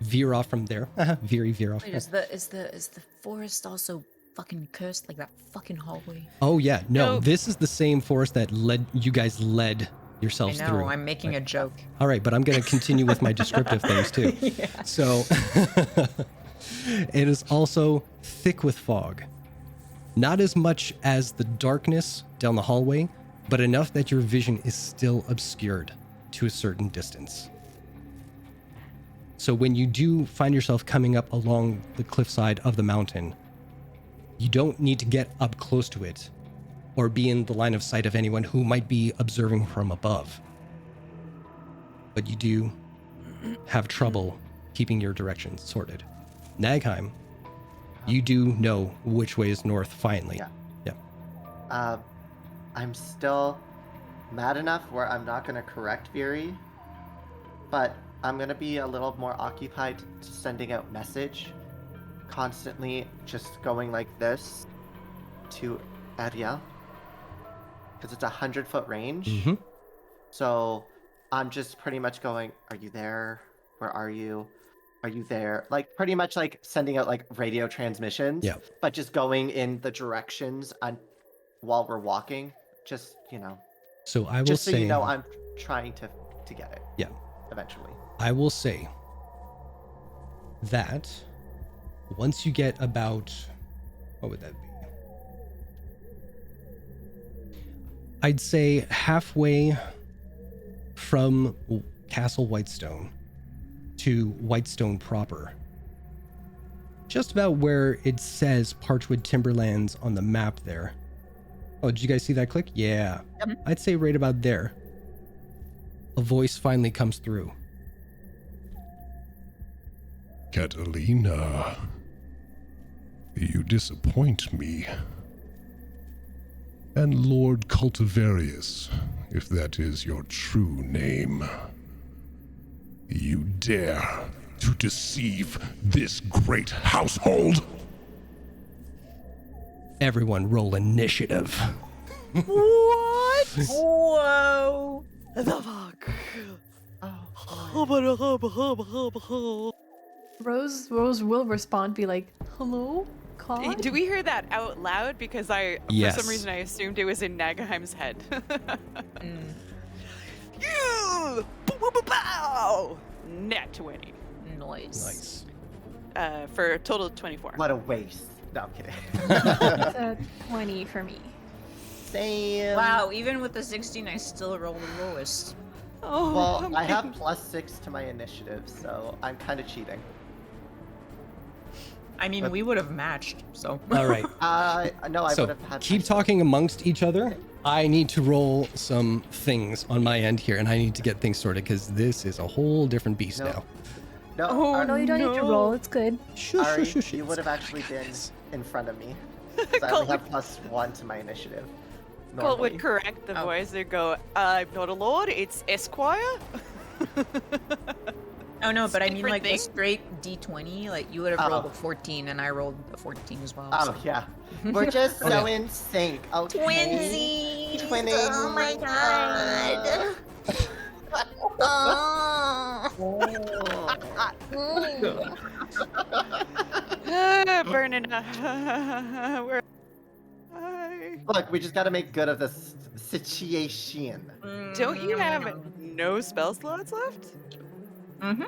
veer off from there. Veer off. Wait, is the forest also fucking cursed like that fucking hallway? Oh yeah, no, No. this is the same forest that you guys led I yourselves know, through. I'm making a joke. All right, but I'm going to continue with my descriptive things too. Yeah. So it is also thick with fog. Not as much as the darkness down the hallway, but enough that your vision is still obscured to a certain distance. So when you do find yourself coming up along the cliffside of the mountain, you don't need to get up close to it or be in the line of sight of anyone who might be observing from above. But you do have trouble keeping your direction sorted. Nagheim, you do know which way is north finally. Yeah. I'm still mad enough where I'm not going to correct Viri, but I'm going to be a little more occupied sending out message, constantly just going like this to Ariel, because it's 100-foot range. Mhm. So I'm just pretty much going, are you there? Where are you? Are you there? Pretty much sending out radio transmissions. Yeah. But just going in the directions while we're walking. Just, So I will just so say, you know, I'm trying to get it. Yeah. Eventually. I will say that once you get about, what would that be? I'd say halfway from Castle Whitestone to Whitestone proper. Just about where it says Parchwood Timberlands on the map there. Oh, did you guys see that click? Yeah. Yep. I'd say right about there. A voice finally comes through. Catalina, you disappoint me. And Lord Cultivarius, if that is your true name, you dare to deceive this great household? Everyone roll initiative. What? Whoa. The fuck? Rose will respond, be like, "Hello, Cod?" Do we hear that out loud? Because for Yes. some reason, I assumed it was in Nagaheim's head. Mm, You! Bow, bow, bow, bow! Net 20. nice. For a total of 24. What a waste. No, I'm kidding. It's a 20 for me. Same. Wow, even with the 16, I still roll the lowest. Oh, Well, I have +6 to my initiative, so I'm kind of cheating. I mean, we would have matched, so. All right. No, I So would have had. keep my- talking amongst each other. I need to roll some things on my end here, and I need to get things sorted because this is a whole different beast No. now. No, Oh, Oh, no, you don't need to roll. It's good. Shush, Ari, shush, shush. you would have actually been in front of me. So I only have +1 to my initiative. Colt would normally. correct the Oh. voice. They'd go, I'm not a lord, it's Esquire. Oh no, but I Different mean like thing. a straight D20, like you would have rolled a 14 and I rolled a 14 as well. Oh so. yeah, we're just Oh, so yeah. in sync. Okay. Twinsies! Twinning. Oh my god! Burning. Where? Hi. Look, we just got to make good of this situation. Don't you have no spell slots left? Mm-hmm.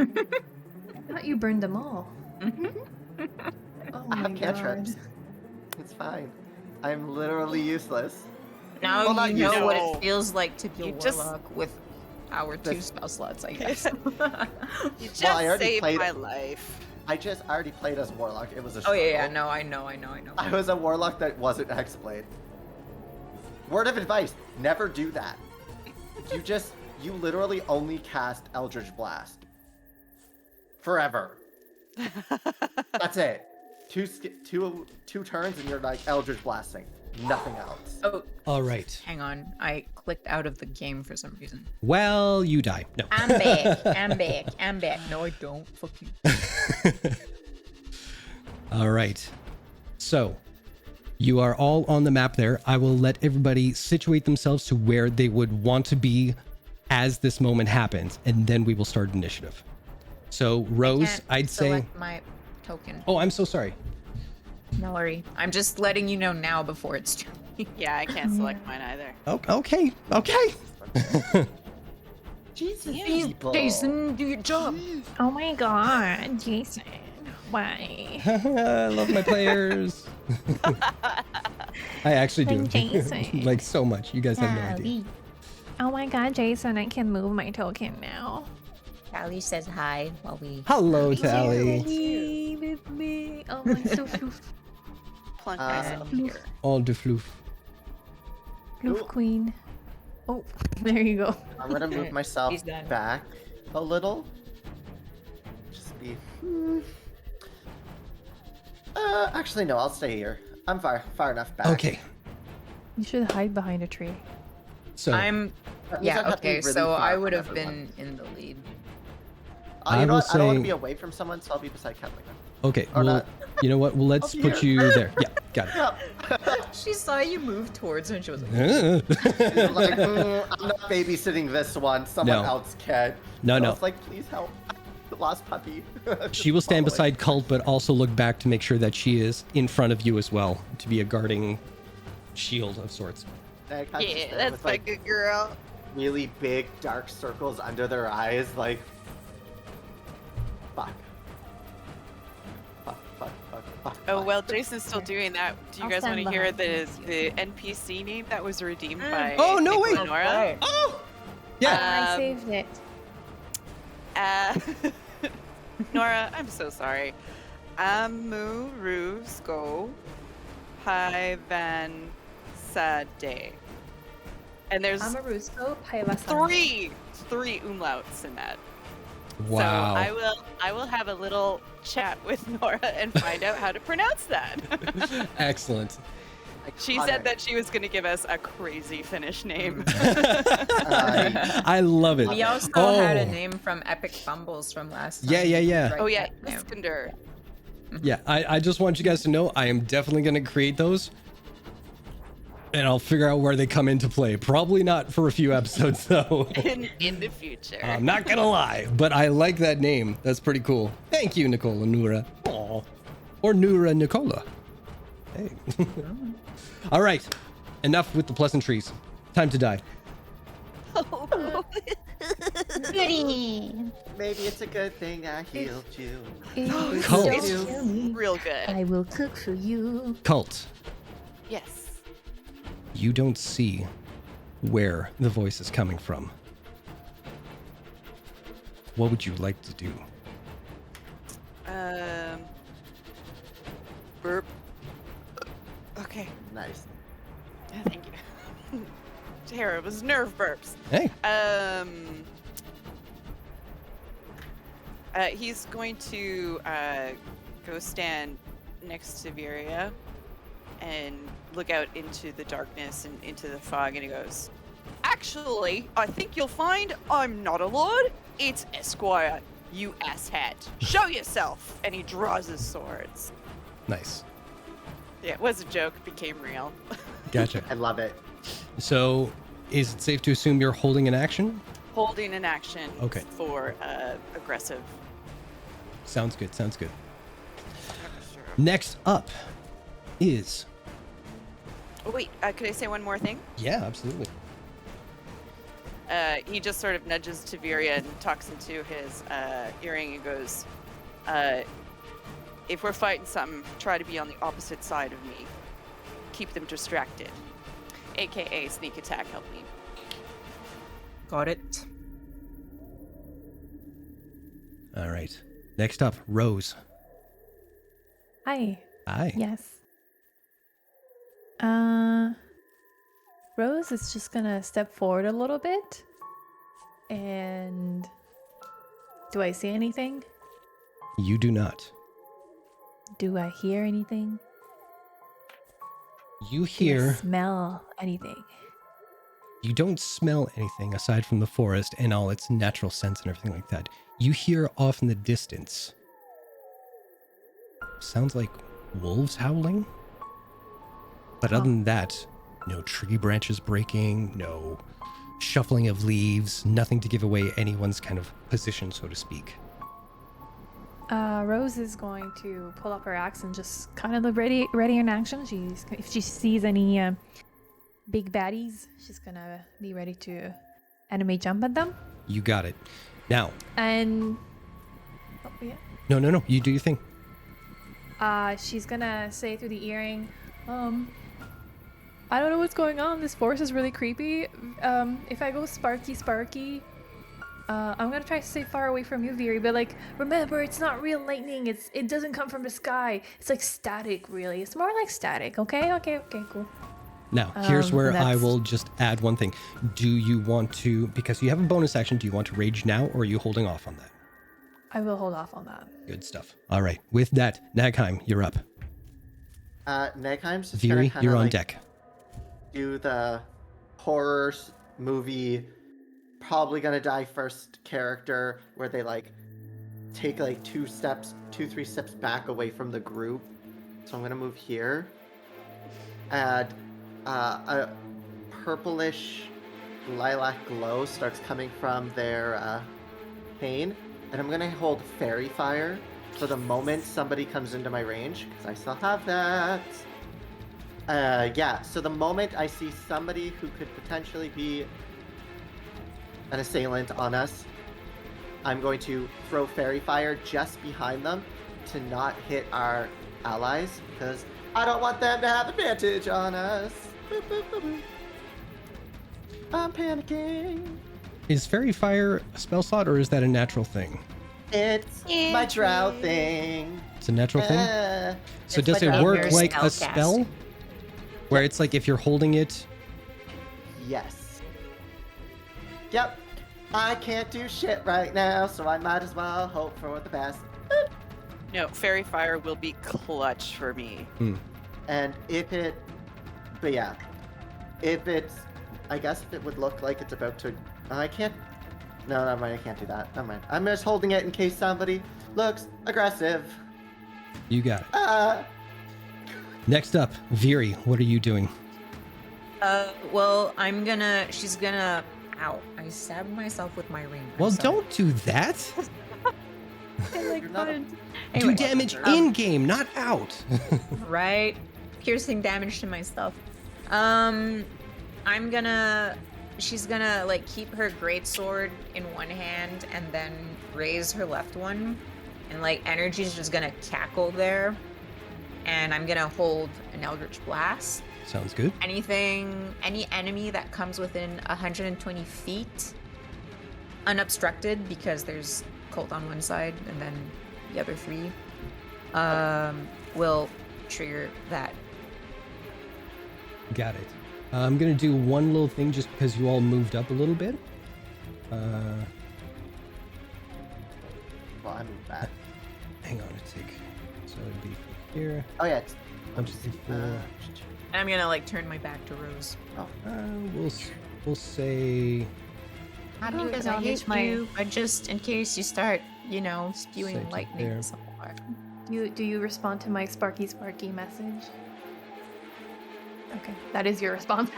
I thought you burned them all. Mm-hmm. Oh I my have god. cantrips. It's fine. I'm literally useless. Now Well, not you know what know. it feels like to be a You just- warlock with our The- 2 spell slots, I guess. You just Well, I already saved played- my life. I already played as warlock. It was a. Oh yeah, struggle. no, I know. I was a warlock that wasn't hexblade. Word of advice: never do that. You literally only cast Eldritch Blast. Forever. That's it. Two turns and you're like Eldritch Blasting. Nothing else. Oh, All right. hang on. I clicked out of the game for some reason. Well, you die. No. I'm back. No, I don't. Fuck you. All right. So, you are all on the map there. I will let everybody situate themselves to where they would want to be as this moment happens, and then we will start initiative. So, Rose, Can't I'd say. select my token. Oh, I'm so sorry. No worry. I'm just letting you know now before it's true. Yeah, I can't select mine either. Oh, okay. Okay. Jesus, Please, people. Jason, do your job. Oh my god, Jason. Why? I love my players. I actually do. Jason. Like so much. You guys have no idea. Oh my god, Jason, I can move my token now. Callie says hi while we. Hello, Tally. Me, with me. Oh my, so floof. Plunk Uh, myself here. All de floof. Floof queen. Oh, there you go. I'm gonna move myself He's done. back a little. Just be. Actually, no. I'll stay here. I'm far enough back. Okay. You should hide behind a tree. So That means Yeah, I'd have to be okay, really so far I from would have everyone. been in the lead. I You know will what? I don't want say- to be away from someone, so I'll be beside Catalina. okay. Or Well, not. you know what? Well, let's Up put here. you there. Yeah, got it. She saw you move towards her and she was like, I'm like, I'm not babysitting this one. Someone No. else can. No, So no. It's like, please help. The lost puppy. She will stand Following. beside Cult, but also look back to make sure that she is in front of you as well, to be a guarding shield of sorts. And I kinda just Yeah, stand that's with, my like, good girl. really big dark circles under their eyes, like. Fuck. Fuck. Oh, well, Jason's still doing that. Do you I'll guys want stand to hear behind the NPC name that was redeemed by Oh, no, wait. Nora? Oh! Yeah. I Um, saved it. Nora, I'm so sorry. Amu Rusko Hai Van sad day. And there's Amaruso Pailasana. three umlauts in that. Wow. So I will have a little chat with Nora and find out how to pronounce that. Excellent. She said that she was going to give us a crazy Finnish name. I love it. We also had a name from Epic Fumbles from last time. Yeah. Oh yeah, Right. Iskander. Yeah, I just want you guys to know I am definitely going to create those. And I'll figure out where they come into play. Probably not for a few episodes, though. In the future. I'm not going to lie, but I like that name. That's pretty cool. Thank you, Nicola Nura. Aw. Or Nura Nicola. Hey. All right. Enough with the pleasantries. Time to die. Maybe it's a good thing I healed you. Cult. Don't It's kill me. real good. I will cook for you. Cult. Yes. You don't see where the voice is coming from. What would you like to do? Burp. Okay. Nice. Thank you. Tara, it was nerve burps. Hey. He's going to go stand next to Viria and look out into the darkness and into the fog, and he goes, "Actually, I think you'll find I'm not a lord. It's Esquire, you asshat. Show yourself!" And he draws his swords. Nice. Yeah, it was a joke, became real. Gotcha. I love it. So, is it safe to assume you're holding an action? Holding an action Okay. for aggressive. Sounds good. Sounds good. Next up is... Oh wait, could I say one more thing? Yeah, absolutely. He just sort of nudges to Viria and talks into his earring and goes, "If we're fighting something, try to be on the opposite side of me. Keep them distracted. AKA sneak attack, help me." Got it. All right. Next up, Rose. Hi. Hi. Yes. Rose is just gonna step forward a little bit. And do I see anything? You do not. Do I hear anything? You Do I hear... smell anything? You don't smell anything aside from the forest and all its natural scents and everything like that. You hear off in the distance. Sounds like wolves howling. But other than that, no tree branches breaking, no shuffling of leaves, nothing to give away anyone's kind of position, so to speak. Rose is going to pull up her axe and just kind of look ready in action. If she sees any big baddies, she's gonna be ready to anime jump at them. You got it. Now. And oh, yeah. No. You do your thing. She's gonna say through the earring, I don't know what's going on. This forest is really creepy. If I go sparky, I'm gonna try to stay far away from you, Viri, but like, remember, it's not real lightning. It doesn't come from the sky. It's like static, really. It's more like static, okay? Okay, cool. Now, here's where I that's- will just add one thing. Do you want to, because you have a bonus action, do you want to rage now, or are you holding off on that? I will hold off on that. Good stuff. All right. With that, Nagheim, you're up. Nagheim's just Viri, gonna you're kinda, on like, deck. do the horror movie, probably gonna die first character, where they like take like 3 steps back away from the group. So I'm gonna move here. Add a purplish lilac glow starts coming from their pane, and I'm gonna hold fairy fire for the moment somebody comes into my range, because I still have that. Yeah, so the moment I see somebody who could potentially be an assailant on us, I'm going to throw fairy fire just behind them to not hit our allies, because I don't want them to have advantage on us. Boop, boop, boop, boop. I'm panicking. Is Fairy Fire a spell slot, or is that a natural thing? It's my drow thing. It's a natural thing? So It's does my it drow work Your like a spell spell? Where it's like if you're holding it. Yes. Yep. I can't do shit right now, so I might as well hope for the best. No, fairy fire will be clutch for me. And if it, but yeah, if it's, I guess if it would look like it's about to, I can't, no, never mind, I can't do that. Never mind. I'm just holding it in case somebody looks aggressive. You got it. Next up, Viri, what are you doing? Well, she's gonna, ow, I stabbed myself with my ring. Well, don't do that. I like You're not a- fun. Do Anyway, damage in game, not out. right? Piercing damage to my stuff. She's gonna like keep her greatsword in one hand and then raise her left one, and like energy's just gonna cackle there. And I'm gonna hold an Eldritch Blast. Sounds good. Any enemy that comes within 120 feet, unobstructed, because there's Cult on one side and then the other three, will trigger that. Got it. I'm gonna do one little thing just because you all moved up a little bit. Well, I moved back. Hang on a tick. So it'd be from here. Oh yeah, it's, Up to 4. And I'm gonna like turn my back to Rose. We'll say Not Oh, because can I I use hate my- you, but just in case you start, spewing Set it lightning there. somewhere. Do you respond to my sparky message? Okay, that is your response.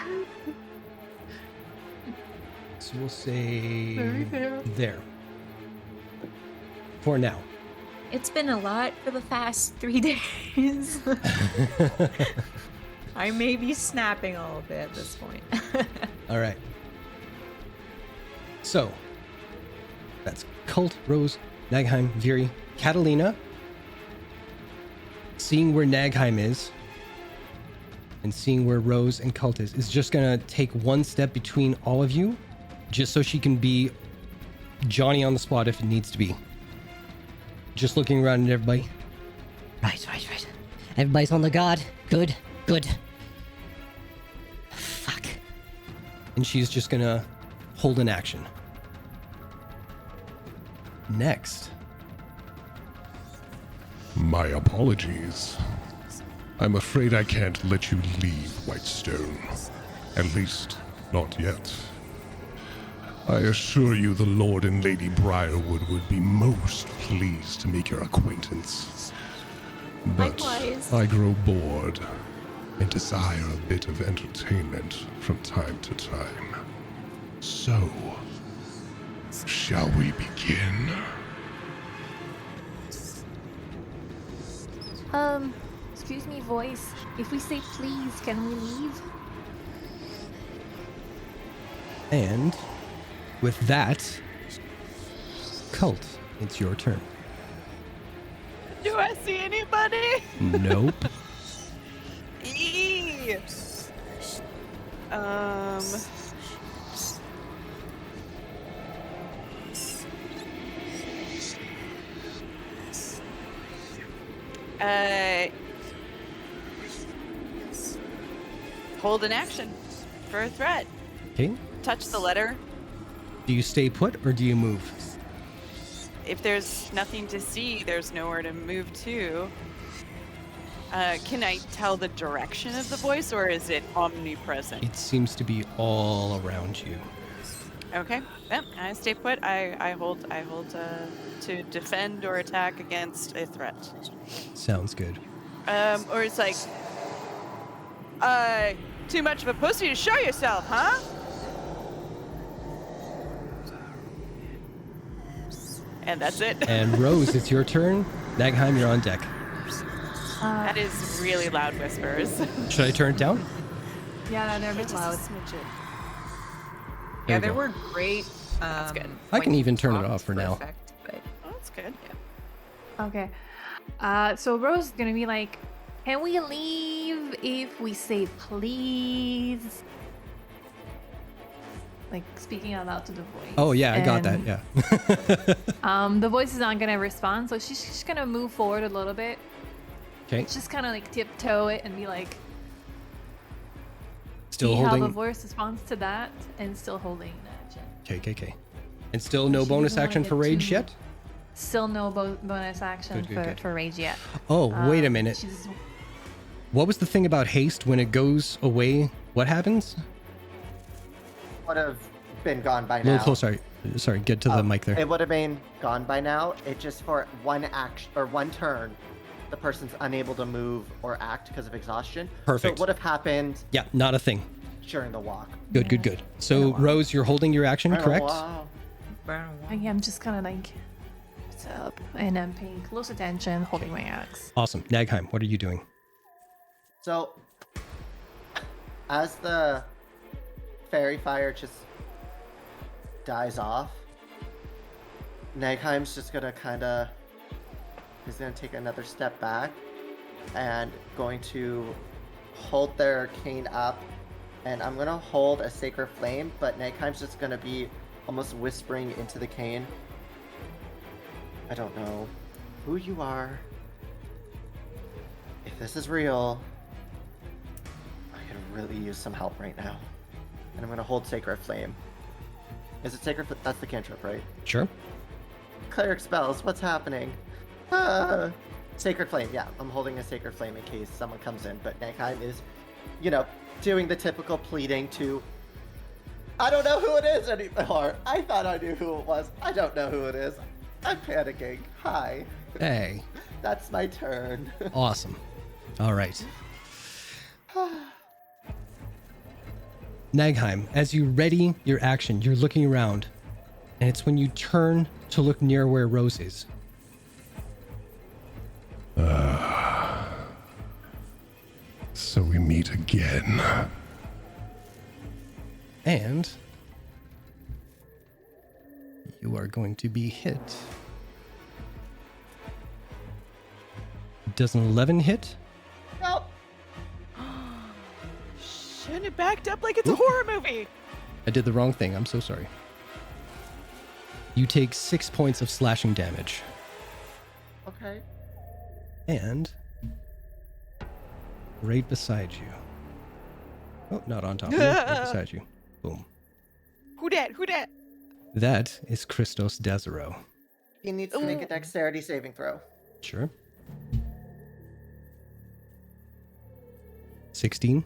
so we'll say Very fair. there. For now. It's been a lot for the past 3 days. I may be snapping a little bit at this point. All right. So that's Cult, Rose, Nagheim, Viri, Catalina. Seeing where Nagheim is and seeing where Rose and Cult is just gonna take one step between all of you, just so she can be Johnny on the spot if it needs to be. Just looking around at everybody. Right. Everybody's on the guard. Good. Fuck. And she's just gonna hold an action. Next. My apologies. I'm afraid I can't let you leave Whitestone. At least, not yet. I assure you the Lord and Lady Briarwood would be most pleased to make your acquaintance. But Likewise. I grow bored and desire a bit of entertainment from time to time. So, shall we begin? Excuse me, voice. If we say please, can we leave? And with that, Cult, it's your turn. Do I see anybody? Nope. Eee. Hold an action for a threat. Okay. Touch the letter. Do you stay put or do you move? If there's nothing to see, there's nowhere to move to. Can I tell the direction of the voice, or is it omnipresent? It seems to be all around you. Okay. Yep. I stay put. I hold to defend or attack against a threat. Sounds good. Or it's like, too much of a pussy to show yourself, huh? And that's it. And Rose, it's your turn. Nagheim, you're on deck. That is really loud whispers. Should I turn it down? Yeah, they're a bit loud. There Yeah, you there go. were great. good. I can when even you turn it talked off for now. effect, but Oh, that's good. Okay. So Rose is gonna be like, can we leave if we say please? Like speaking out loud to the voice. Oh yeah, I got that. And, Yeah. The voice is not gonna respond, so she's just gonna move forward a little bit. Okay. Just kind of like tiptoe it and be like, Still See how the holding. voice responds to that, and still holding an action. Okay. And still no She bonus doesn't action wanna for get rage too- yet? Still no bonus action Good. for rage yet. Oh, wait a Um, minute. she's- What was the thing about haste? When it goes away, what happens? Would have been gone by A now. little closer. Sorry, get to the mic there. It would have been gone by now. It just for one action or one turn, the person's unable to move or act because of exhaustion. So Perfect. it would have happened Yeah, not a thing. during the walk. Good. So, Rose, you're holding your action, correct? Wow. I'm just kind of like up, and I'm paying close attention, holding my axe. Awesome. Nagheim, what are you doing? So, as the fairy fire just dies off, Nagheim's just gonna he's gonna take another step back and going to hold their cane up, and I'm gonna hold a sacred flame, but Nagheim's just gonna be almost whispering into the cane. I don't know who you are. If this is real, I could really use some help right now. And I'm gonna hold Sacred Flame. Is it Sacred? That's the cantrip, right? Sure. Cleric spells. What's happening? Sacred Flame. Yeah, I'm holding a Sacred Flame in case someone comes in. But Nagheim is, doing the typical pleading to. I don't know who it is anymore. I thought I knew who it was. I don't know who it is. I'm panicking. Hi. Hey, That's my turn. awesome. All right. Nagheim, as you ready your action, you're looking around, and it's when you turn to look near where Rose is. So we meet again. And you are going to be hit. Does an 11 hit? Nope. Shouldn't have backed up like it's a horror movie. I did the wrong thing. I'm so sorry. You take 6 points of slashing damage. Okay. And right beside you. Oh, not on top of you. Right beside you. Boom. Who dat? That is Christos Desero. He needs to make a dexterity saving throw. Sure. 16.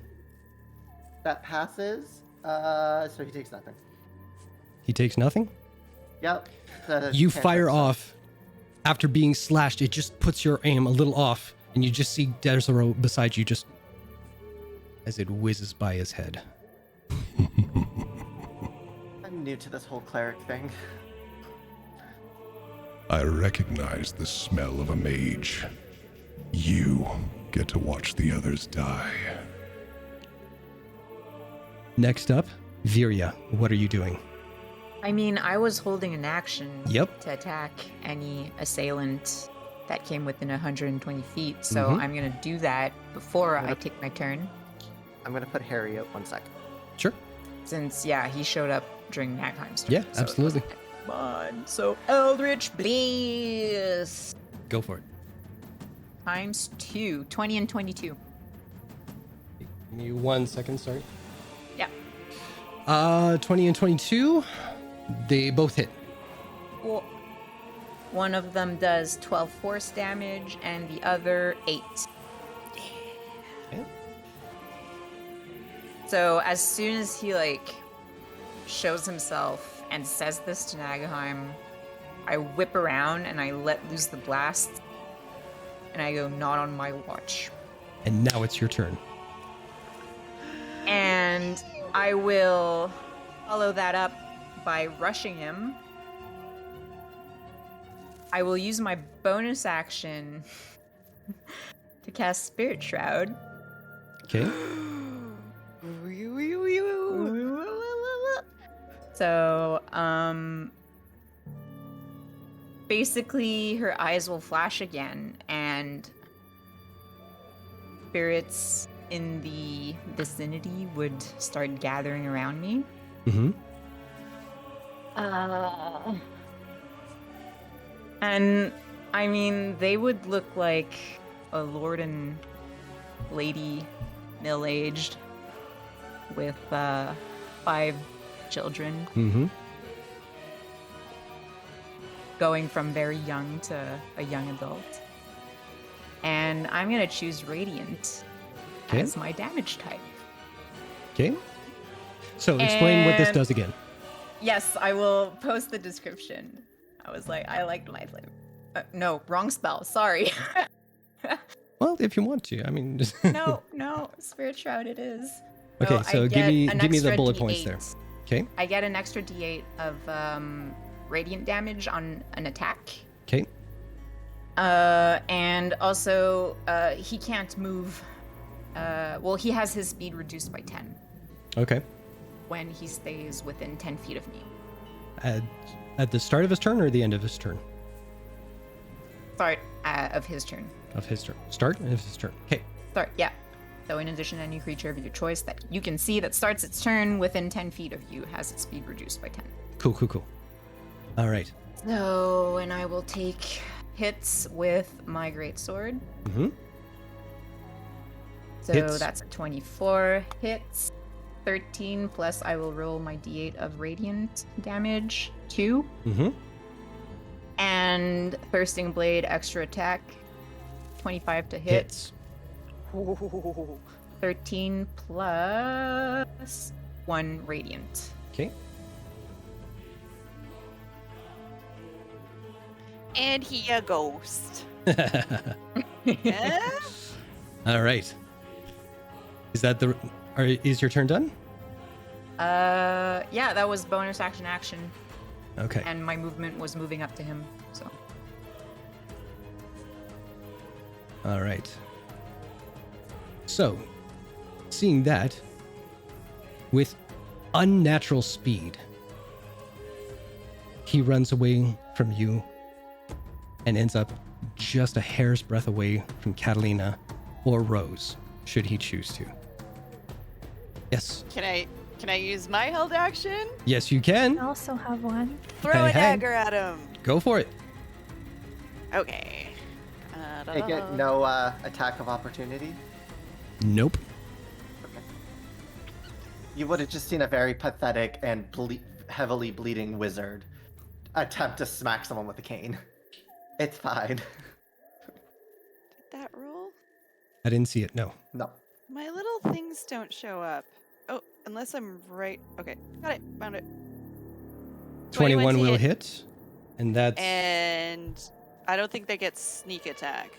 That passes. So he takes nothing. He takes nothing. Yep. The You cantrip fire stuff. off. After being slashed, it just puts your aim a little off, and you just see Desero beside you just as it whizzes by his head. I'm new to this whole cleric thing. I recognize the smell of a mage. You get to watch the others die. Next up, Viria, what are you doing? I mean, I was holding an action Yep. to attack any assailant that came within 120 feet, so I'm going to do that before I take my turn. I'm gonna put Harry out 1 second. Sure. Since, he showed up during Nagheim's turn. Yeah, so it absolutely. wasn't fun. So, Eldritch Blast Go for it. times 2, 20 and 22. Give me 1 second, sorry. Yeah. 20 and 22, they both hit. Well, one of them does 12 force damage, and the other 8. Okay. So as soon as he shows himself and says this to Nagheim, I whip around and I let loose the blast, and I go, "Not on my watch." And now it's your turn. And I will follow that up by rushing him. I will use my bonus action to cast Spirit Shroud. Okay. So, basically her eyes will flash again, and spirits in the vicinity would start gathering around me. Mm-hmm. And I mean, they would look like a lord and lady, middle-aged. with 5 children, Mm-hmm. going from very young to a young adult. And I'm going to choose Radiant Okay. as my damage type. Okay. So explain what this And- does again. Yes, I will post the description. I was like, I liked my flame. No, wrong spell. Sorry. Well, if you want to, I mean. Just no, Spirit Shroud it is. Okay, I so get an give me the extra bullet points there. D8. Okay. I get an extra D8 of radiant damage on an attack. Okay. And also, he can't move. Well, he has his speed reduced by 10 Okay. when he stays within 10 feet of me. At the start of his turn or the end of his turn? Start of his turn. Of his turn. Start of his turn. Okay. Start, yeah. So in addition, any creature of your choice that you can see that starts its turn within 10 feet of you has its speed reduced by 10. Cool. All right. So, and I will take hits with my greatsword. Mm-hmm. So Hits. that's a 24 hits. 13 plus I will roll my d8 of radiant damage, 2. Mm-hmm. And Thirsting Blade extra attack, 25 to hit. Hits. 13 plus 1 radiant. Okay. And he a ghost. Yeah? All right. Is that is your turn done? Yeah, that was bonus action, Okay. and my movement was moving up to him, so. All right. So, seeing that, with unnatural speed, he runs away from you and ends up just a hair's breadth away from Catalina or Rose, should he choose to. Yes. Can I use my held action? Yes, you can. I also have one. Throw Hey, a hey. dagger at him. Go for it. Okay. I get no attack of opportunity. Nope. You would have just seen a very pathetic and heavily bleeding wizard attempt to smack someone with a cane. It's fine. Did that roll? I didn't see it. No. No. My little things don't show up. Oh, unless I'm right. Okay, got it. Found it. 21 to will hit. hit. And that's... And I don't think they get sneak attack.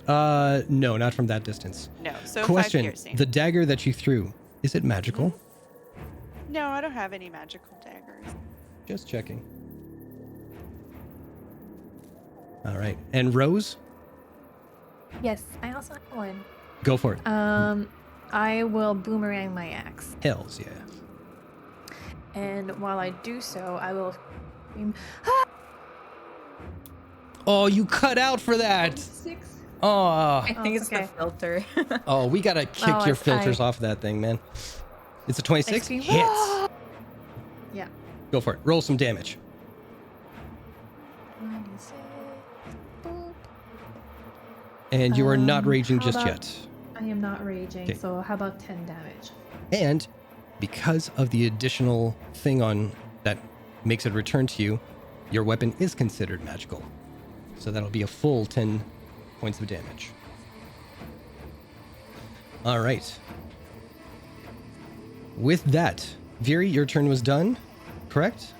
No, not from that distance. No. So 5 Question, piercing. the dagger that you threw, is it magical? No, I don't have any magical daggers. Just checking. All right. And Rose, Yes, I also have one. go for it. I will boomerang my axe, Hells yeah. and while I do so, I will scream, Oh, you cut out for that. 6. Oh, I think Oh, it's okay. the filter. oh, we gotta kick Oh, your it's- filters I- off of that thing, man. It's a 26. scream, Hits. Yeah. Go for it. Roll some damage. 96. Boop. And you are not raging how just about- yet. I am not raging, Okay. so how about 10 damage? And because of the additional thing on that makes it return to you, your weapon is considered magical. So that'll be a full 10 points of damage. All right. With that, Viri, your turn was done, correct?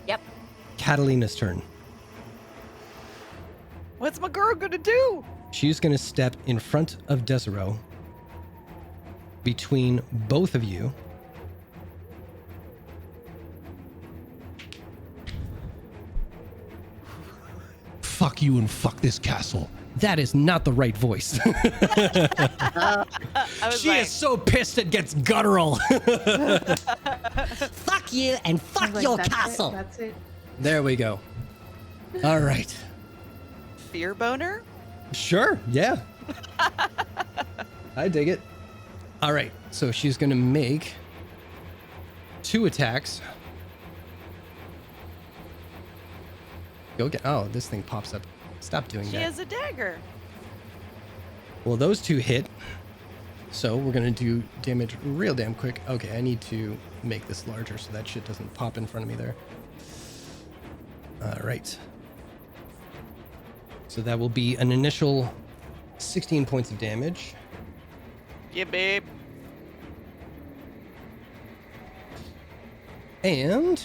Yep. Catalina's turn. What's my girl gonna do? She's going to step in front of Desiro between both of you. Fuck you and fuck this castle. That is not the right voice. I was She like, is so pissed it gets guttural. Fuck you and I fuck was like, your "That's it, castle. That's it. There we go. All right. fear boner? Sure. Yeah. I dig it. All right. So she's going to make 2 attacks. Go get. Oh, this thing pops up. Stop doing She that. has a dagger. Well, those 2 hit. So we're gonna do damage real damn quick. Okay, I need to make this larger so that shit doesn't pop in front of me there. All right. So that will be an initial 16 points of damage. Yeah, babe. And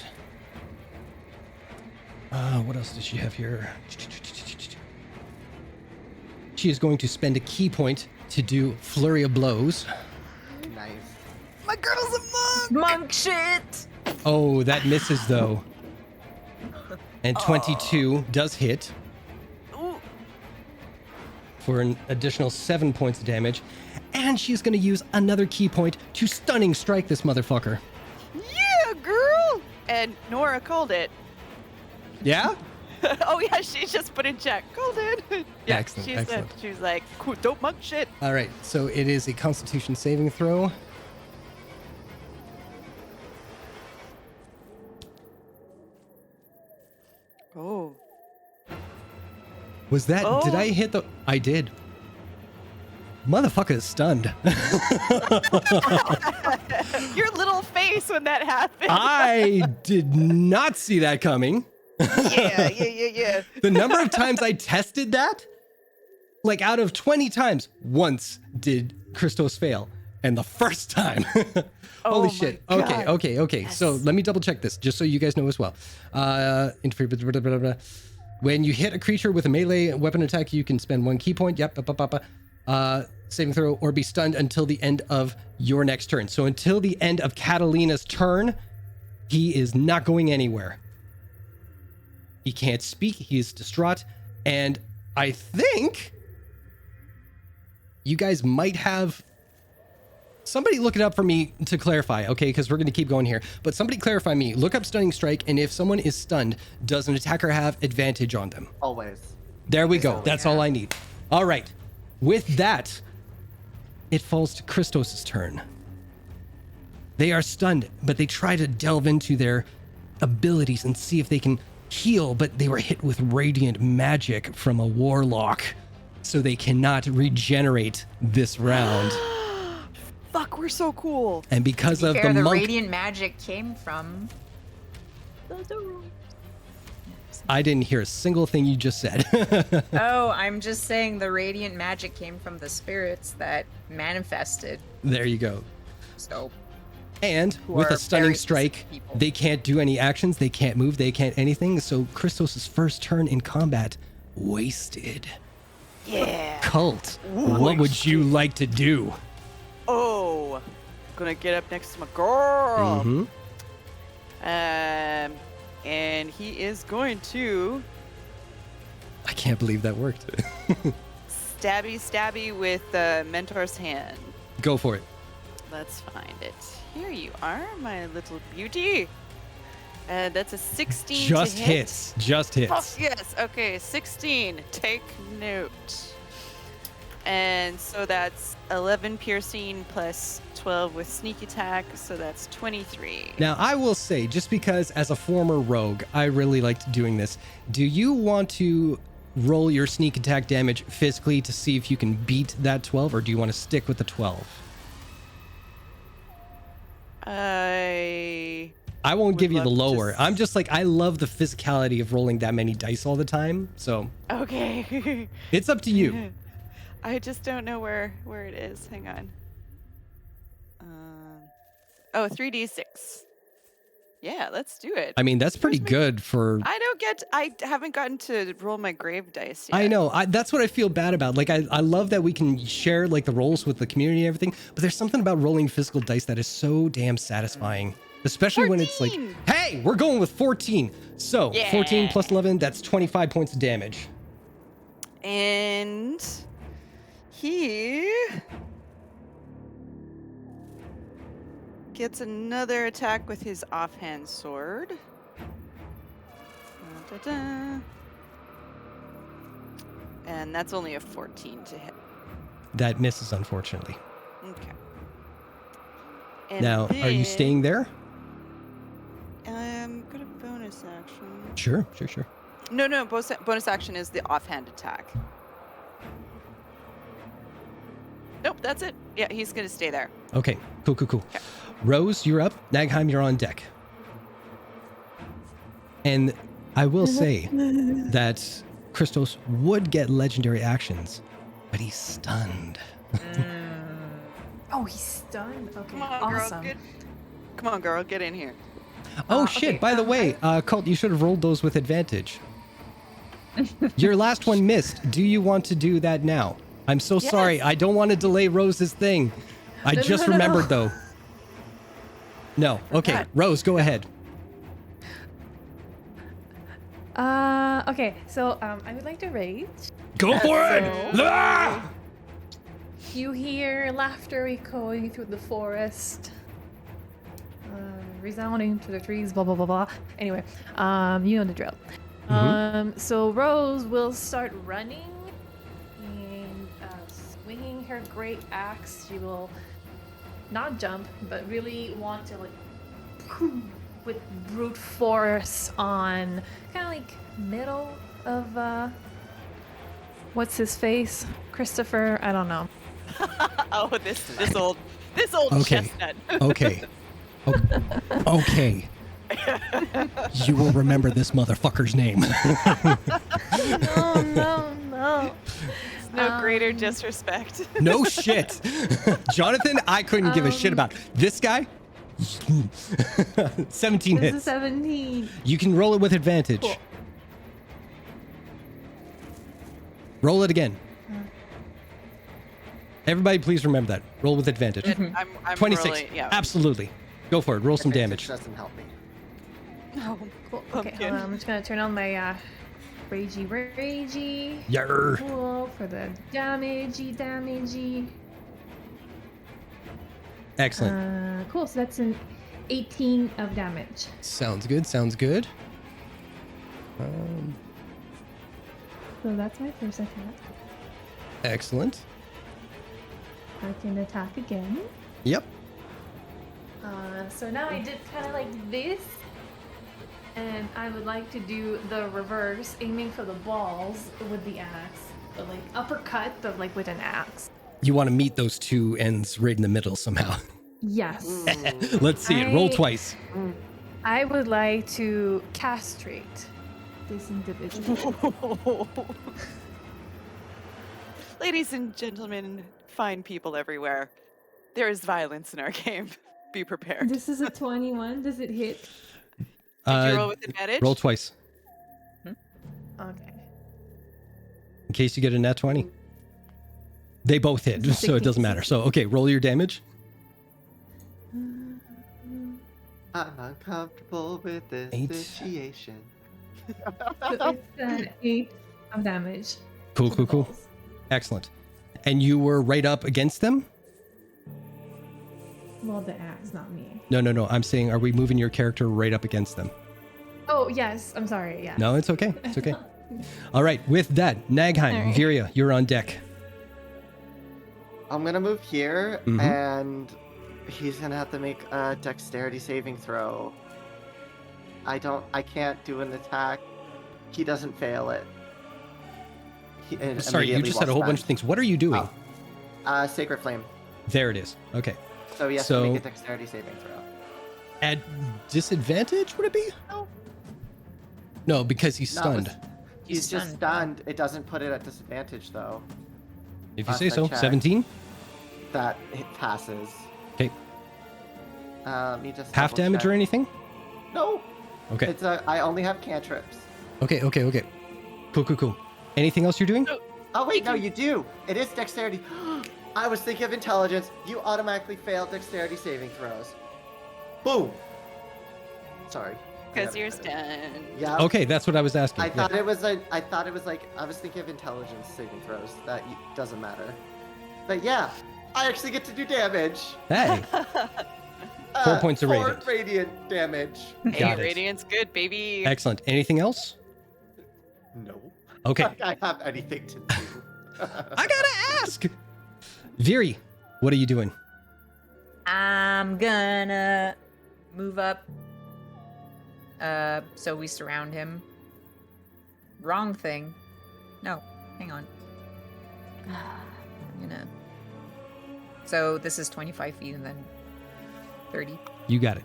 what else does she have here? She is going to spend a key point to do Flurry of Blows. Nice. My girl's a monk. Monk shit! Oh, that misses though. And 22 does hit Ooh. for an additional 7 points of damage. And she's going to use another key point to stunning strike this motherfucker. Yeah, girl. And Nora called it. Yeah? Oh yeah, she just put in chat. Called it. Yeah, Excellent, she excellent. said, she was like, cool, dope monk shit. All right, so it is a Constitution saving throw. Oh. Was that, did I Oh. hit the, I did. Motherfucker is stunned. Your little face when that happened. I did not see that coming. Yeah. The number of times I tested that, like out of 20 times, once did Christos fail. And the first time, Oh holy my shit. God. Okay. So let me double check this just so you guys know as well. Interfere, blah, blah, blah. When you hit a creature with a melee weapon attack, you can spend 1 key point. Yep. Saving throw or be stunned until the end of your next turn. So until the end of Catalina's turn, he is not going anywhere. He can't speak. He is distraught. And I think you guys might have somebody look it up for me to clarify, okay? Because we're going to keep going here. But somebody clarify me. Look up Stunning Strike. And if someone is stunned, does an attacker have advantage on them? Always. There we go. That's all I need. All right. With that, it falls to Christos' turn. They are stunned, but they try to delve into their abilities and see if they can heal, but they were hit with radiant magic from a warlock, so they cannot regenerate this round. Fuck, we're so cool. And because of Fair, the the monk, radiant magic came from. I didn't hear a single thing you just said. Oh, I'm just saying the radiant magic came from the spirits that manifested. There you go. So And Who with are a stunning very strike, specific people. they can't do any actions, they can't move, they can't anything. So Christos' first turn in combat, wasted. Yeah. Cult, what would you like to do? Oh. Gonna get up next to my girl. Mhm. And he is going to I can't believe that worked. stabby with the mentor's hand. Go for it. Let's find it. Here you are, my little beauty. That's a 16 Just to hit. hits. Just Oh, hits. yes. Okay, 16. Take note. And so that's 11 piercing plus 12 with sneak attack, so that's 23. Now, I will say, just because as a former rogue, I really liked doing this, do you want to roll your sneak attack damage physically to see if you can beat that 12, or do you want to stick with the 12? I won't give you the love to lower. I'm just like, I love the physicality of rolling that many dice all the time. So Okay. it's up to you. I just don't know where it is. Hang on. Oh, 3d6. Yeah, let's do it. I mean, that's pretty good for... I haven't gotten to roll my grave dice yet. I know. That's what I feel bad about. Like, I love that we can share like the rolls with the community and everything, but there's something about rolling physical dice that is so damn satisfying. Especially when it's like, 14! hey, we're going with 14. So 14 Yeah. plus 11, that's 25 points of damage. And he gets another attack with his offhand sword. Da-da-da. And that's only a 14 to hit. That misses, unfortunately. Okay. And Now, are you then staying there? I'm gonna bonus action. Sure. No. Bonus action is the offhand attack. Nope, that's it. Yeah, he's gonna stay there. Okay, cool. Rose, you're up. Nagheim, you're on deck. And I will say that Christos would get legendary actions, but he's stunned. Oh, he's stunned. Okay, Come on, awesome. girl. Come on, girl. Get in here. Oh okay, shit, by the way, Colt, you should have rolled those with advantage. Your last one missed. Do you want to do that now? I'm so sorry. I don't want to delay Rose's thing. I No, just no. remembered though. No. Okay, God. Rose, go ahead. Okay, so I would like to rage. Go for it! So- Ah! You hear laughter echoing through the forest, resounding to the trees, blah blah blah blah. Anyway, you know the drill. So Rose will start running and swinging her great axe. She will not jump, but really want to like with brute force on kind of like middle of what's his face, Christopher. I don't know. Oh, this old Okay. chestnut. Okay. Okay. You will remember this motherfucker's name. No. No greater disrespect. No shit. Jonathan, I couldn't give a shit about. This guy? 17 This is hits. 17. You can roll it with advantage. Cool. Roll it again. Everybody, please remember that. Roll with advantage. I'm 26. Rolling, yeah. Absolutely. Go for it. Roll some Advantage damage. doesn't help me. No. Cool. Okay, Pumpkin. hold on. I'm just gonna turn on my ragey. Yarr. Cool for the damagey. Excellent. Cool. So that's an 18 of damage. Sounds good. So that's my first attack. Excellent. I can attack again. Yep. So now I did kind of like this, and I would like to do the reverse, aiming for the balls with the axe, but like uppercut, but like with an axe. You want to meet those two ends right in the middle somehow. Yes. Let's see it. Roll I- twice. I would like to castrate this individual. Ladies and gentlemen, fine people everywhere. There is violence in our game. Be prepared. This is a 21. Does it hit? Did you roll with advantage? Roll twice Okay. in case you get a nat 20. They both hit, It's a so it doesn't 16. matter. So, okay, roll your damage. I'm uncomfortable with this 8. situation. So it's 8 of damage. Cool, to the cool. balls. Excellent. And you were right up against them? Well, the axe, not me. No. I'm saying, are we moving your character right up against them? Oh, yes. I'm sorry. Yeah. No, it's okay. It's okay. All right. With that, Nagheim, All right. Viria, you're on deck. I'm gonna move here, Mhm. and he's gonna have to make a dexterity saving throw. I can't do an attack. He doesn't fail it. Sorry, you just had a whole bunch of things. What are you doing? Sacred Flame. There it is. Okay. So he has So- to make a dexterity saving throw. At disadvantage, would it be? No. No, because he's No, stunned. He's just stunned. stunned. It doesn't put it at disadvantage though. If you last say I so. checked. 17? That it passes. Okay. You just Half double damage check. or anything? No. Okay. It's I only have cantrips. Okay. Cool. Anything else you're doing? Oh wait, no, you do. It is dexterity. I was thinking of intelligence. You automatically fail dexterity saving throws. Boom. Sorry. Because you're stunned. Yeah. Okay, that's what I was asking. I Yeah. thought it was like I was thinking of intelligence saving throws. That doesn't matter. But yeah, I actually get to do damage. Hey, 4 points of 4 radiant. radiant damage. Hey, Got it. Radiant's good, baby. Excellent. Anything else? No. Okay. I have anything to do. I gotta ask. Viri, what are you doing? I'm gonna move up. So we surround him. Wrong thing. No, hang on. I'm gonna So this is 25 feet and then 30. You got it.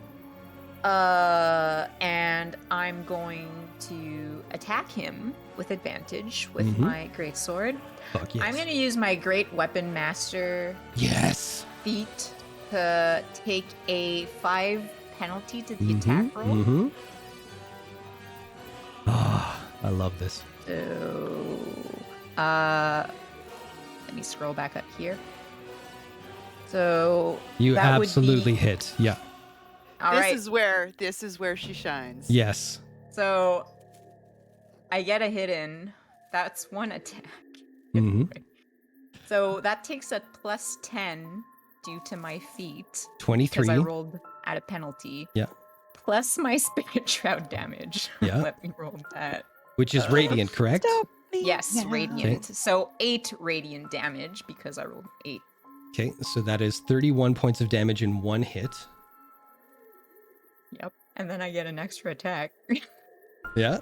And I'm going to attack him with advantage with Mhm. my great sword. Fuck yes. I'm going to use my great weapon master Yes. feat to take a 5 penalty to the attack roll. Mm-hmm. Ah, I love this. So, let me scroll back up here. So You that would absolutely be- hit. Yeah. All this right. is where she shines. Yes. So I get a hit in. That's one attack. Mm-hmm. So that takes a plus 10 due to my feat 23. because I rolled at a penalty. Yeah. Plus my spirit shroud damage. Yeah. Let me roll that. Which is radiant, correct? Stop me Yes, now. radiant. So 8 radiant damage because I rolled 8. Okay, so that is 31 points of damage in one hit. Yep. And then I get an extra attack. Yeah.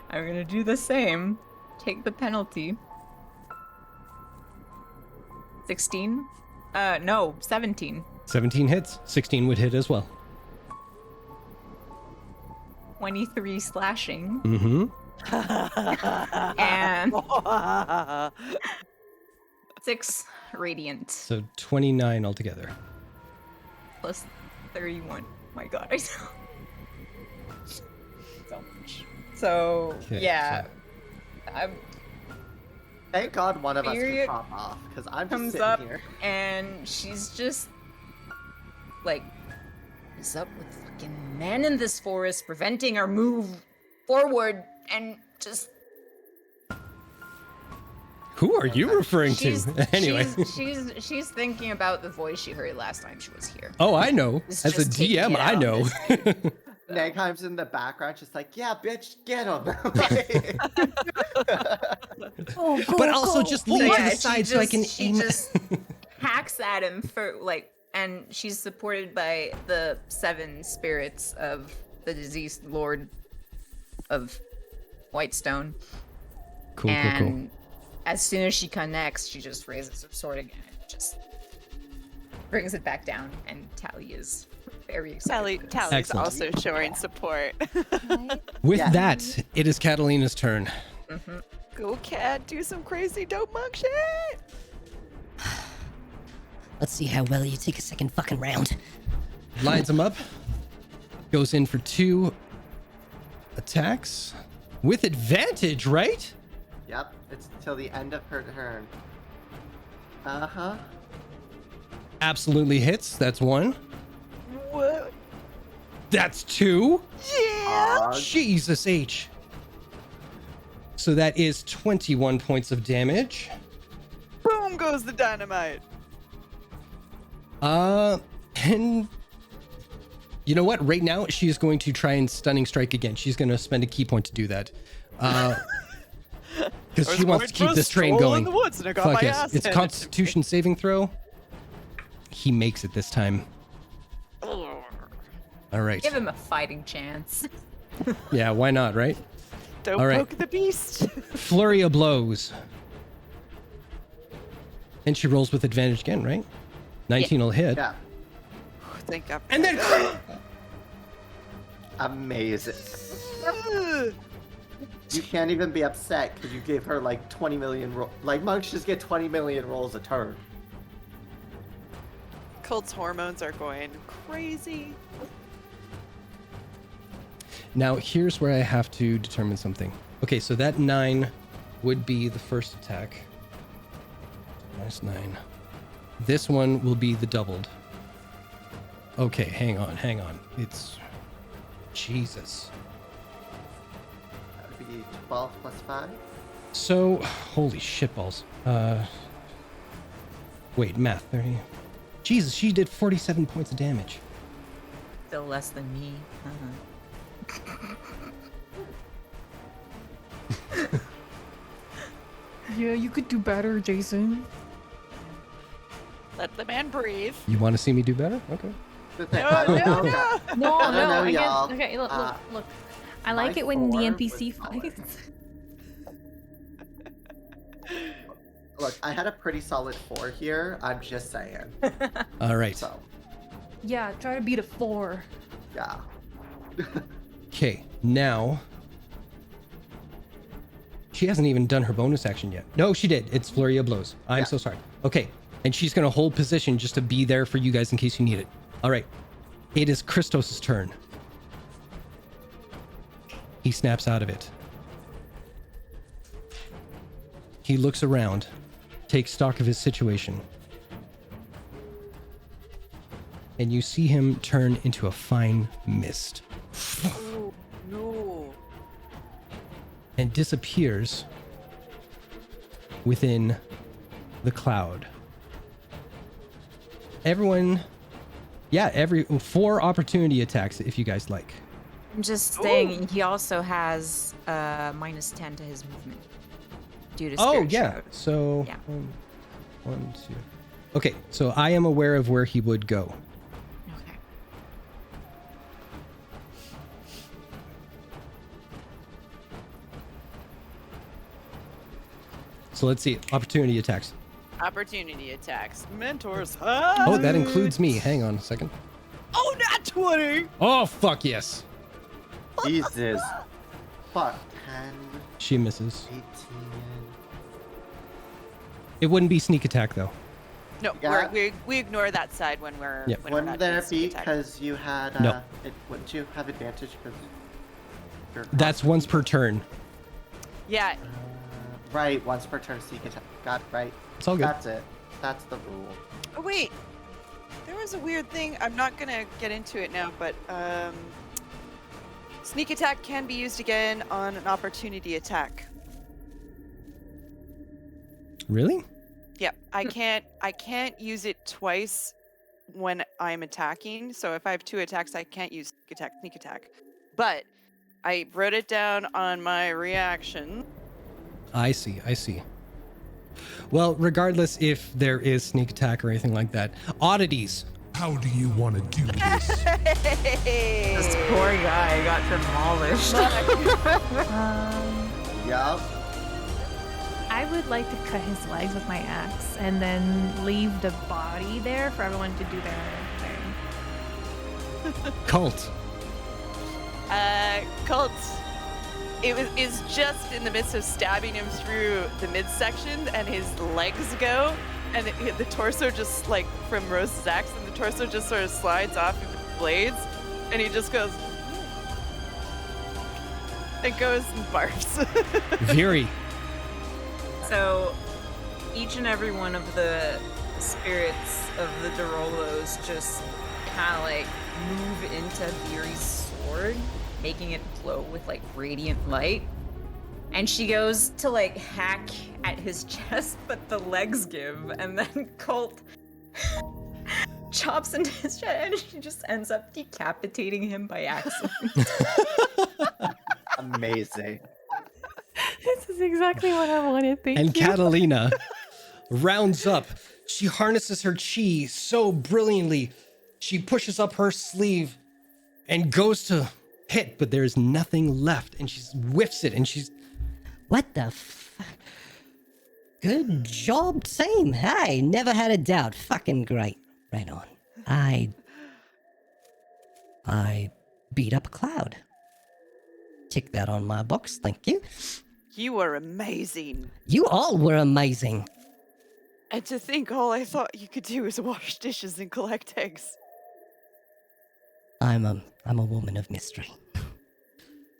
I'm gonna do the same. Take the penalty. 16? No, 17. 17 hits. 16 would hit as well. 23 slashing. Mm-hmm. And 6 radiant. So 29 altogether. Plus 31. My god, I so much. So, Okay, yeah. I'm Thank God one of us can Period pop off, because I'm just comes sitting up here. and she's just like, "What's up with fucking men in this forest preventing our move forward?" And just Who are you referring to? Anyway. she's thinking about the voice she heard last time she was here. Oh, I know. It's As a just taking DM, it I out on know. this Nagheim's in the background, just like, yeah, bitch, get him. But also just So lean to yeah, the side so I can she aim. just hacks at him for like, and she's supported by the 7 spirits of the diseased lord of Whitestone. Cool, And as soon as she connects, she just raises her sword again and just brings it back down. And Tally is very excited. Tally's Excellent. also showing support. With Yeah. that, it is Catalina's turn. Go cat, do some crazy dope monk shit. Let's see how well you take a second fucking round. Lines him up. Goes in for 2 attacks. With advantage, right? Yep, it's till the end of her turn. Uh-huh. Absolutely hits. That's 1. What? That's 2. Yeah. Jesus H. So that is 21 points of damage. Boom goes the dynamite. And you know what? Right now, she is going to try and stunning strike again. She's going to spend a key point to do that. Because she wants to keep this train going. In the woods and I got Fuck my yes. ass It's handed to Constitution saving throw. He makes it this time. me. All right. Give him a fighting chance. Yeah, why not, right? Don't All right. poke the beast. Flurry of blows. And she rolls with advantage again, right? 19 will hit. Yeah. Thank God. And then Amazing. You can't even be upset because you gave her like 20 million like monks just get 20 million rolls a turn. Colt's hormones are going crazy. Now, here's where I have to determine something. Okay, so that 9 would be the first attack. Minus 9. This one will be the doubled. Okay, hang on. It's... Jesus. That would be 12 plus 5. So, holy shitballs. Wait, math, 30. Jesus, she did 47 points of damage. Still less than me. Yeah, you could do better, Jason. Let the man breathe. You want to see me do better? Okay. The thing- No, I don't no, know. no. No, I don't no, know, I y'all. get, okay, look, Uh, look. I like my it when the 4 NPC was solid. fights. Look, I had a pretty solid 4 here. I'm just saying. All right. So, Yeah, try to beat a 4. yeah. Okay, now. She hasn't even done her bonus action yet. No, she did. It's Flurry of Blows. I'm so sorry. Okay, and she's going to hold position just to be there for you guys in case you need it. All right. It is Christos' turn. He snaps out of it. He looks around, takes stock of his situation. And you see him turn into a fine mist. Oh, no. And disappears within the cloud. Everyone, every 4 opportunity attacks if you guys like. I'm just saying, he also has -10 to his movement due to Spirit Shroud. So Yeah. 1, 2. Okay, so I am aware of where he would go. Okay. So let's see. Opportunity attacks. Opportunity attacks. Mentors. Oh, that includes me. Hang on a second. Oh, not 20. Oh, fuck yes. Jesus. Fuck. 10, She misses. 18. It wouldn't be sneak attack though. No, Yeah. we ignore that side when we're. Yep. When we're Wouldn't not there doing sneak be attack. because you had No. wouldn't you have advantage because you're That's once per turn. Yeah, right, once per turn sneak attack. Got it, right. It's all good. That's it. That's the rule. Oh wait, there was a weird thing. I'm not gonna get into it now, but sneak attack can be used again on an opportunity attack. Really? Yep, I can't use it twice when I'm attacking. So if I have 2 attacks, I can't use sneak attack. But I wrote it down on my reaction. I see. Well, regardless if there is sneak attack or anything like that, oddities. How do you want to do this? This poor guy got demolished. Yup. I would like to cut his legs with my axe and then leave the body there for everyone to do their thing. Cult. Colt is just in the midst of stabbing him through the midsection, and his legs go, and the torso just like from Rose's axe, and the torso just sort of slides off of his blades, and he just goes and goes and barfs. Viri. So, each and every one of the spirits of the Derolos just kind of like move into Viri's sword, making it glow with like radiant light. And she goes to like hack at his chest, but the legs give, and then Colt chops into his chest, and she just ends up decapitating him by accident. Amazing. This is exactly what I wanted. Thank And you. Catalina rounds up. She harnesses her chi so brilliantly. She pushes up her sleeve and goes to hit, but there's nothing left. And she whiffs it, and she's... What the Good job, team. Hey, never had a doubt. Fucking great. Right on. I beat up a cloud. Tick that on my box, thank you. You were amazing. You all were amazing. And to think all I thought you could do was wash dishes and collect eggs. I'm a woman of mystery.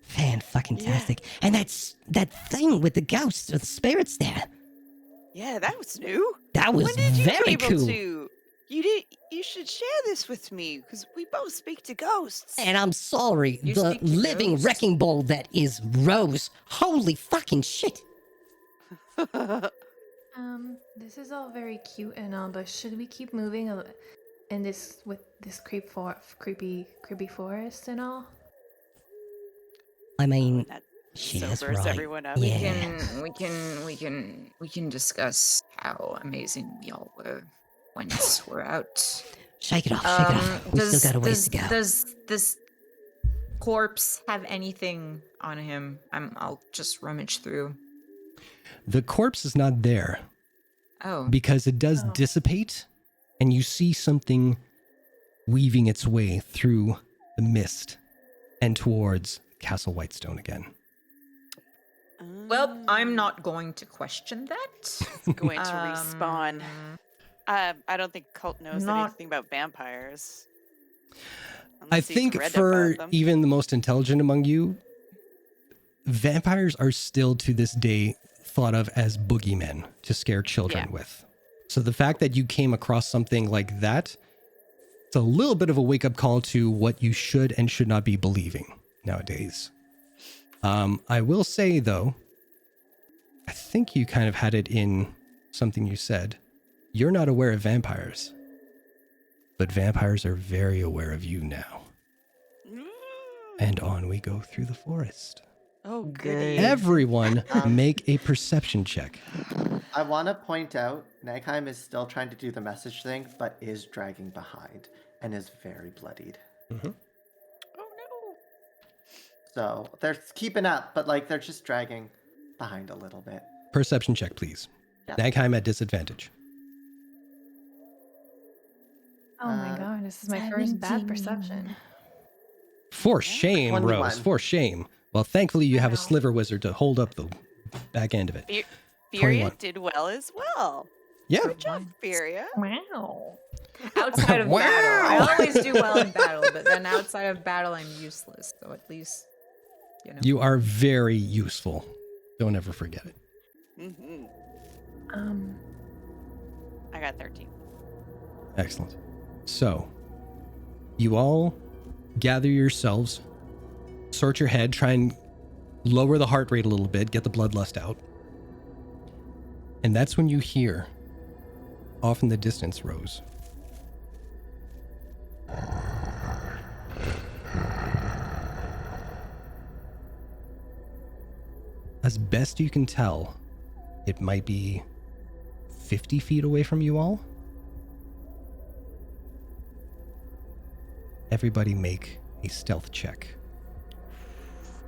Fan-fucking-tastic. And that thing with the ghosts or the spirits there. Yeah, that was new. That was when did you very be able cool. to? You should share this with me, because we both speak to ghosts. And I'm sorry, You the speak to living ghosts? wrecking ball that is Rose. Holy fucking shit. This is all very cute and all, but should we keep moving in this with this creepy forest and all? I mean, That she is sobers right. everyone up. Yeah. We can discuss how amazing y'all were once we're out. Shake it off, shake it off. We still got a ways to go. Does this corpse have anything on him? I'll just rummage through. The corpse is not there. Oh. because it does Oh. dissipate, and you see something weaving its way through the mist and towards Castle Whitestone again. Well, I'm not going to question that. It's going to respawn. I don't think Cult knows Not- anything about vampires. I Unless he's think read for about them. even the most intelligent among you, vampires are still to this day thought of as boogeymen to scare children Yeah. with. So the fact that you came across something like that, it's a little bit of a wake-up call to what you should and should not be believing nowadays. I will say, though, I think you kind of had it in something you said. You're not aware of vampires, but vampires are very aware of you now. And on we go through the forest. Oh, Good. goody. Everyone make a perception check. I want to point out, Nagheim is still trying to do the message thing, but is dragging behind and is very bloodied. Oh, no. So they're keeping up, but like they're just dragging behind a little bit. Perception check, please. Yeah. Nagheim at disadvantage. Oh my god, this is my first bad perception. For shame, 21. Rose. For shame. Well, thankfully you have a know. sliver wizard to hold up the back end of it. Furia 21. did well as well. Yeah. Good job, Furia. Wow. Outside of Wow. battle. I always do well in battle, but then outside of battle, I'm useless. So at least, you know. You are very useful. Don't ever forget it. Mm-hmm. I got 13. Excellent. So, you all gather yourselves, sort your head, try and lower the heart rate a little bit, get the bloodlust out. And that's when you hear, off in the distance, Rose. As best you can tell, it might be 50 feet away from you all. Everybody make a stealth check.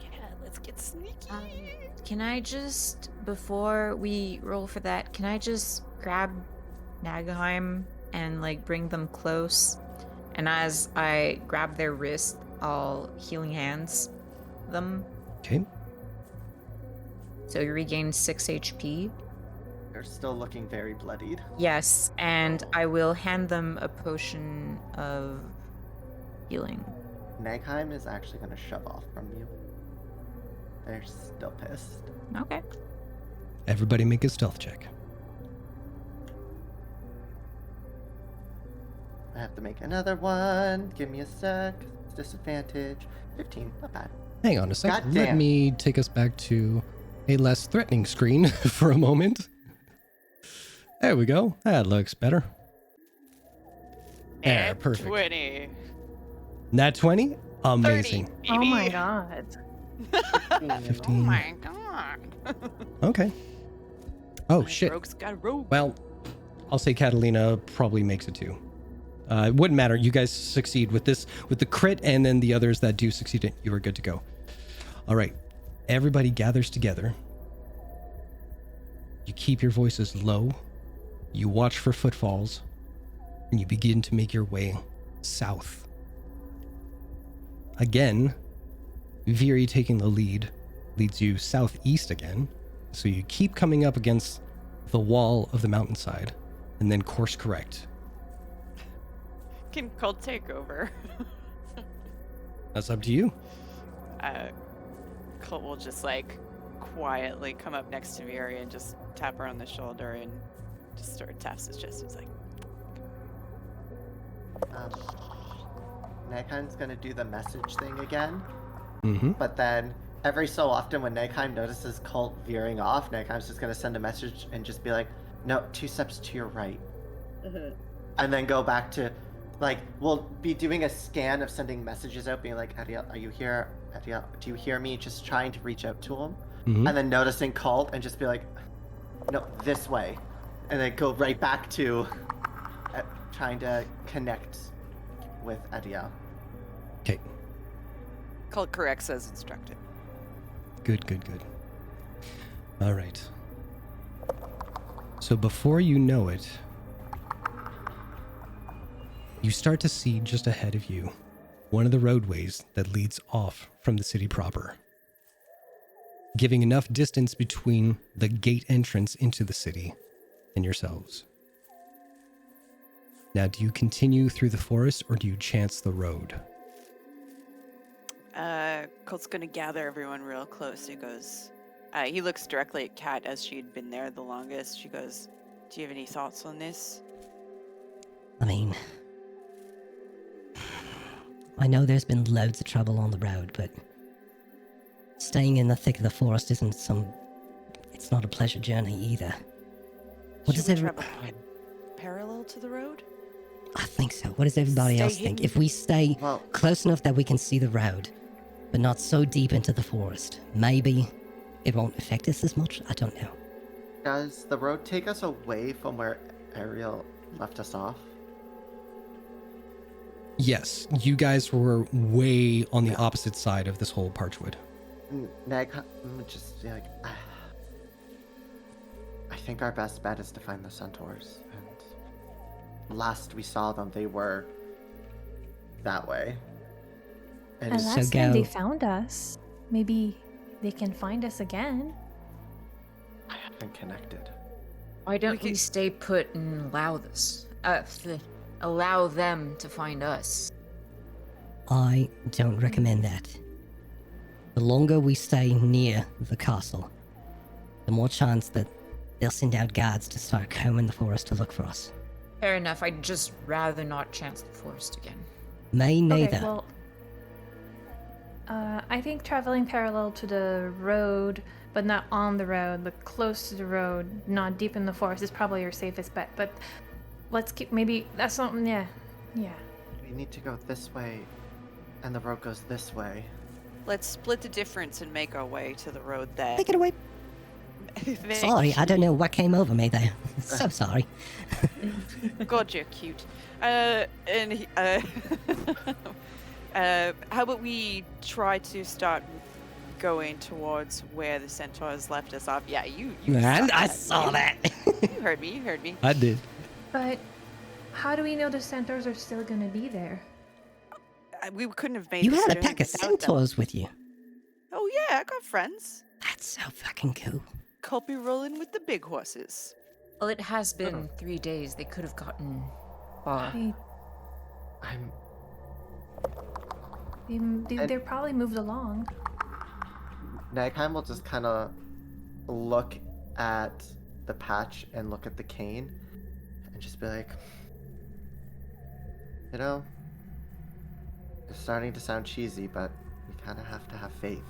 Yeah, let's get sneaky. Can I just, before we roll for that, can I just grab Nagheim and like bring them close? And as I grab their wrist, I'll healing hands them. Okay. So you regain 6 HP. They're still looking very bloodied. Yes, and I will hand them a potion of healing. Nagheim is actually going to shove off from you. They're still pissed. Okay. Everybody make a stealth check. I have to make another one. Give me a sec. It's disadvantage. 15. Not bad. Hang on a sec. Let Goddamn. me take us back to a less threatening screen for a moment. There we go. That looks better. Yeah, And perfect. 20. Nat 20? Amazing. 30, Oh my baby. god. 15. Oh my god. Okay. Oh, My shit. Rogue's got a rogue. Well, I'll say Catalina probably makes it too. It wouldn't matter. You guys succeed with this, with the crit, and then the others that do succeed, you are good to go. All right. Everybody gathers together. You keep your voices low. You watch for footfalls, and you begin to make your way south. Again, Viri taking the lead leads you southeast again. So you keep coming up against the wall of the mountainside and then course correct. Can Cold take over? That's up to you. Colt will just like quietly come up next to Miri and just tap her on the shoulder and just sort of taps his chest. He's like, Nagheim's going to do the message thing again. Mm-hmm. But then every so often when Nagheim notices Colt veering off, Nagheim's just going to send a message and just be like, no, 2 steps to your right. And then go back to, like, we'll be doing a scan of sending messages out, being like, Adiel, are you here? Adiel, do you hear me? Just trying to reach out to him. Mm-hmm. And then noticing Colt and just be like, no, this way. And then go right back to trying to connect with Adiel. Okay. Colt corrects as instructed. Good. All right. So So before you know it, you start to see just ahead of you one of the roadways that leads off from the city proper, giving enough distance between the gate entrance into the city and yourselves. Now, do you continue through the forest or do you chance the road? Colt's gonna gather everyone real close. He goes, he looks directly at Kat as she'd been there the longest. She goes, do you have any thoughts on this? I mean, I know there's been loads of trouble on the road, but staying in the thick of the forest isn't it's not a pleasure journey either. What Should does we every... travel parallel to the road? I think so. What does everybody Stay else think? hidden? If we stay Well- close enough that we can see the road, but not so deep into the forest, maybe it won't affect us as much? I don't know. Does the road take us away from where Ariel left us off? Yes, you guys were way on the opposite side of this whole Parchwood. Nag, I'm just like, I think our best bet is to find the centaurs. And last we saw them, they were that way. And And So last time they go- found us, maybe they can find us again. I haven't connected. Why don't We we could- stay put and allow them to find us? I don't recommend that. The longer we stay near the castle, the more chance that they'll send out guards to start combing the forest to look for us. Fair enough. I'd just rather not chance the forest again. May neither. Okay, well, I think traveling parallel to the road, but not on the road, but close to the road, not deep in the forest, is probably your safest bet. But let's keep, maybe that's something. Yeah. We need to go this way, and the road goes this way. Let's split the difference and make our way to the road that... Take it away. Sorry, I don't know what came over me there. So sorry. God, you're cute. How about we try to start going towards where the centaurs left us off? Yeah, you And saw I that. saw that. You heard me. I did. But how do we know the centaurs are still gonna be there? We couldn't have made You this had a journey pack of without them. centaurs with you. Oh yeah, I got friends. That's so fucking cool. Could be rolling with the big horses. Well, it has been 3 days. They could have gotten far. They're probably moved along. Nagheim will just kind of look at the patch and look at the cane and just be like, you know, it's starting to sound cheesy, but we kind of have to have faith.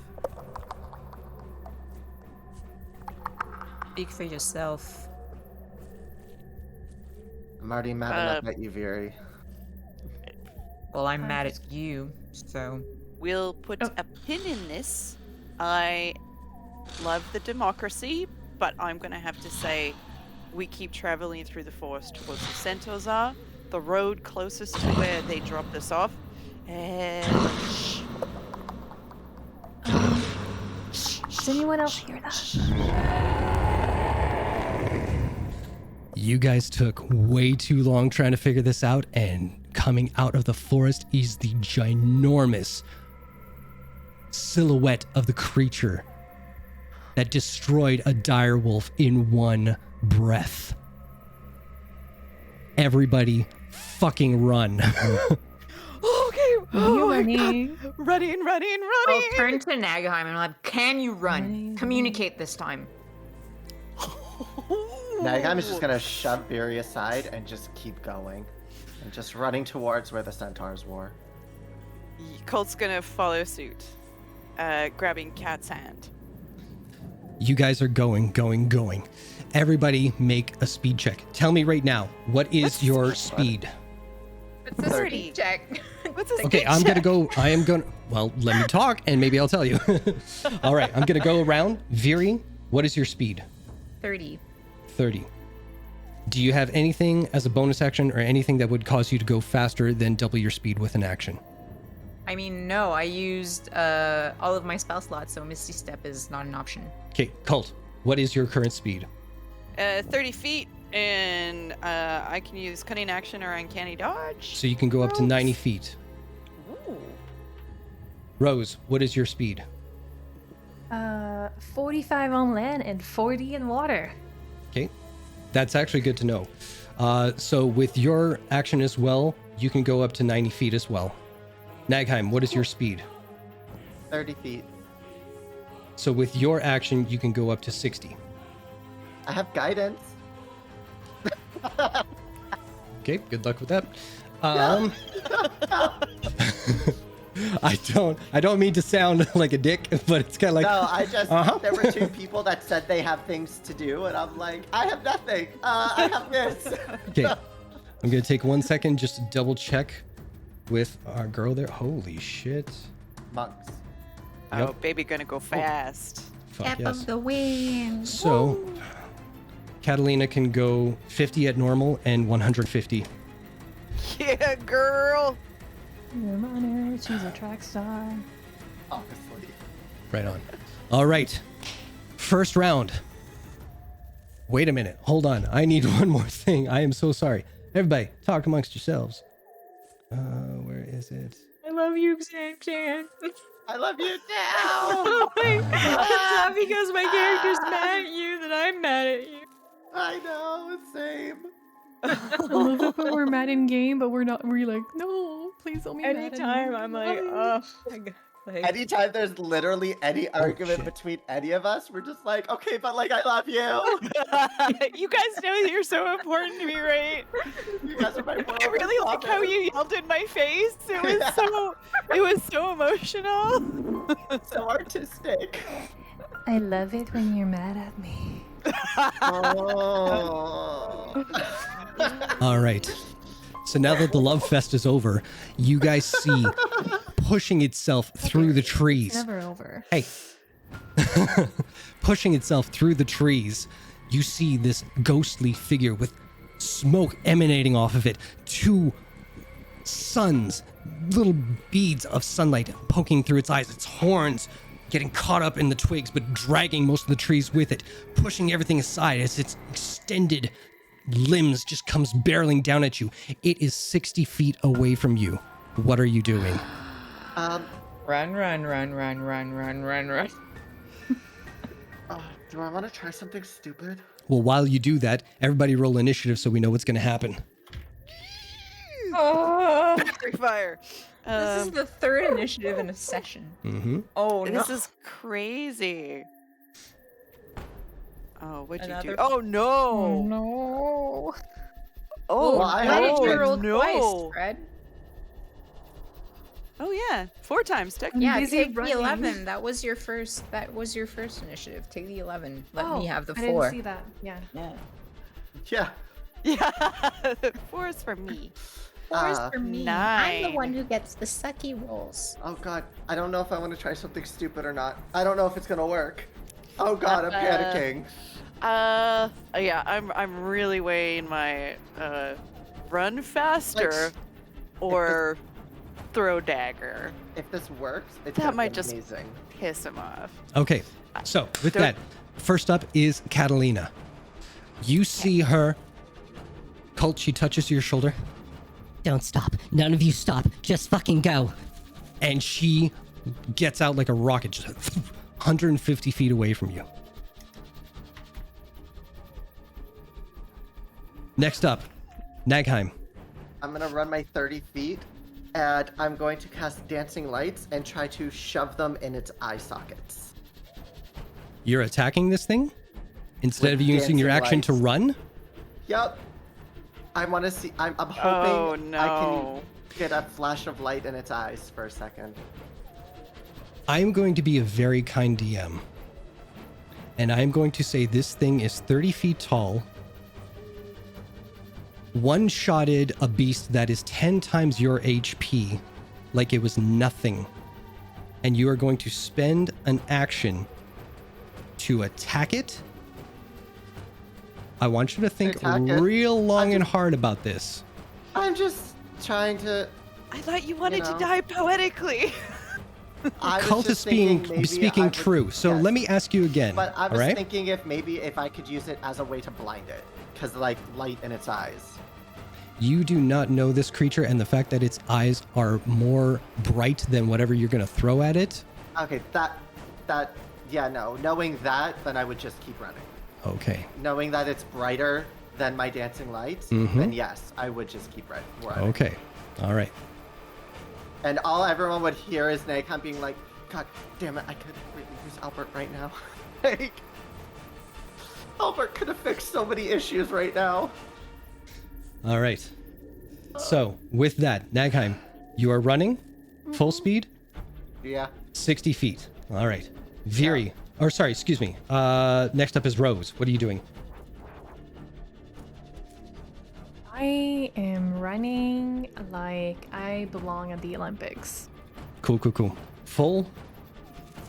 Speak for yourself. I'm already mad enough at you, Viri. Well, I'm mad at you, so... We'll put Oh. a pin in this. I love the democracy, but I'm gonna have to say we keep traveling through the forest towards the centaurs are, the road closest to where they dropped us off, and Does anyone else hear that? You guys took way too long trying to figure this out, and coming out of the forest is the ginormous silhouette of the creature that destroyed a direwolf in one breath. Everybody fucking run. okay, You're running. running. I'll turn to Nagheim and I'm like, can you run? Running. Communicate this time. Nagheim is just gonna shove Viri aside and just keep going. And just running towards where the centaurs were. Colt's gonna follow suit, grabbing Cat's hand. You guys are going. Everybody make a speed check. Tell me right now, what is What's your speed? speed? It's a 30. speed check. What's his Okay, speed check? Well, let me talk and maybe I'll tell you. All right, I'm gonna go around. Viri, what is your speed? 30. 30. Do you have anything as a bonus action or anything that would cause you to go faster than double your speed with an action? I mean, no, I used all of my spell slots, so Misty Step is not an option. Okay, Colt, what is your current speed? 30 feet, and I can use cunning action or uncanny dodge. So you can go up to 90 feet. Ooh. Rose, what is your speed? 45 on land and 40 in water. Okay, that's actually good to know. So with your action as well, you can go up to 90 feet as well. Nagheim, what is your speed? 30 feet. So with your action, you can go up to 60. I have guidance. Okay, good luck with that. I don't mean to sound like a dick, but it's kind of like No, I just there were two people that said they have things to do, and I'm like, I have nothing. I have this. Okay, I'm gonna take 1 second just to double check with our girl there. Holy shit! Monks. Oh, Yep. baby, gonna go fast. Fuck Tap yes. of the wind. So, Catalina can go 50 at normal and 150. Yeah, girl. Your honor, she's a track star. Obviously. Right on. All right, first round. Wait a minute. Hold on. I need one more thing. I am so sorry. Everybody, talk amongst yourselves. Where is it? I love you, Xan. I love you too. Oh my God. It's not because my character's mad at you that I'm mad at you. I know, same. I love it when we're mad in game, but we're not. We're like, no, please don't be mad. Anytime I'm like, oh my God. Like, Anytime there's literally any argument shit. between any of us, we're just like, okay, but like, I love you. You guys know you're so important to me, right? You guys are my world. I really like how you yelled in my face. It was so emotional. so artistic. I love it when you're mad at me. Oh. All right. So now that the love fest is over, you guys see pushing itself through the It's trees. never over. Hey. Pushing itself through the trees, you see this ghostly figure with smoke emanating off of it. Two suns, little beads of sunlight poking through its eyes. Its horns getting caught up in the twigs, but dragging most of the trees with it, pushing everything aside as its extended limbs just comes barreling down at you. It is 60 feet away from you. What are you doing? run. Do I want to try something stupid? Well, while you do that, everybody roll initiative so we know what's going to happen. Oh, Free fire. this is the third initiative in a session. Mm-hmm. Oh, no. This is crazy. Oh, what'd you do? Another- Oh no! no. Oh, Well, I Why hope did you it's roll no! twice, Fred? Oh yeah, 4 times technically. Yeah, busy take running. the 11. That was your first initiative. Take the 11. Let me have the I 4. didn't see that. Yeah. Yeah. Yeah. Yeah, 4 is for me. 4 is Uh, for me. 9. I'm the one who gets the sucky rolls. Oh god, I don't know if I want to try something stupid or not. I don't know if it's gonna work. Oh god, I'm panicking. Yeah, I'm really weighing my run faster or throw dagger. If this works, it's That gonna might be just amazing. piss him off. Okay, so with Don't- that, first up is Catalina. You see her. Colt, she touches your shoulder, Don't stop. None of you stop. Just fucking go. and she gets out like a rocket, just 150 feet away from you. Next up, Nagheim. I'm gonna run my 30 feet, and I'm going to cast dancing lights and try to shove them in its eye sockets. You're attacking this thing instead With of using your dancing action to lights. run. Yep. I want to see. I'm hoping Oh I no! can get a flash of light in its eyes for a second. I'm going to be a very kind DM. And I'm going to say this thing is 30 feet tall, one-shotted a beast that is 10 times your HP, like it was nothing. And you are going to spend an action to attack it. I want you to think Attack it? real long and hard about this. I'm just trying to. I thought you wanted know. to die poetically. I was Cult is just thinking maybe speaking I would- true. So yes. let me ask you again. But I all was right? thinking if I could use it as a way to blind it, because like light in its eyes. You do not know this creature, and the fact that its eyes are more bright than whatever you're going to throw at it. Okay, yeah, no. Knowing that, then I would just keep running. Okay. Knowing that it's brighter than my dancing lights, Mhm. then yes, I would just keep running. Okay. All right. And all everyone would hear is Naghan being like, God damn it, I could really use Albert right now. Like, Albert could have fixed so many issues right now. All right. So with that, Nagheim, you are running full speed, Yeah. 60 feet. All right. Viri, or sorry, excuse me. Next up is Rose. What are you doing? I am running like I belong at the Olympics. Cool. Full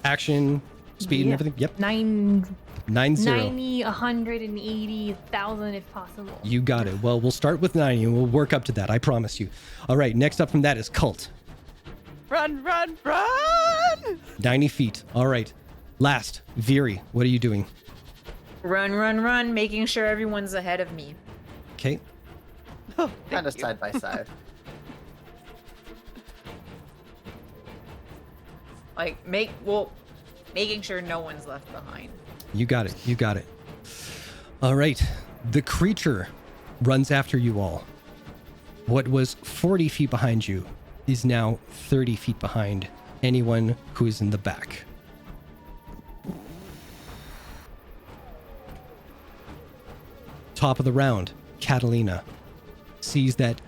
action, speed and Yeah. everything. Yep. 90, 90. 180,000 if possible. You got it. Well, we'll start with 90 and we'll work up to that. I promise you. All right. Next up from that is Cult. Run, run, run! 90 feet. All right. Last, Viri. What are you doing? Run, making sure everyone's ahead of me. Okay. Oh, Kind of thank you. side by side. Like, making sure no one's left behind. You got it. All right. The creature runs after you all. What was 40 feet behind you is now 30 feet behind anyone who is in the back. Top of the round, Catalina sees that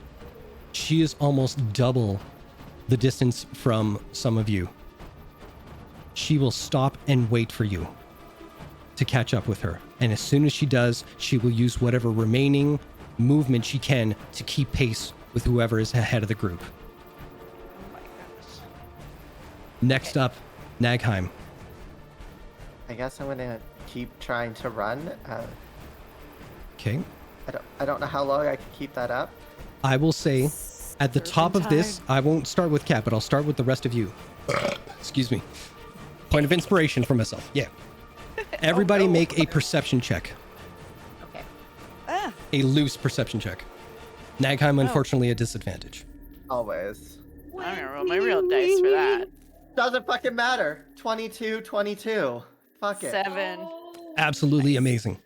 she is almost double the distance from some of you. She will stop and wait for you to catch up with her. And as soon as she does, she will use whatever remaining movement she can to keep pace with whoever is ahead of the group. Oh my gosh. Next up, Nagheim. I guess I'm gonna keep trying to run. Okay. I don't know how long I can keep that up. I will say at the top of this, Serpentine. I won't start with Kat, but I'll start with the rest of you. Excuse me. Point of inspiration for myself. Yeah. Everybody no. make a perception check. Okay. Ah, A loose perception check. Nagheim, unfortunately, a disadvantage. Always. I'm gonna roll my real dice for that. Doesn't fucking matter. 22, 22. Fuck it. 7. Absolutely amazing.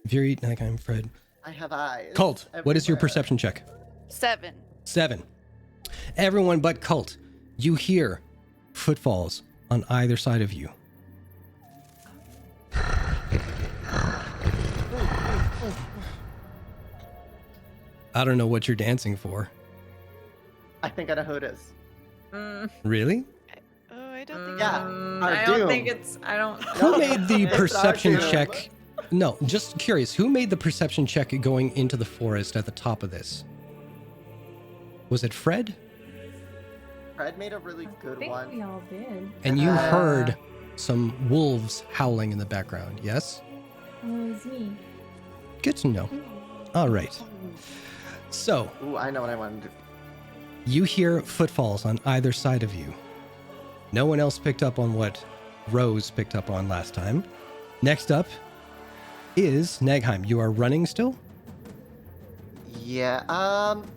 Viri, Nagheim, Fred. I have eyes. Cult, what is your everywhere. perception check? 7. 7. Everyone but Cult, you hear footfalls on either side of you. I don't know what you're dancing for. I think I know who it is. Really? Oh, I don't think Yeah. so. Our I don't doom. think it's. I don't. Who made the It's our perception doom. check? No, just curious. Who made the perception check going into the forest at the top of this? Was it Fred? Fred made a really I good think one. we all did. And you Uh, heard some wolves howling in the background, yes? It was me. Good to know. All right. So, Ooh, I know what I wanted to do. you hear footfalls on either side of you. No one else picked up on what Rose picked up on last time. Next up is Nagheim. You are running still? Yeah,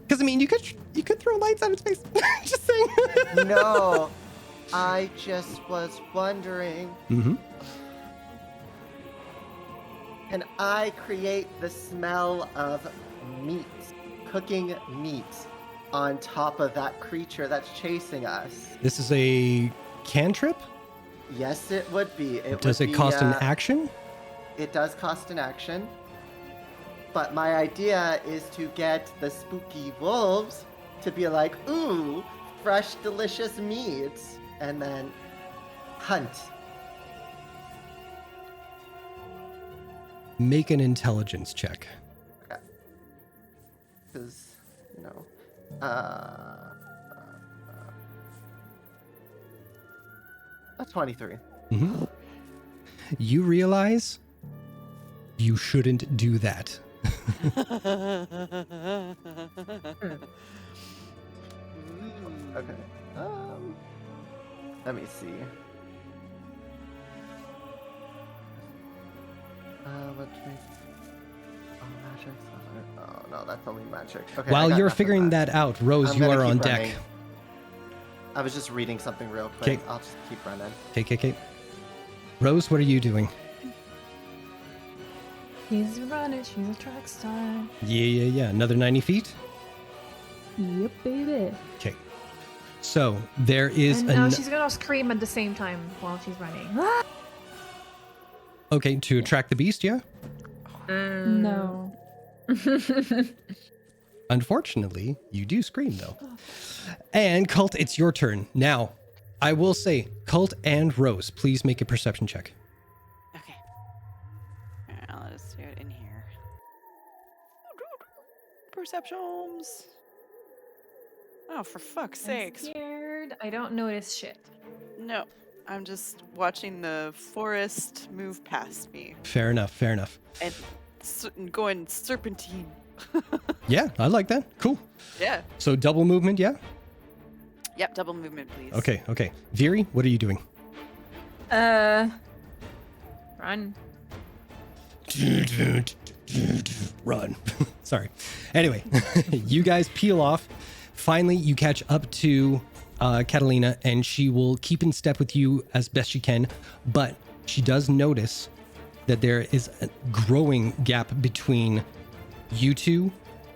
Because I mean, you could throw lights at its face. Just saying. no. I just was wondering, Mm-hmm. can I create the smell of meat, cooking meat, on top of that creature that's chasing us? This is a cantrip. Yes, it would be. Does it cost an action? It does cost an action. But my idea is to get the spooky wolves to be like, ooh, fresh, delicious meats, and then hunt. Make an intelligence check. Because, you know, a 23. Mm-hmm. You realize you shouldn't do that. Okay. Let me see. Let's make... Oh, magic. Oh, no, that's only magic. Okay, I While got you're nothing figuring left. that out, Rose, I'm you gonna are on keep deck. running. I was just reading something real quick. 'Kay. I'll just keep running. Okay. Rose, what are you doing? She's a runner, she's a track star. Yeah. Another 90 feet? Yep, baby. Okay. So there is And now she's gonna scream at the same time while she's running. Okay, to attract the beast, yeah? No. Unfortunately, you do scream though. And Cult, it's your turn. Now, I will say, Cult and Rose, please make a perception check. Okay. Alright, let's do it in here. Perceptions. Oh, for fuck's sakes. Scared. I don't notice shit. No, I'm just watching the forest move past me Fair enough. and going serpentine. Yeah, I like that. Cool. Yeah. So double movement, yeah? Yep, double movement, please. Okay. Viri, what are you doing? Run. Run. Sorry. Anyway, you guys peel off. Finally, you catch up to Catalina, and she will keep in step with you as best she can. But she does notice that there is a growing gap between you two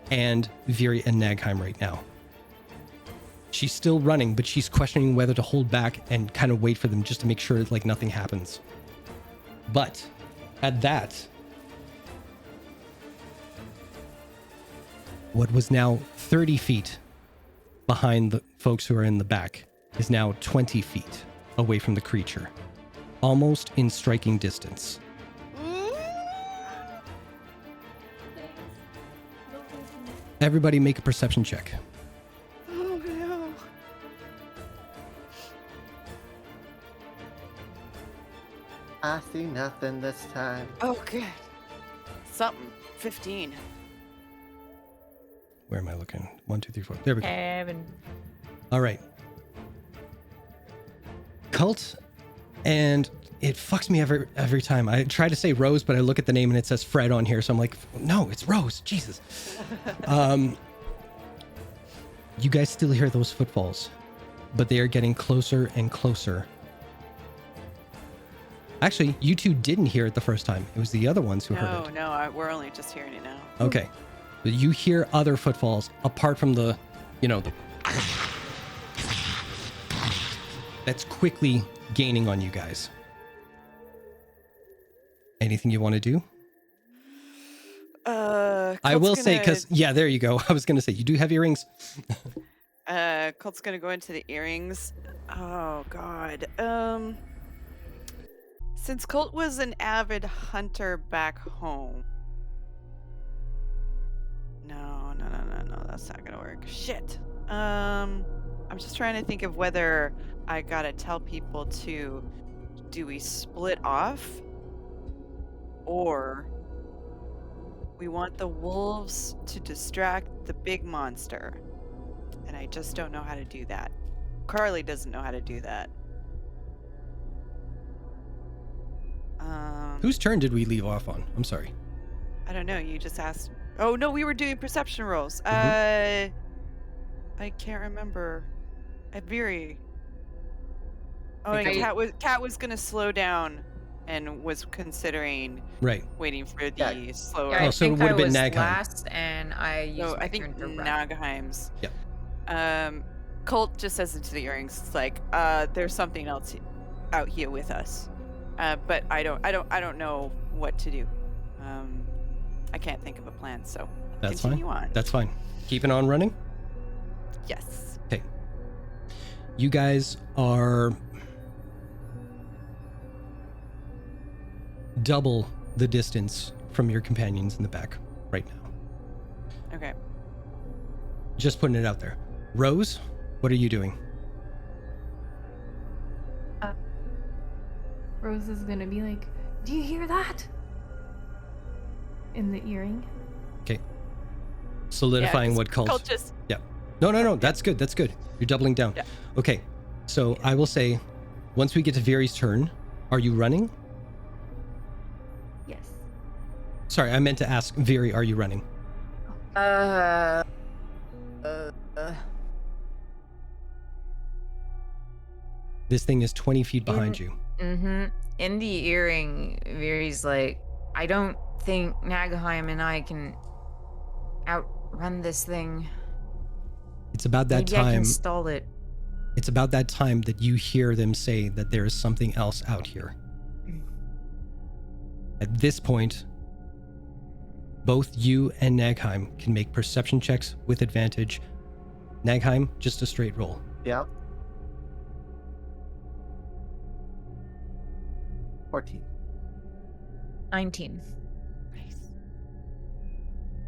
and Viri and Nagheim right now. She's still running, but she's questioning whether to hold back and kind of wait for them just to make sure like nothing happens. But at that, what was now 30 feet behind the folks who are in the back is now 20 feet away from the creature, almost in striking distance. Everybody make a perception check. Oh no. I see nothing this time. Oh good. Something. 15. Where am I looking? 1, 2, 3, 4. There we go. Heaven. All right. Cult, and it fucks me every time. I try to say Rose, but I look at the name and it says Fred on here, so I'm like, no, it's Rose. Jesus. You guys still hear those footfalls, but they are getting closer and closer. Actually, you two didn't hear it the first time. It was the other ones who heard it. No, we're only just hearing it now. Okay. But you hear other footfalls apart from the, the that's quickly gaining on you guys. Anything you want to do? I will say, because, yeah, there you go. I was going to say, you do have earrings. Colt's gonna go into the earrings. Oh, God. Since Colt was an avid hunter back home. No, that's not gonna work. Shit. I'm just trying to think of whether I gotta tell people do we split off? Or we want the wolves to distract the big monster. And I just don't know how to do that. Carly doesn't know how to do that. Whose turn did we leave off on? I'm sorry. I don't know. You just asked. Oh no, we were doing perception rolls. Mhm. I can't remember. Viri. Oh, and Okay. Cat was gonna slow down, and was considering Right. waiting for the Yeah. slower. Yeah, I Oh, so it think would've I been was Nagheim. last, and I used No, my I think turn to run. Nagheim's. Yep. Colt just says into the earrings. It's like, there's something else out here with us, but I don't know what to do. I can't think of a plan. So That's continue fine. on. That's fine. Keeping on running. Yes. Okay. You guys are double the distance from your companions in the back right now. Okay. Just putting it out there. Rose, what are you doing? Rose is gonna be like, "Do you hear that?" In the earring. Okay. Solidifying 'cause what Cult. Colt just. No. That's good. That's good. You're doubling down. Yeah. Okay. So I will say, Once we get to Viri's turn, are you running? Yes. Sorry, I meant to ask Viri, are you running? This thing is 20 feet behind you. In the earring, Viri's like, I don't think Nagheim and I can outrun this thing. It's about that Maybe I time. can stall it. It's about that time that you hear them say that there is something else out here. At this point, both you and Nagheim can make perception checks with advantage. Nagheim, just a straight roll. Yep. 14. 19.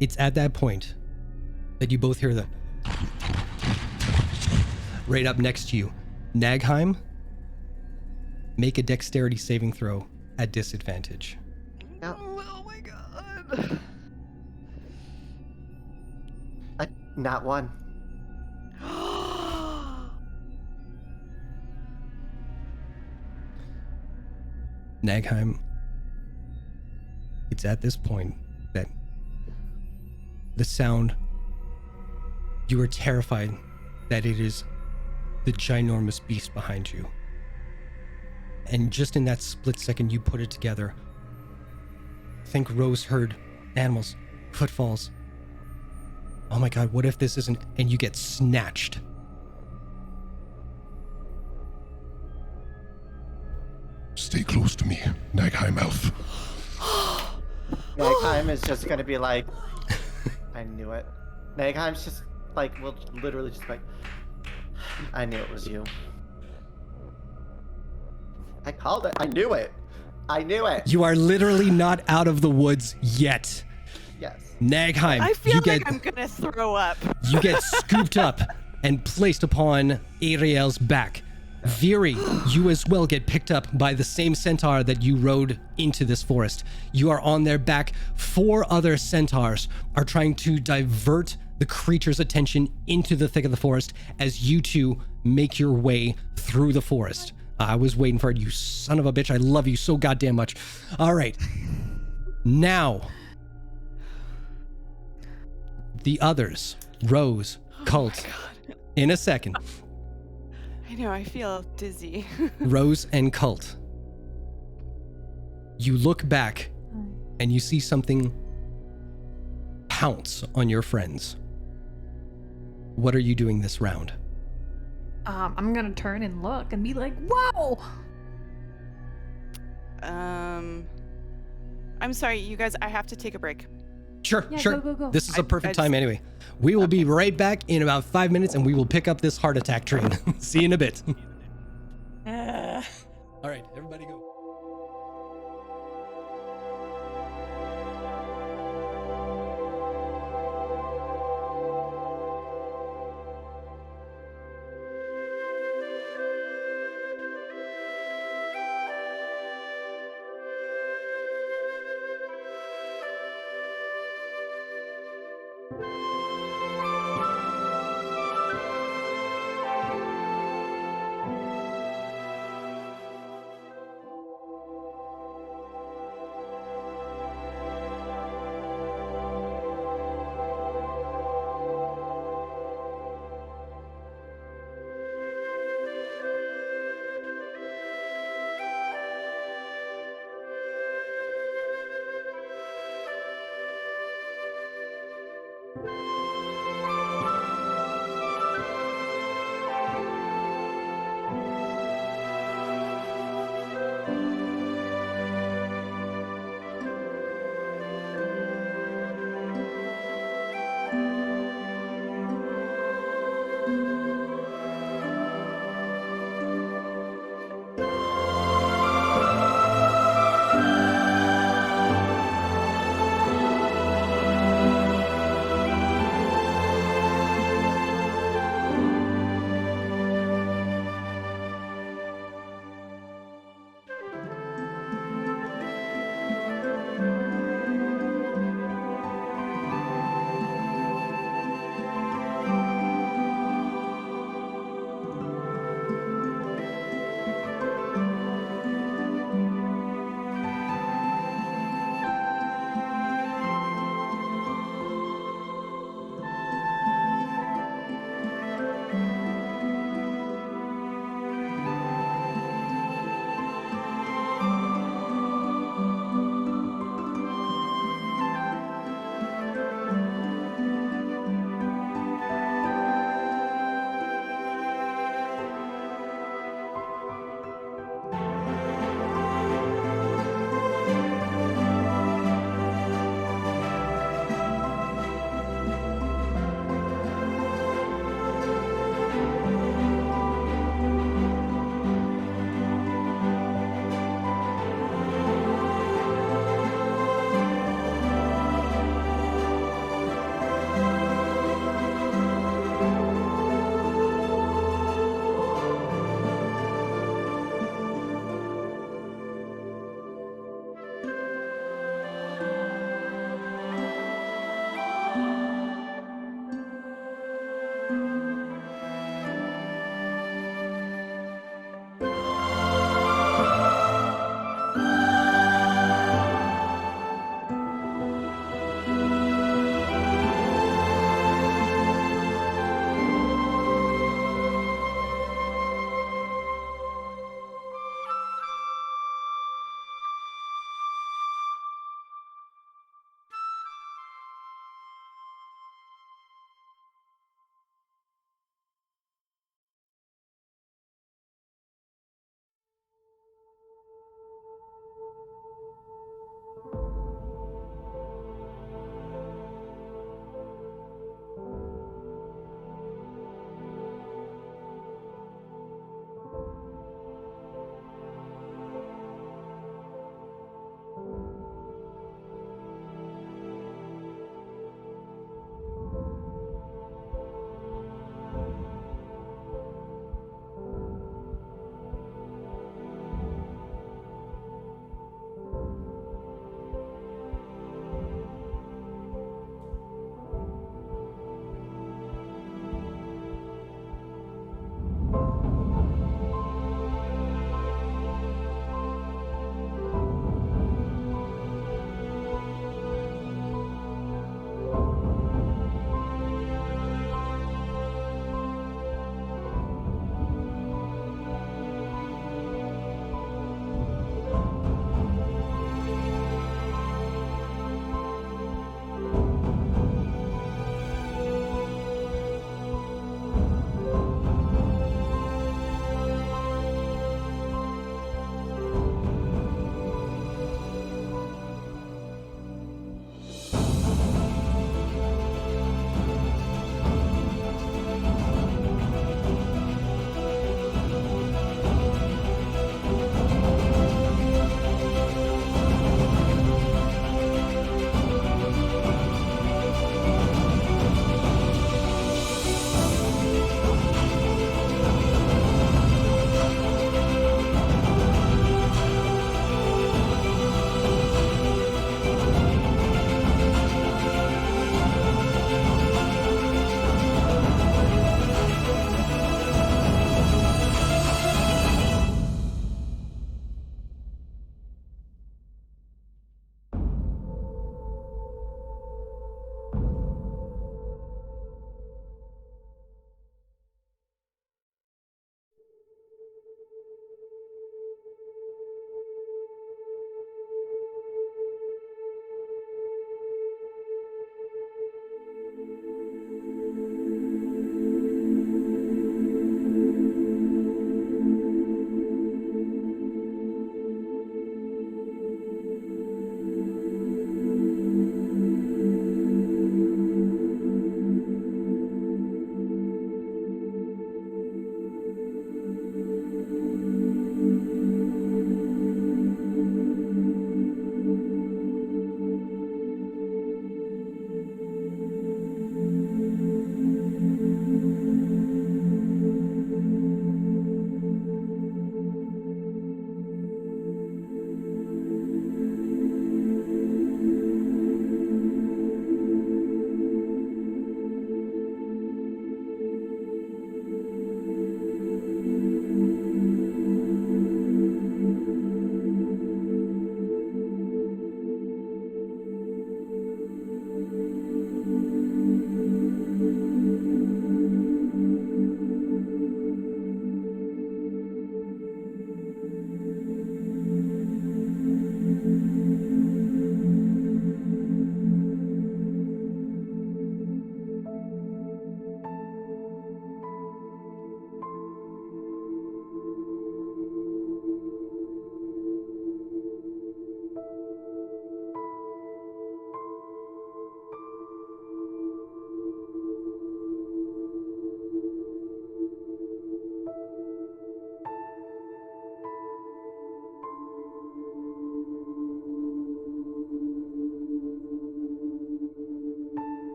It's at that point that you both hear the right up next to you. Nagheim, make a dexterity saving throw at disadvantage. Yep. Oh my god. Not one. Nagheim, it's at this point that the sound, you are terrified that it is the ginormous beast behind you. And just in that split second you put it together, think Rose heard animals, footfalls. Oh my god, what if this isn't, and you get snatched. Stay close to me, Nagheim elf. Nagheim is just gonna be like, I knew it. Nagheim's just like, will literally just like, I knew it was you. I called it. I knew it. I knew it. You are literally not out of the woods yet. Yes. Nagheim, I feel you like get I'm gonna throw up. you get scooped up and placed upon Ariel's back. Viri, you as well get picked up by the same centaur that you rode into this forest. You are on their back. 4 other centaurs are trying to divert the creature's attention into the thick of the forest as you two make your way through the forest. I was waiting for it, you son of a bitch. I love you so goddamn much. All right. Now, the others, Rose, Cult, in a second. I know, I feel dizzy. Rose and Cult. You look back and you see something pounce on your friends. What are you doing this round? I'm gonna turn and look and be like, "Whoa!" I'm sorry, you guys, I have to take a break. Sure, Yeah, sure. go. This is a I perfect just- time anyway. We will be right back in about 5 minutes and we will pick up this heart attack train. See you in a bit. All right, everybody go.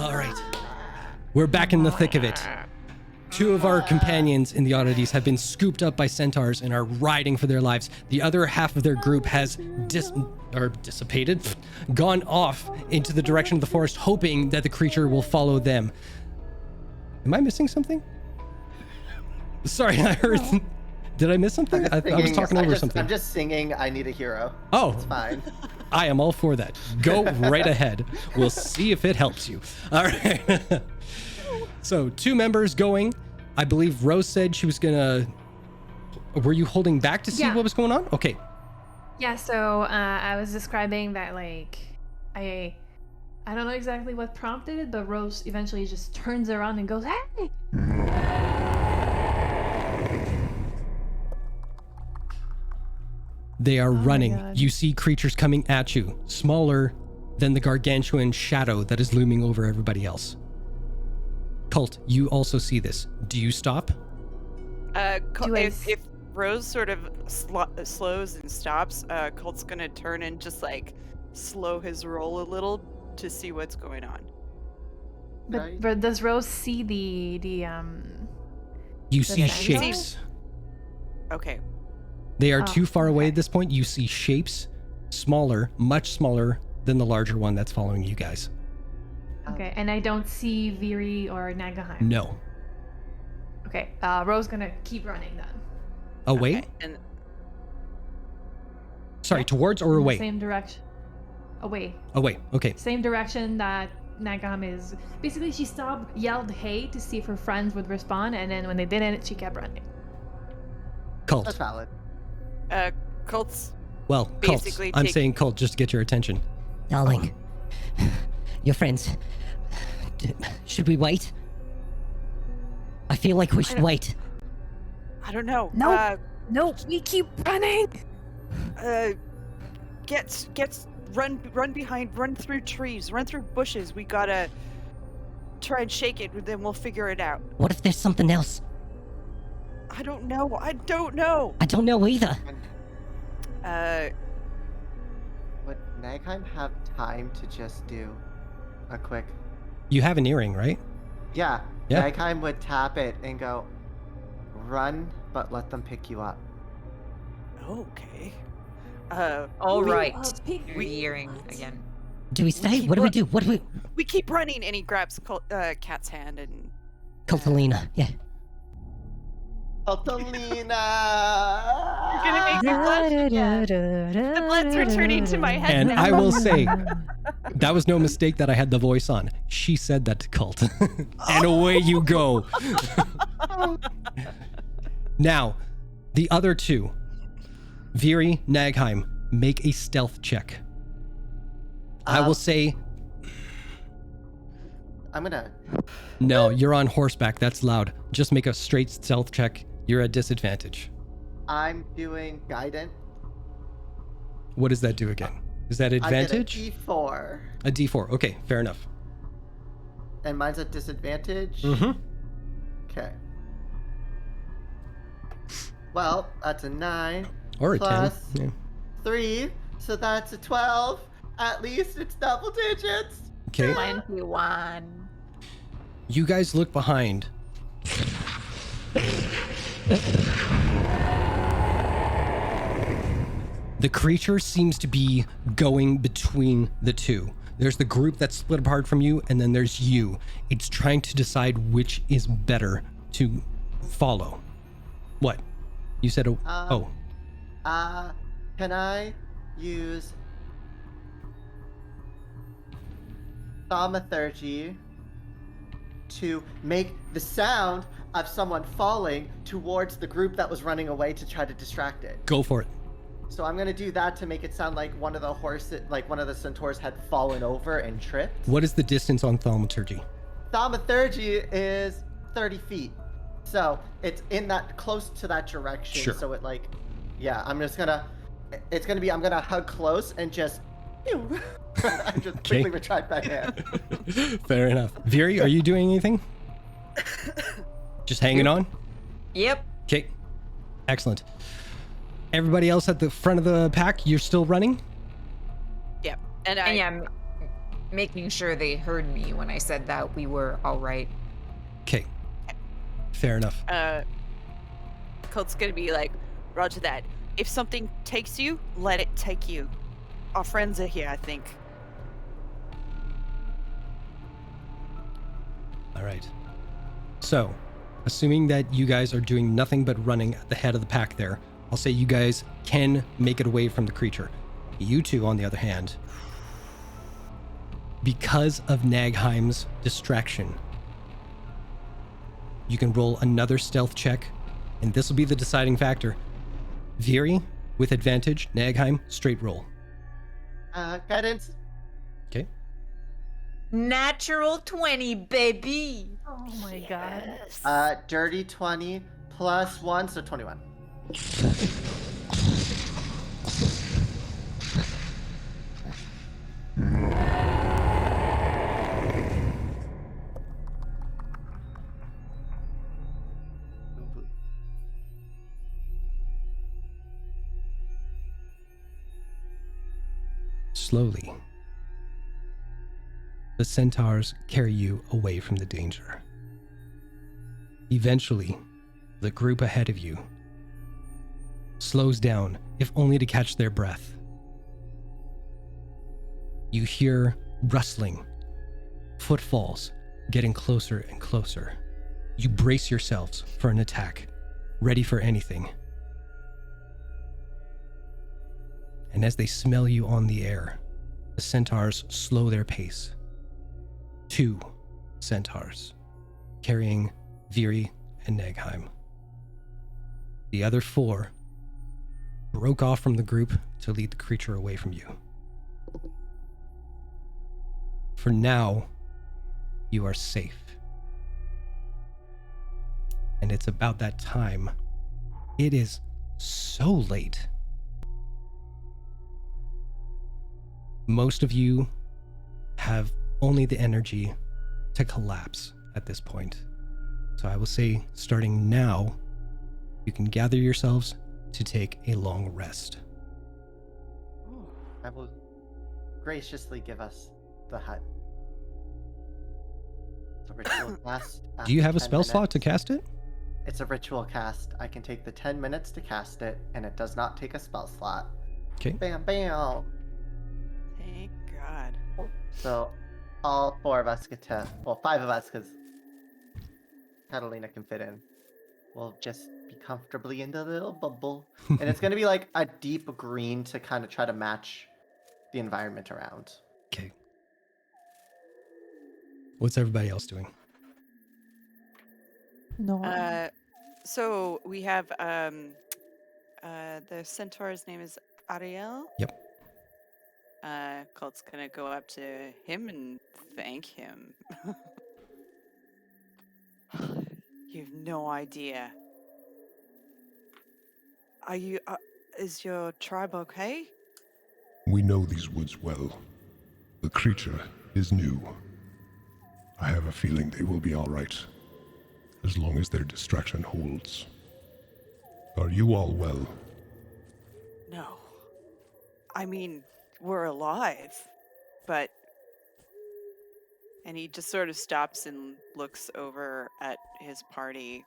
All right. We're back in the thick of it. 2 of our companions in the Oddities have been scooped up by centaurs and are riding for their lives. The other half of their group has dissipated, gone off into the direction of the forest, hoping that the creature will follow them. Am I missing something? Sorry, I heard. Did I miss something? I was talking over something. I'm just singing I Need a Hero. Oh. It's fine. I am all for that. Go right ahead. We'll see if it helps you. All right. So 2 members going. I believe Rose said she was gonna. Were you holding back to see what was going on? Okay. Yeah. So I was describing that like I don't know exactly what prompted it, but Rose eventually just turns around and goes, "Hey!" They are running. God. You see creatures coming at you, smaller than the gargantuan shadow that is looming over everybody else. Cult, you also see this. Do you stop? If Rose sort of slows and stops, Colt's gonna turn and just like slow his roll a little to see what's going on. But does Rose see the You see dinosaurs? shapes. Okay. They are too far away okay. at this point. You see shapes, smaller, much smaller than the larger one that's following you guys. Okay, and I don't see Viri or Nagaheim. No. Okay, Rose gonna keep running then. Away? Okay, and Sorry, towards or In the away? Same direction. Away. Away. Okay. Same direction that Nagaham is. Basically, she stopped, yelled "Hey" to see if her friends would respond, and then when they didn't, she kept running. Cult. That's valid. Colt's Well, Cult. basically I'm take- saying Cult just to get your attention. Darling, your friends. Should we wait? I feel like we should wait. I don't know. No. No, we keep running. Run behind, run through trees, run through bushes. We gotta try and shake it, then we'll figure it out. What if there's something else? I don't know. I don't know. I don't know either. Would Nagheim have time to just do a quick... You have an earring, right? Yeah. Yeah. Nagheim would tap it and go, run, but let them pick you up. Okay. All right. Pig You're hearing again. Do we stay? What do we do? What do we... We keep running, and he grabs Cat's hand and. Cultalina, yeah. Altalina! You're gonna make me blush. The blood's returning to my head And now. I will say, that was no mistake that I had the voice on. She said that to Cult. And away you go. Now, the other 2. Viri, Nagheim, make a stealth check. I will say, I'm gonna... no, you're on horseback. That's loud. Just make a straight stealth check. You're at disadvantage. I'm doing guidance. What does that do again? Is that advantage? I get a D4. A D4. Okay, fair enough. And mine's at disadvantage? Mm-hmm. Okay. Well, that's a 9. Or a Plus 10. Yeah. 3, so that's a 12. At least it's double digits. Okay. 21. You guys look behind. The creature seems to be going between the 2. There's the group that's split apart from you, and then there's you. It's trying to decide which is better to follow. What? You said, Can I use thaumaturgy to make the sound of someone falling towards the group that was running away to try to distract it? Go for it. So I'm gonna do that to make it sound like one of the horses, like one of the centaurs had fallen over and tripped. What is the distance on thaumaturgy? Thaumaturgy is 30 feet. So it's in that, close to that direction. Sure. So it like, yeah, I'm gonna hug close and just, and just quickly retract that hand. Fair enough. Viri, are you doing anything? Just hanging on? Yep. Okay. Excellent. Everybody else at the front of the pack, you're still running? Yeah, and I. And yeah, making sure they heard me when I said that we were all right. Okay. Fair enough. Colt's gonna be like, Roger that. If something takes you, let it take you. Our friends are here, I think. All right. So, assuming that you guys are doing nothing but running at the head of the pack there, I'll say you guys can make it away from the creature. You two, on the other hand, because of Nagheim's distraction, you can roll another stealth check, and this will be the deciding factor. Viri, with advantage. Nagheim, straight roll. Guidance. Okay. Natural 20, baby. Oh my god. Dirty 20 plus 1, so 21. Slowly, the centaurs carry you away from the danger. Eventually, the group ahead of you slows down, if only to catch their breath. You hear rustling, footfalls getting closer and closer. You brace yourselves for an attack, ready for anything. And as they smell you on the air, the centaurs slow their pace. 2 centaurs, carrying Viri and Nagheim. The other 4 broke off from the group to lead the creature away from you. For now, you are safe. And it's about that time. It is so late. Most of you have only the energy to collapse at this point. So I will say, starting now, you can gather yourselves to take a long rest. I will graciously give us the hut. It's a ritual cast. Do you have a 10 spell slot to minutes. cast it? It's a ritual cast. I can take the 10 minutes to cast it, and it does not take a spell slot. Okay. Bam, bam. Thank God. So all 4 of us get to, well, 5 of us, because Catalina can fit in. We'll just be comfortably in the little bubble. And it's going to be like a deep green to kind of try to match the environment around. Okay. What's everybody else doing? No. So we have the centaur's name is Ariel. Yep. Colt's gonna go up to him and thank him. You've no idea. Are you? Is your tribe okay? We know these woods well. The creature is new. I have a feeling they will be all right, as long as their distraction holds. Are you all well? No. I mean, we're alive, but... And he just sort of stops and looks over at his party.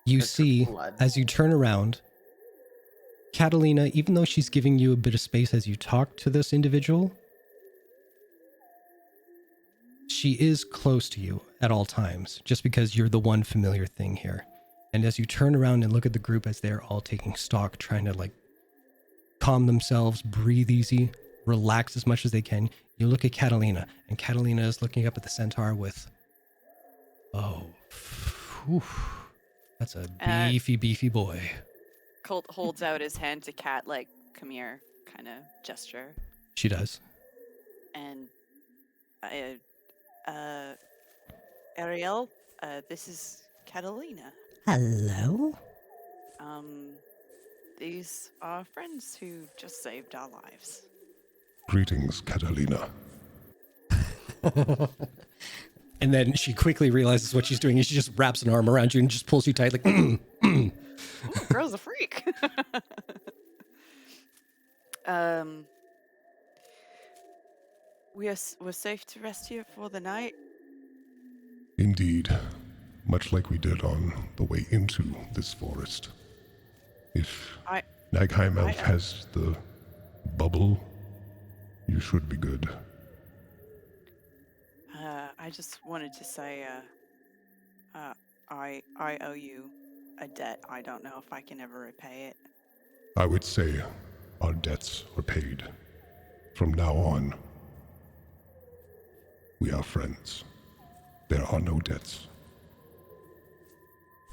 You It's see, blood. as you turn around, Catalina, even though she's giving you a bit of space as you talk to this individual, she is close to you at all times, just because you're the one familiar thing here. And as you turn around and look at the group as they're all taking stock, trying to like calm themselves, breathe easy, relax as much as they can, you look at Catalina, and Catalina is looking up at the centaur with, oh, whew, that's a beefy boy. Colt holds out his hand to Cat, like, come here, kind of gesture. She does. And Ariel, this is Catalina. Hello? These are friends who just saved our lives. Greetings, Catalina. And then she quickly realizes what she's doing, and she just wraps an arm around you and just pulls you tight, like, Girl's a freak. we're safe to rest here for the night? Indeed, much like we did on the way into this forest. If I Nagheim Elf has the bubble, you should be good. I just wanted to say, I owe you a debt. I don't know if I can ever repay it. I would say our debts are paid. From now on, we are friends. There are no debts.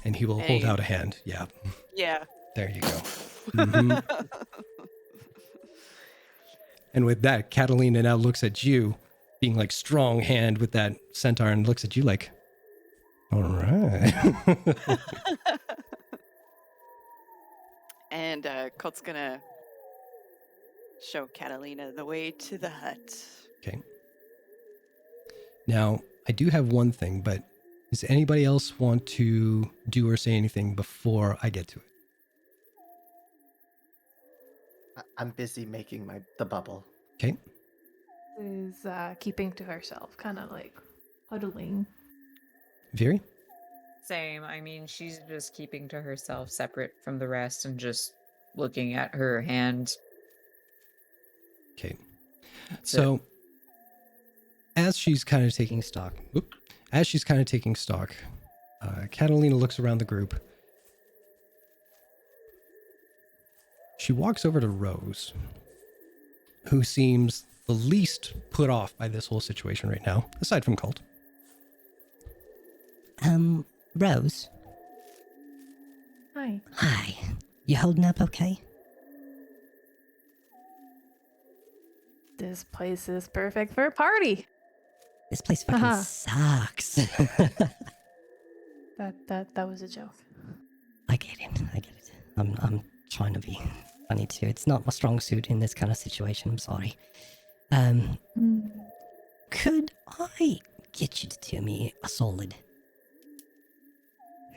And he will hold out a hand. Yeah. Yeah. There you go. Mhm. And with that, Catalina now looks at you, being like strong hand with that centaur, and looks at you like, all right. And Colt's gonna show Catalina the way to the hut. Okay. Now, I do have one thing, but does anybody else want to do or say anything before I get to it? I'm busy making the bubble. Okay. Is keeping to herself, kind of like huddling. Viri? Same. I mean, she's just keeping to herself separate from the rest and just looking at her hand. Okay. That's So, as she's kind of taking stock, Catalina looks around the group. She walks over to Rose, who seems the least put off by this whole situation right now, aside from Colt. Rose? Hi. Hi. You holding up okay? This place is perfect for a party. This place fucking Haha. sucks. That was a joke. I get it. I'm trying to be funny too. It's not my strong suit in this kind of situation. I'm sorry. Could I get you to do me a solid?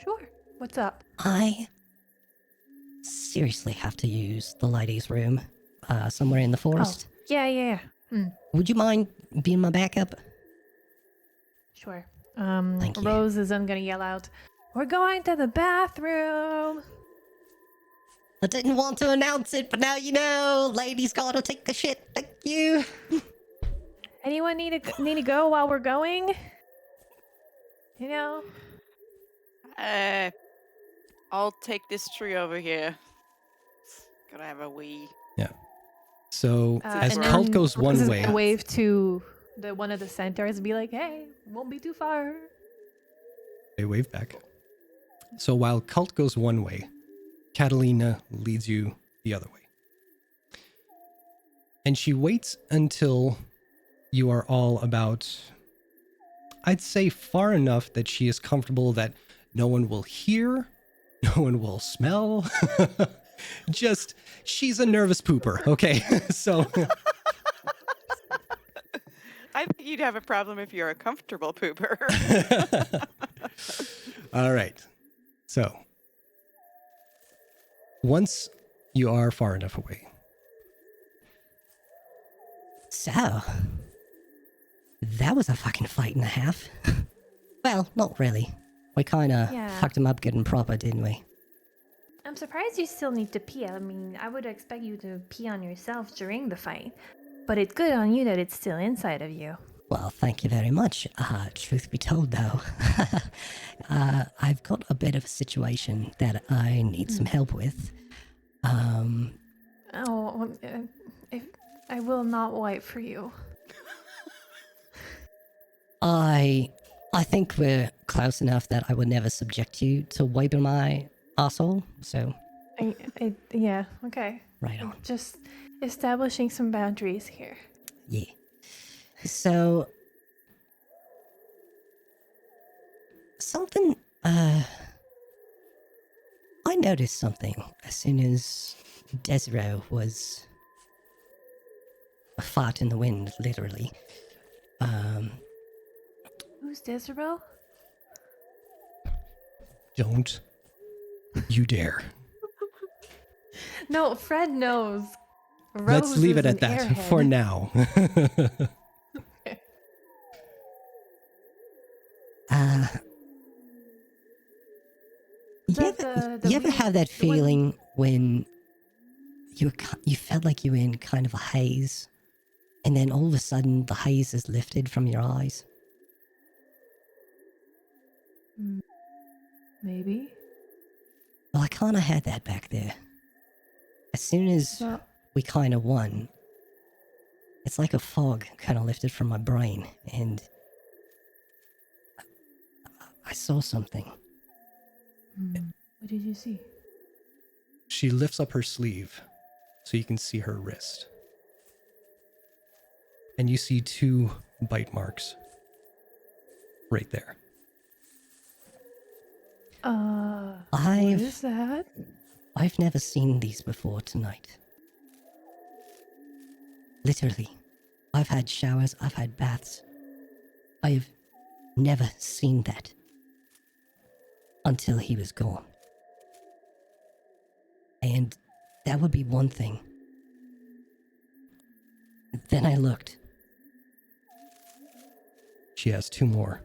Sure. What's up? I seriously have to use the lady's room somewhere in the forest. Oh, yeah. Would you mind being my backup? Sure. Thank you. Rose isn't gonna yell out, "We're going to the bathroom." I didn't want to announce it, but now you know. Ladies gotta take a shit. Thank you. Anyone need to go while we're going? You know? I'll take this tree over here. Gotta have a wee. So, as and Colt then goes Rose one is way, gonna wave to one of the centaurs and be like, "Hey, won't be too far." they wave back. So while Colt goes one way, Catalina leads you the other way. And she waits until you are all about, I'd say, far enough that she is comfortable that no one will hear, no one will smell. Just, she's a nervous pooper, okay? So, I think you'd have a problem if you're a comfortable pooper. all right. So, once you are far enough away, So, that was a fucking fight and a half. Well, not really. We kinda Yeah. fucked him up good and proper, didn't we? I'm surprised you still need to pee. I mean, I would expect you to pee on yourself during the fight, but it's good on you that it's still inside of you. Well, thank you very much. Truth be told, though, I've got a bit of a situation that I need some help with. If I will not wipe for you. I think we're close enough that I would never subject you to wiping my asshole. So, Yeah, okay. right on. Just establishing some boundaries here. Yeah. So, something, I noticed something as soon as Desiree was a fart in the wind, literally. Who's Desiree? don't you dare. No, Fred knows. Let's Rose leave it is at an that airhead. for now. You ever have that feeling when you felt like you were in kind of a haze, and then all of a sudden the haze is lifted from your eyes? Maybe. Well, I kind of had that back there. As soon as we kind of won, it's like a fog kind of lifted from my brain, and I saw something. What did you see? She lifts up her sleeve so you can see her wrist. And you see 2 bite marks right there. What is that? I've never seen these before tonight. Literally, I've had showers, I've had baths. I've never seen that until he was gone. And that would be one thing. Then I looked. She has 2 more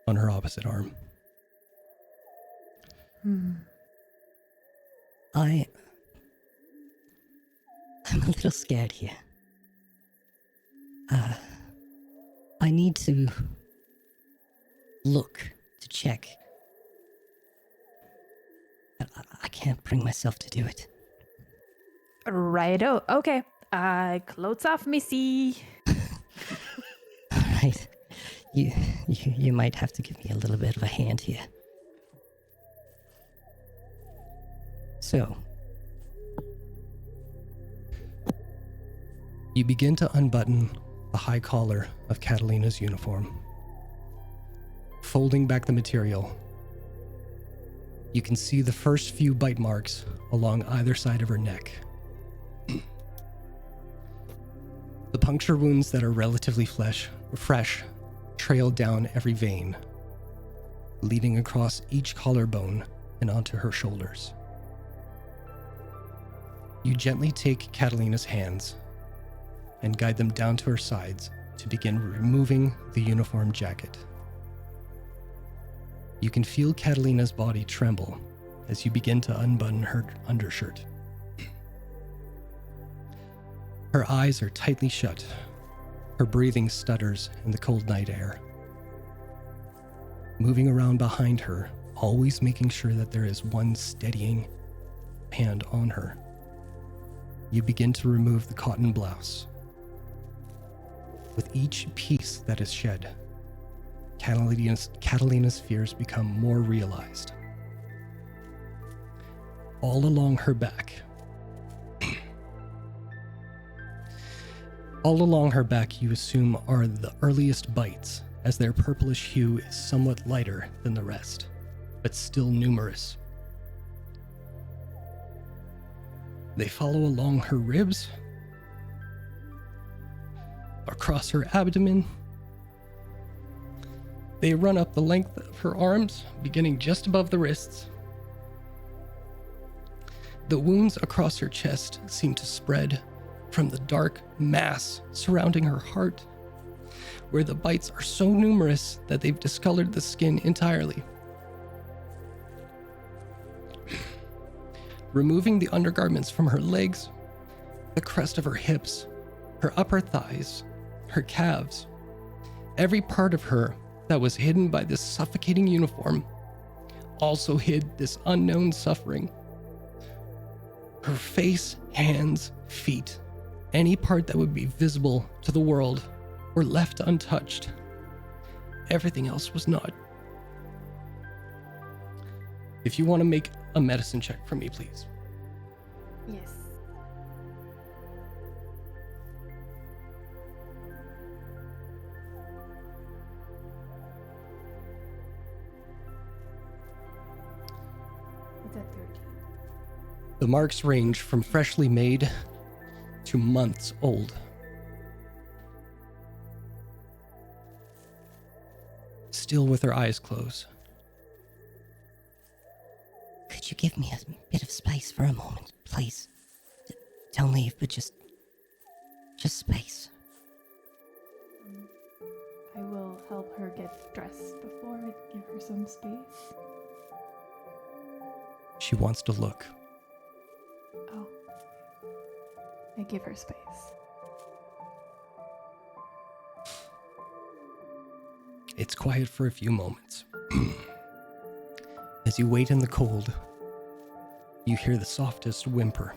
on her opposite arm. I'm a little scared here. I need to look to check. I can't bring myself to do it. Righto. Okay. Clothes off, Missy. All right. You might have to give me a little bit of a hand here. So, you begin to unbutton the high collar of Catalina's uniform. Folding back the material, you can see the first few bite marks along either side of her neck. The puncture wounds that are relatively fresh trail down every vein, leading across each collarbone and onto her shoulders. You gently take Catalina's hands and guide them down to her sides to begin removing the uniform jacket. You can feel Catalina's body tremble as you begin to unbutton her undershirt. Her eyes are tightly shut. Her breathing stutters in the cold night air. Moving around behind her, always making sure that there is one steadying hand on her. You begin to remove the cotton blouse. With each piece that is shed, Catalina's fears become more realized. All along her back, you assume are the earliest bites, as their purplish hue is somewhat lighter than the rest, but still numerous. They follow along her ribs, across her abdomen. They run up the length of her arms, beginning just above the wrists. The wounds across her chest seem to spread from the dark mass surrounding her heart, where the bites are so numerous that they've discolored the skin entirely. Removing the undergarments from her legs, the crest of her hips, her upper thighs, her calves, every part of her that was hidden by this suffocating uniform also hid this unknown suffering. Her face, hands, feet, any part that would be visible to the world were left untouched. Everything else was not. If you want to make a medicine check for me, please. Yes. It's at 13. The marks range from freshly made to months old. Still with her eyes closed. could you give me a bit of space for a moment, please? Don't leave, but just space. I will help her get dressed before I give her some space? She wants to look. Oh. I give her space. It's quiet for a few moments. As you wait in the cold, you hear the softest whimper.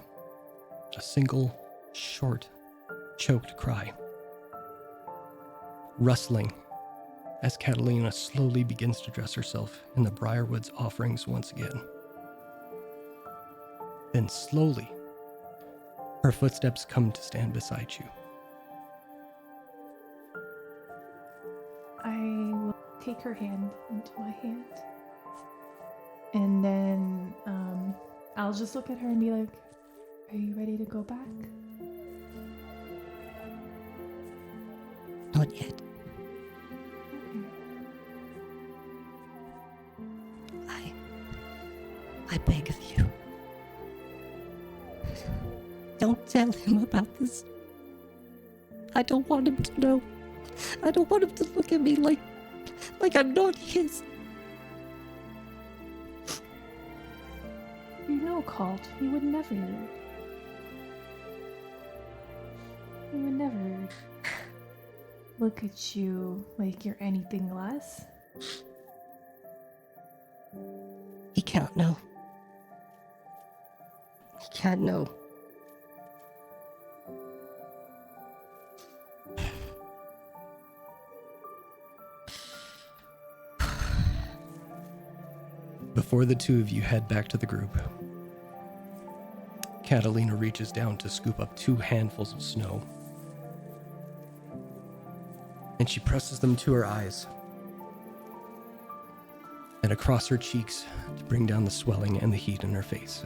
A single, short, choked cry. Rustling as Catalina slowly begins to dress herself in the Briarwood's offerings once again. Then slowly, her footsteps come to stand beside you. I will take her hand into my hand. And then I'll just look at her and be like, are you ready to go back? Not yet. I beg of you. Don't tell him about this. I don't want him to know. I don't want him to look at me like I'm not his. You know, Colt, he would never. He would never look at you like you're anything less. He can't know. He can't know. Before the two of you head back to the group, Catalina reaches down to scoop up 2 handfuls of snow. And she presses them to her eyes and across her cheeks to bring down the swelling and the heat in her face.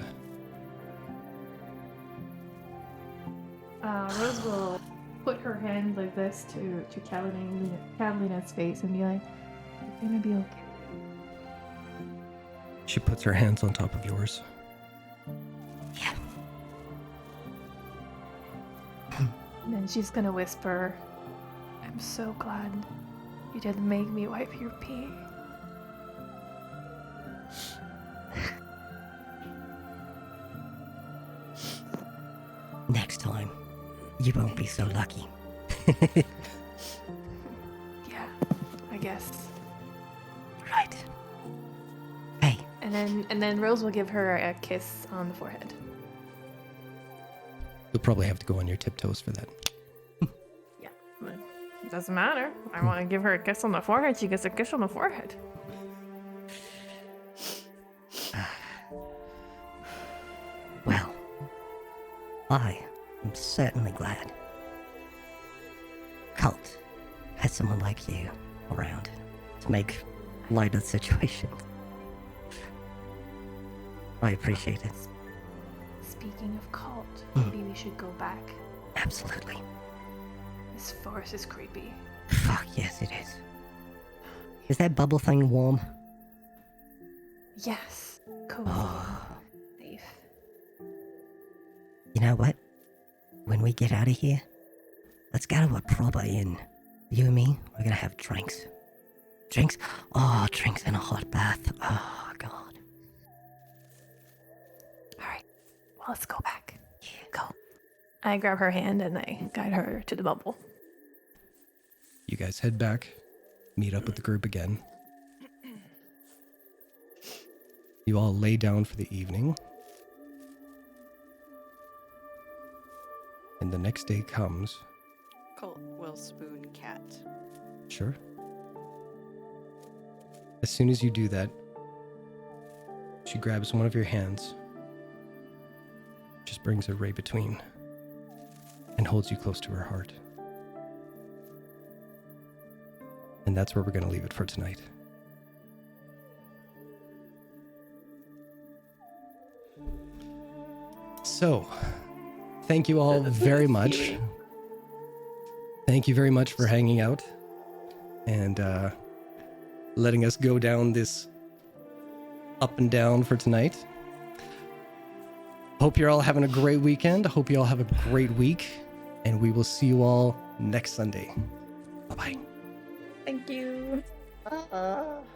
Rose will put her hand like this to Catalina's face and be like, it's gonna be okay. She puts her hands on top of yours. Yeah. And then she's gonna whisper, I'm so glad you didn't make me wipe your pee. Next time, you won't be so lucky. Yeah, I guess. Right. Hey, And then Rose will give her a kiss on the forehead. You'll probably have to go on your tiptoes for that. Yeah, but it doesn't matter. I want to give her a kiss on the forehead. She gets a kiss on the forehead. well, I am certainly glad Cult has someone like you around to make light of the situation. I appreciate it. Speaking of cult, maybe we should go back. Absolutely. This forest is creepy. Fuck yes, it is. Is that bubble thing warm? Yes, cozy, Oh. safe. You know what? When we get out of here, let's go to a proper inn. You and me, we're gonna have drinks. Drinks? Oh, drinks and a hot bath. Oh, God. All right, well, let's go back. Yeah, go. I grab her hand and I guide her to the bubble. You guys head back, meet up with the group again. You all lay down for the evening. And the next day comes. Colt will spoon Cat. Sure. As soon as you do that, she grabs one of your hands, just brings it right between, and holds you close to her heart. And that's where we're going to leave it for tonight. So, thank you all very much. Thank you very much for hanging out and letting us go down this up and down for tonight. Hope you're all having a great weekend. Hope you all have a great week. And we will see you all next Sunday. Bye-bye. Thank you. Ah.